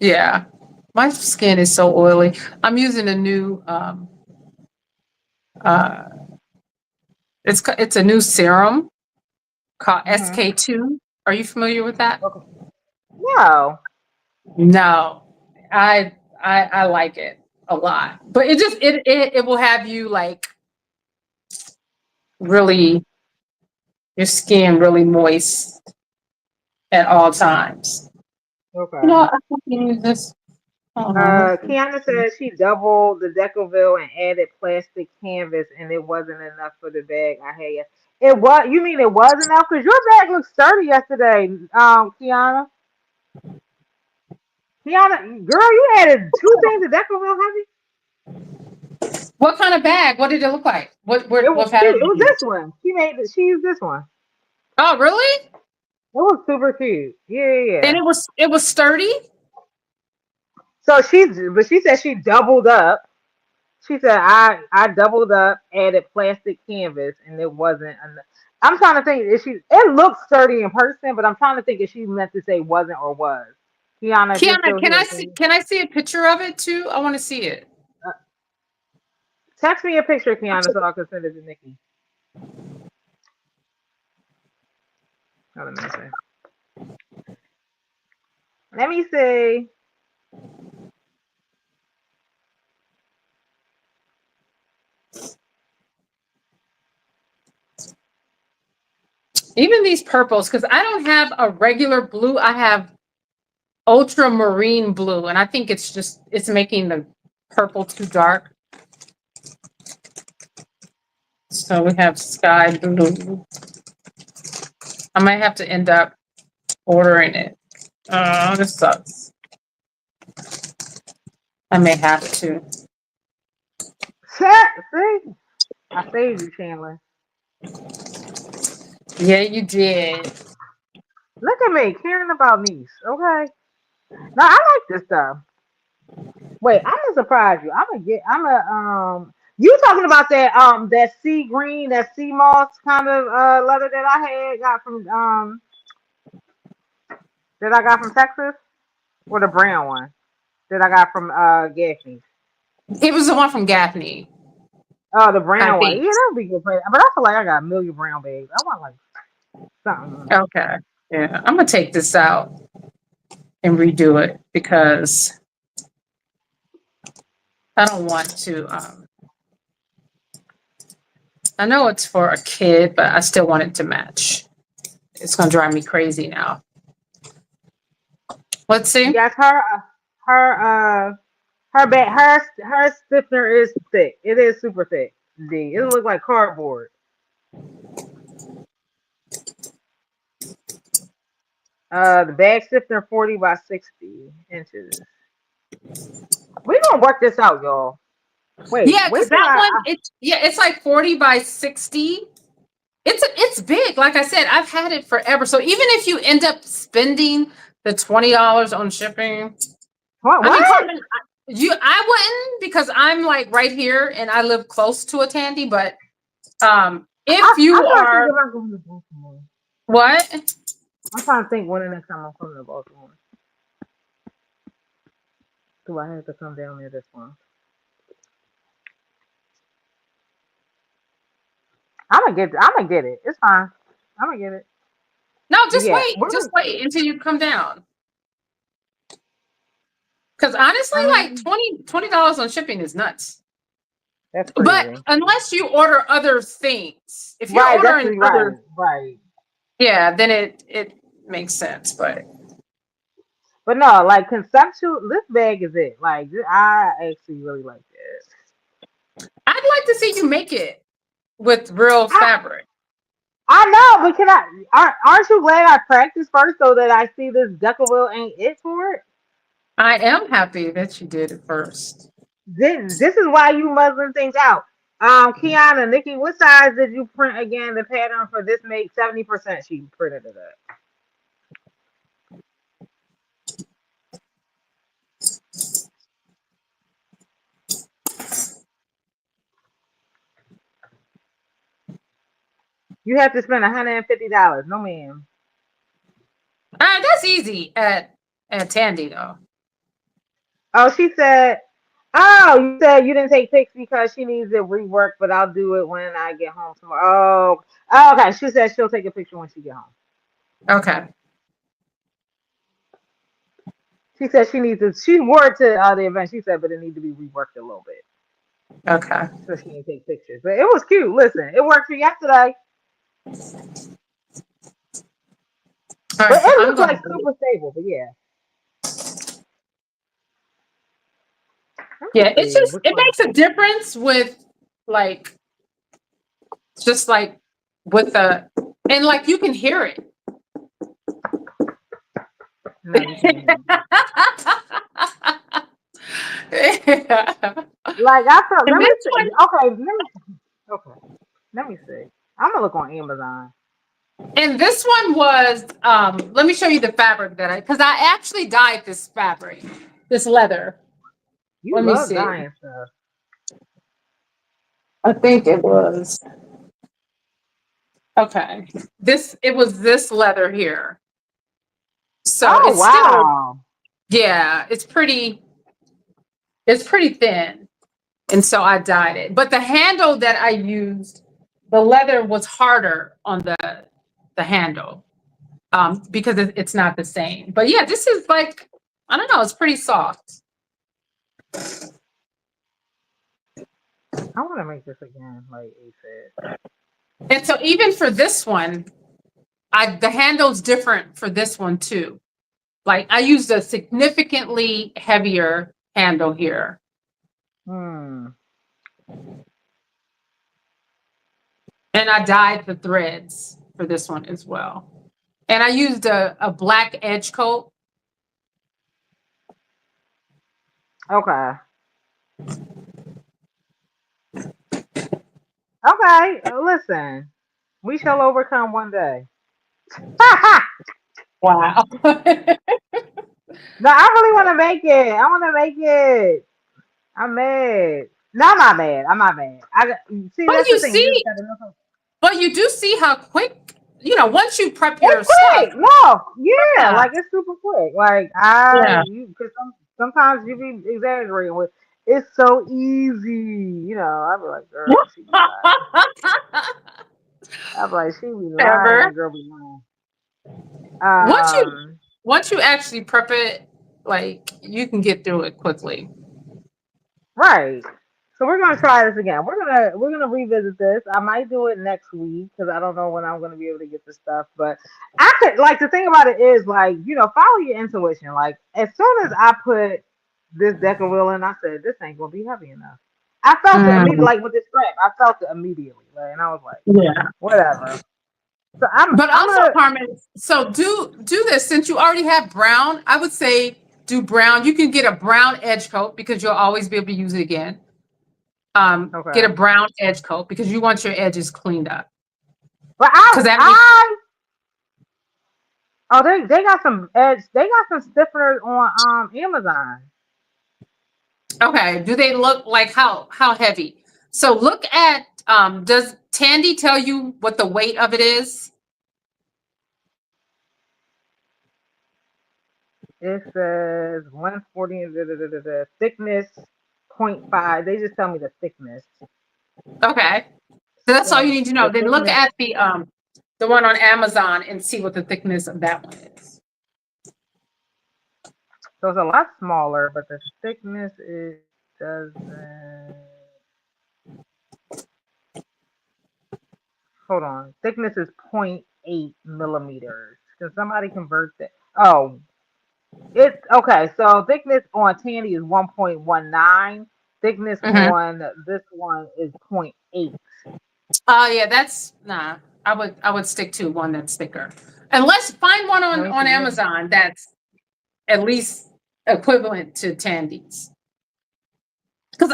S2: Yeah. My skin is so oily. I'm using a new uh it's a new serum called
S3: Mm-hmm.
S2: SK2. Are you familiar with that?
S3: Okay. No.
S2: No. I like it a lot. But it will have you like really your skin really moist at all times. You
S3: Okay.
S2: know, I can use this. Hold on, let's see.
S3: Kiana said she doubled the Decoville and added plastic canvas, and it wasn't enough for the bag I had. It was. You mean it was enough? Cause your bag looked sturdy yesterday. Kiana. Kiana, girl, you added two things of Decoville heavy.
S2: What kind of bag? What did it look like? What pattern
S3: It
S2: did
S3: was
S2: you
S3: this
S2: use?
S3: one. She used this one.
S2: Oh, really?
S3: It was super cute. Yeah, yeah,
S2: And
S3: yeah.
S2: it was sturdy?
S3: But she said she doubled up. She said I doubled up, added plastic canvas, and it wasn't enough. I'm trying to think if she. It looks sturdy in person, but I'm trying to think if she meant to say wasn't or was. Kiana, if you're
S2: Kiana,
S3: still here, can you
S2: can I see a picture of it too? I want to see it.
S3: uh, text me a picture, Kiana, so I can send it to Nikki. Hold on a minute. Let me see.
S2: Even these purples, because I don't have a regular blue. I have ultramarine blue, and I think it's making the purple too dark. So we have sky blue. I might have to end up ordering it. This sucks. I may have to.
S3: See, I saved you, Chandler.
S2: Yeah, you did.
S3: Look at me caring about niece. Okay. No, I like this stuff. Wait, I'm gonna surprise you. You talking about that sea green, that sea moss kind of leather that I had got from that I got from Texas, or the brown one that I got from Gaffney.
S2: It was the one from Gaffney,
S3: Oh, the
S2: I
S3: brown one.
S2: think.
S3: Yeah, that would be good. But I feel like I got a million brown bags. I want like something.
S2: Okay. Yeah, I'm gonna take this out and redo it because I don't want to. I know it's for a kid, but I still want it to match. It's gonna drive me crazy now. Let's see.
S3: Yes, her her bag her stiffener is thick. It is super thick. D. It looks like cardboard. The bag stiffener 40 by 60 inches. We gonna work this out, y'all.
S2: Yeah,
S3: Wait
S2: because
S3: till
S2: that one, it's like 40 by 60. It's big. Like I said, I've had it forever. So even if you end up spending the $20 on shipping,
S3: what?
S2: I mean,
S3: What?
S2: Carmen, I wouldn't because I'm like right here and I live close to a Tandy. But if
S3: I'm
S2: you
S3: trying to think
S2: are
S3: about going to Baltimore.
S2: what?
S3: I'm trying to think when the next time I'm coming to Baltimore. Do I have to come down there this month? I'm gonna get it. It's fine. I'm gonna get it.
S2: No,
S3: But
S2: just
S3: yeah,
S2: wait. Just wait until you come down. Because honestly, like
S3: um,
S2: $20 on shipping is nuts.
S3: that's
S2: But
S3: crazy.
S2: unless you order other things, if you're
S3: Right,
S2: ordering
S3: definitely right.
S2: other,
S3: Right.
S2: yeah, then it makes sense. But
S3: But no, like conceptual, this bag is it. Like I actually really like it.
S2: I'd like to see you make it with real
S3: I
S2: fabric.
S3: I know, but aren't you glad I practiced first so that I see this Deckerville ain't it for it?
S2: I am happy that you did it first.
S3: This is why you muslin things out. Kiana, Nikki, what size did you print again? The pattern for this make 70%. She printed it up. You have to spend $150. No, ma'am.
S2: That's easy at Tandy though.
S3: Oh, she said. Oh, you said you didn't take pics because she needs it reworked, but I'll do it when I get home tomorrow. Oh, okay. She said she'll take a picture when she get home.
S2: Okay.
S3: She said she needs to. She wore it to the event. She said, but it needs to be reworked a little bit,
S2: Okay.
S3: so she can take pictures. But it was cute. Listen, it worked for yesterday,
S2: All
S3: but
S2: right. So
S3: it
S2: I'm
S3: looks
S2: gonna
S3: like super stable. But yeah, let me
S2: yeah. It's
S3: see
S2: just
S3: which
S2: it
S3: one.
S2: makes a difference with like just like with the and like you can hear it.
S3: No, you can't hear me.
S2: Yeah.
S3: Like I felt.
S2: And
S3: Let me
S2: this
S3: see.
S2: one
S3: Okay, let me see. I'm gonna look on Amazon.
S2: and this one was let me show you the fabric that because I actually dyed this fabric, this leather.
S3: You
S2: Let me
S3: love
S2: see.
S3: dying stuff.
S2: I think it was. Okay. It was this leather here. So
S3: Oh
S2: it's still,
S3: wow.
S2: yeah, it's pretty thin. And so I dyed it. But the handle that I used, the leather was harder on the handle. Because it's not the same. But yeah, this is like, I don't know, it's pretty soft.
S3: I want to make this again, like he said.
S2: And so even for this one, the handle's different for this one too. Like I used a significantly heavier handle here.
S3: Hmm.
S2: And I dyed the threads for this one as well. And I used a black edge coat.
S3: Okay. Okay. Listen, we shall overcome one day.
S2: Wow.
S3: No, I really want to make it. I want to make it. I'm mad. No, I'm not mad. I'm not mad. See.
S2: But
S3: That's the
S2: you
S3: thing. You just
S2: see,
S3: gotta know.
S2: but you do see how quick, once you prep your
S3: It's
S2: stuff.
S3: quick. No, yeah,
S2: Yeah.
S3: like it's super quick. Like
S2: Yeah.
S3: because sometimes you be exaggerating with. It's so easy. I be like, girl, she be lying. I be like, she be lying.
S2: Ever.
S3: That girl be lying.
S2: Once you
S3: Um.
S2: once you actually prep it, like you can get through it quickly.
S3: Right. So we're gonna try this again. We're gonna revisit this. I might do it next week because I don't know when I'm gonna be able to get the stuff. But I could like the thing about it is like follow your intuition. Like as soon as I put this Decaville in, I said this ain't gonna be heavy enough. I felt it immediately.
S2: Mm,
S3: Like with this strap, I felt it immediately. Like, and I was like,
S2: yeah.
S3: whatever. So
S2: But
S3: I'm
S2: also,
S3: a
S2: Carmen, so do this since you already have brown. I would say do brown. You can get a brown edge coat because you'll always be able to use it again. Get
S3: okay.
S2: a brown edge coat because you want your edges cleaned up.
S3: But
S2: Because that means
S3: they got some edge. They got some stiffeners on Amazon.
S2: okay. Do they look like how heavy? So look at does Tandy tell you what the weight of it is?
S3: It says 140 and thickness 0.5. They just tell me the thickness.
S2: Okay. So that's all you
S3: So
S2: need to know.
S3: the
S2: Then look
S3: thickness.
S2: at the one on Amazon and see what the thickness of that one is.
S3: So it's a lot smaller, but the thickness is doesn't. Hold on. Thickness is 0.8 millimeters. Can somebody convert that? Oh, it's okay. So thickness on Tandy is 1.19. Thickness
S2: Mm-hmm.
S3: on this one is 0.8.
S2: Oh yeah, that's nah. I would stick to one that's thicker. Unless find one
S3: Let
S2: on
S3: me
S2: on
S3: see.
S2: Amazon that's at least equivalent to Tandy's. Because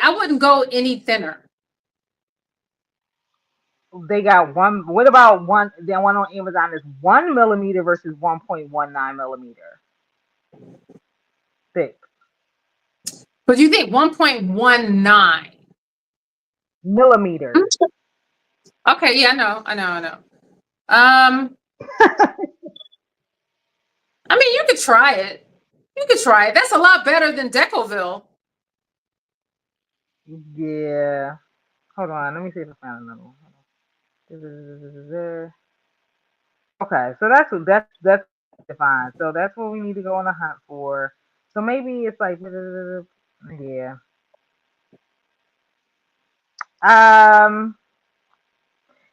S2: I wouldn't go any thinner.
S3: They got one. What about one? The one on Amazon is 1 millimeter versus 1.19 millimeter thick.
S2: But you think 1.19?
S3: Millimeters.
S2: Okay, yeah, I know. Um, I mean, you could try it. You could try it. That's a lot better than Decoville.
S3: Yeah. Hold on. Let me see if I found another one. Okay, so that's fine. So that's what we need to go on a hunt for. So maybe it's like yeah. Um.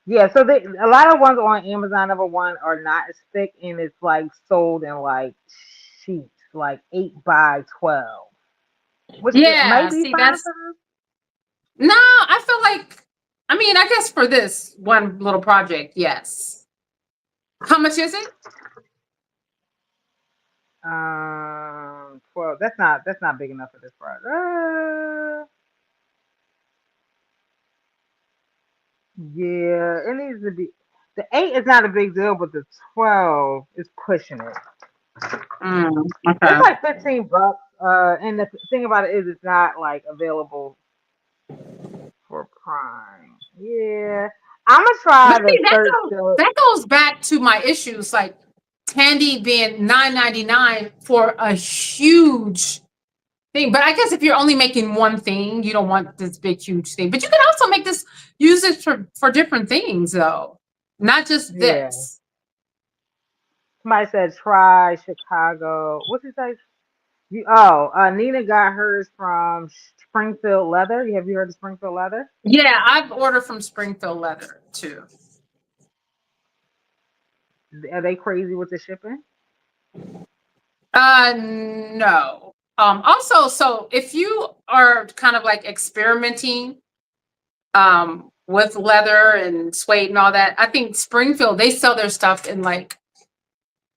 S3: Yeah. So a lot of ones on Amazon number one are not as thick, and it's like sold in like sheets, like 8 by 12, which it
S2: Yeah,
S3: might be
S2: see,
S3: fine
S2: that's
S3: for them.
S2: no, I feel like, I mean, I guess for this one little project, yes. How much is it?
S3: 12. That's not big enough for this part. Yeah, it needs to be. The 8 is not a big deal, but the 12 is pushing it. It's
S2: Okay.
S3: like $15. And the thing about it is, it's not like available for or prime. Yeah, I'm gonna
S2: But
S3: try
S2: see,
S3: the search.
S2: that goes back to my issues, like candy being $9.99 for a huge thing. But I guess if you're only making one thing, you don't want this big, huge thing. But you can also make this, use it for different things, though, not just
S3: Yeah,
S2: this.
S3: somebody said try Chicago. What's it say? Nina got hers from Springfield Leather. Have you heard of Springfield Leather?
S2: Yeah, I've ordered from Springfield Leather too.
S3: Are they crazy with the shipping?
S2: No. Also, so if you are kind of like experimenting with leather and suede and all that, I think Springfield, they sell their stuff in like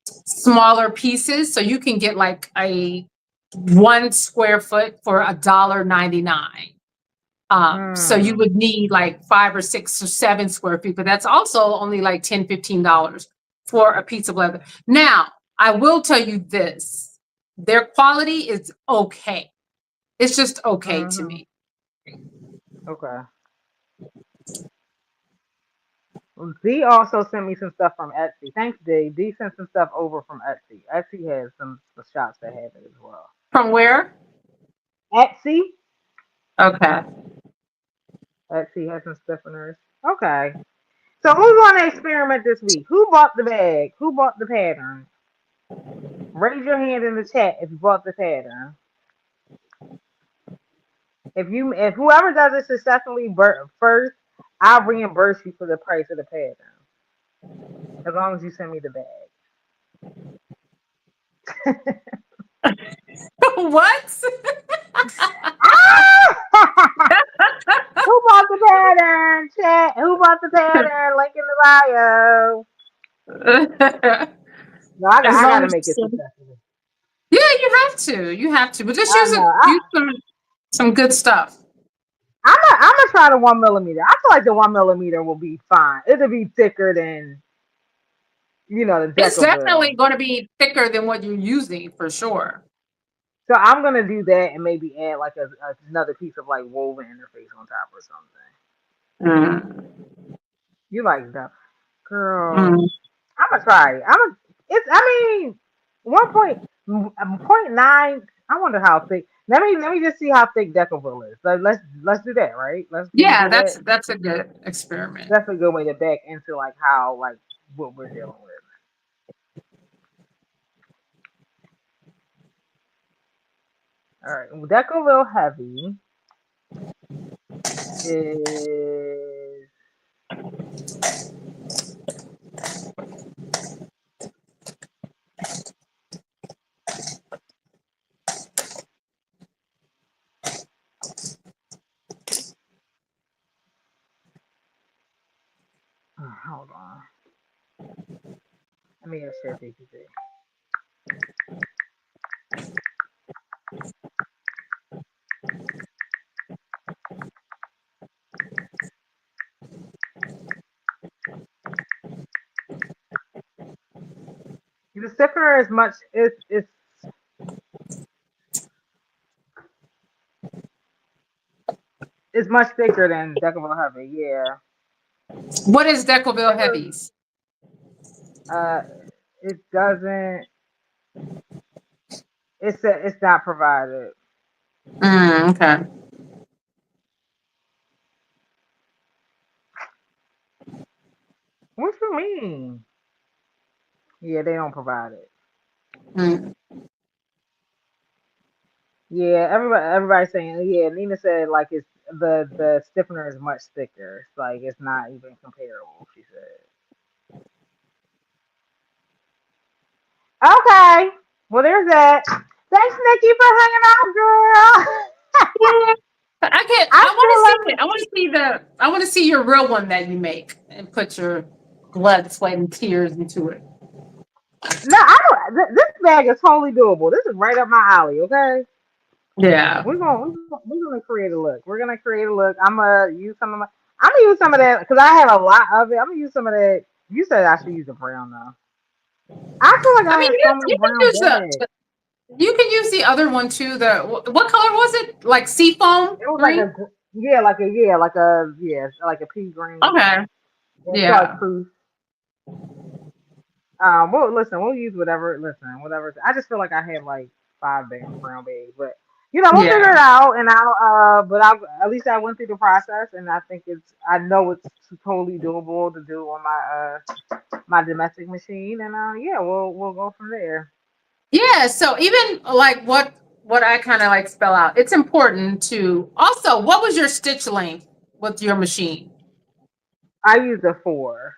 S2: smaller pieces, so you can get like a 1 square foot for $1.99. So you would need like 5 or 6 or 7 square feet, but that's also only like $10, $15 for a piece of leather. Now, I will tell you this, their quality is okay. It's just okay to me.
S3: Okay. D also sent me some stuff from Etsy. Thanks, D. D sent some stuff over from Etsy. Etsy has some shops that have it as well.
S2: From where?
S3: Etsy.
S2: Okay.
S3: Etsy has some stiffeners. Okay. So who's going to experiment this week? Who bought the bag? Who bought the pattern? Raise your hand in the chat if you bought the pattern. If whoever does it successfully first, I'll reimburse you for the price of the pattern. As long as you send me the bag.
S2: What?
S3: Who bought the pattern? Chat. Who bought the pattern? Link in the bio. No, I gotta make it successful.
S2: Yeah, you have to. You have to. But just use some good stuff.
S3: I'm gonna try the 1 millimeter. I feel like the 1 millimeter will be fine. It'll be thicker than the Decoville.
S2: It's definitely going to be thicker than what you're using for sure.
S3: So I'm gonna do that and maybe add like another piece of like woven interface on top or something. You like that, girl? I'm gonna try it. I mean, 1.9. I wonder how thick. Let me just see how thick Decoville is. Let's do that, right?
S2: Yeah, that's a good experiment.
S3: That's a good way to back into like how like what we're dealing with. All right, Decoville heavy is hold on. Let me just share PPT. The stiffener is much. It's much thicker than Decoville heavy. Yeah.
S2: What is Decoville heavies?
S3: It doesn't. It's not provided.
S2: Okay.
S3: What you mean? Yeah, they don't provide it. Yeah, everybody's saying. Yeah, Nina said like it's the stiffener is much thicker. It's like it's not even comparable. She said. Okay, well there's that. Thanks, Nikki, for hanging out, girl.
S2: Yeah. I want to see your real one that you make and put your blood, sweat, and tears into it.
S3: No, I don't. This bag is totally doable. This is right up my alley. Okay.
S2: Yeah.
S3: We're gonna create a look. We're gonna create a look. I'm gonna use some of that because I have a lot of it. I'm gonna use some of that. You said I should use the brown though. I feel like I have so many brown bags.
S2: You can use the other one too. What color was it? Like seafoam?
S3: It was
S2: green?
S3: like like a pea green
S2: Okay.
S3: and
S2: Yeah.
S3: chartreuse. Well, listen, we'll use whatever. Listen, whatever. I just feel like I had like five brown bags, but we'll figure
S2: Yeah.
S3: it out. And but at least I went through the process, and I think I know it's totally doable to do on my domestic machine, and yeah, we'll go from there.
S2: Yeah. So even like what I kind of like spell out, it's important to also, what was your stitch length with your machine?
S3: I use a 4.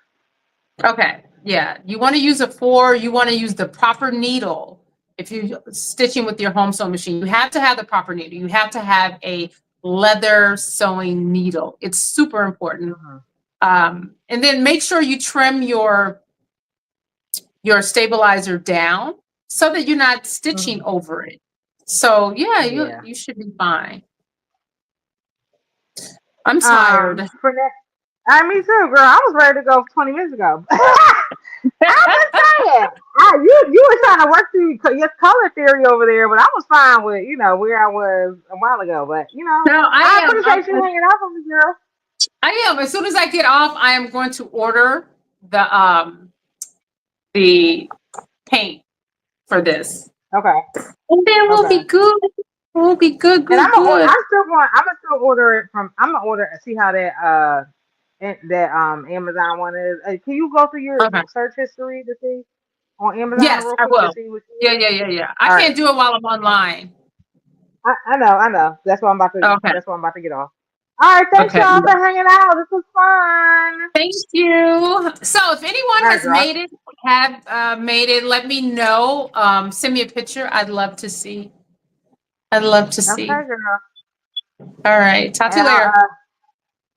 S2: Okay. Yeah. You want to use a 4, you want to use the proper needle. If you're stitching with your home sewing machine, you have to have the proper needle. You have to have a leather sewing needle. It's super important.
S3: Hmm.
S2: And then make sure you trim your stabilizer down so that you're not stitching
S3: Hmm.
S2: over it. So yeah,
S3: Yeah.
S2: you should be fine. I'm tired.
S3: For next, me too, girl. I was ready to go 20 minutes ago. I'm just saying. You were trying to work through your color theory over there, but I was fine with where I was a while ago. But
S2: No,
S3: I
S2: I am.
S3: appreciate you hanging out with me, girl.
S2: I am. As soon as I get off, I am going to order the paint for this.
S3: Okay,
S2: And then we'll
S3: okay.
S2: be good. We'll be good,
S3: And
S2: good, good.
S3: I'm gonna still order it from. I'm gonna order. See how that Amazon one is. Can you go through your
S2: Okay.
S3: search history to see on Amazon
S2: Yes,
S3: real
S2: I
S3: quick to
S2: will.
S3: see what you
S2: Yeah,
S3: need?
S2: yeah, yeah, yeah. I
S3: All right.
S2: can't do it while I'm online.
S3: I know, I know. That's what I'm about to.
S2: Okay.
S3: That's what I'm about to get off. All right, thanks
S2: Okay.
S3: y'all
S2: Yeah.
S3: for hanging out. This was fun.
S2: Thank you. So if anyone
S3: All right,
S2: has
S3: girl.
S2: made it, let me know. Send me a picture. I'd love to see. I'd love to see.
S3: Okay, girl.
S2: All right. Talk to
S3: And
S2: you later.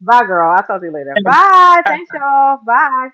S3: bye, girl. I'll talk to you later.
S2: Okay.
S3: Bye.
S2: All
S3: Thanks,
S2: right.
S3: y'all. Bye.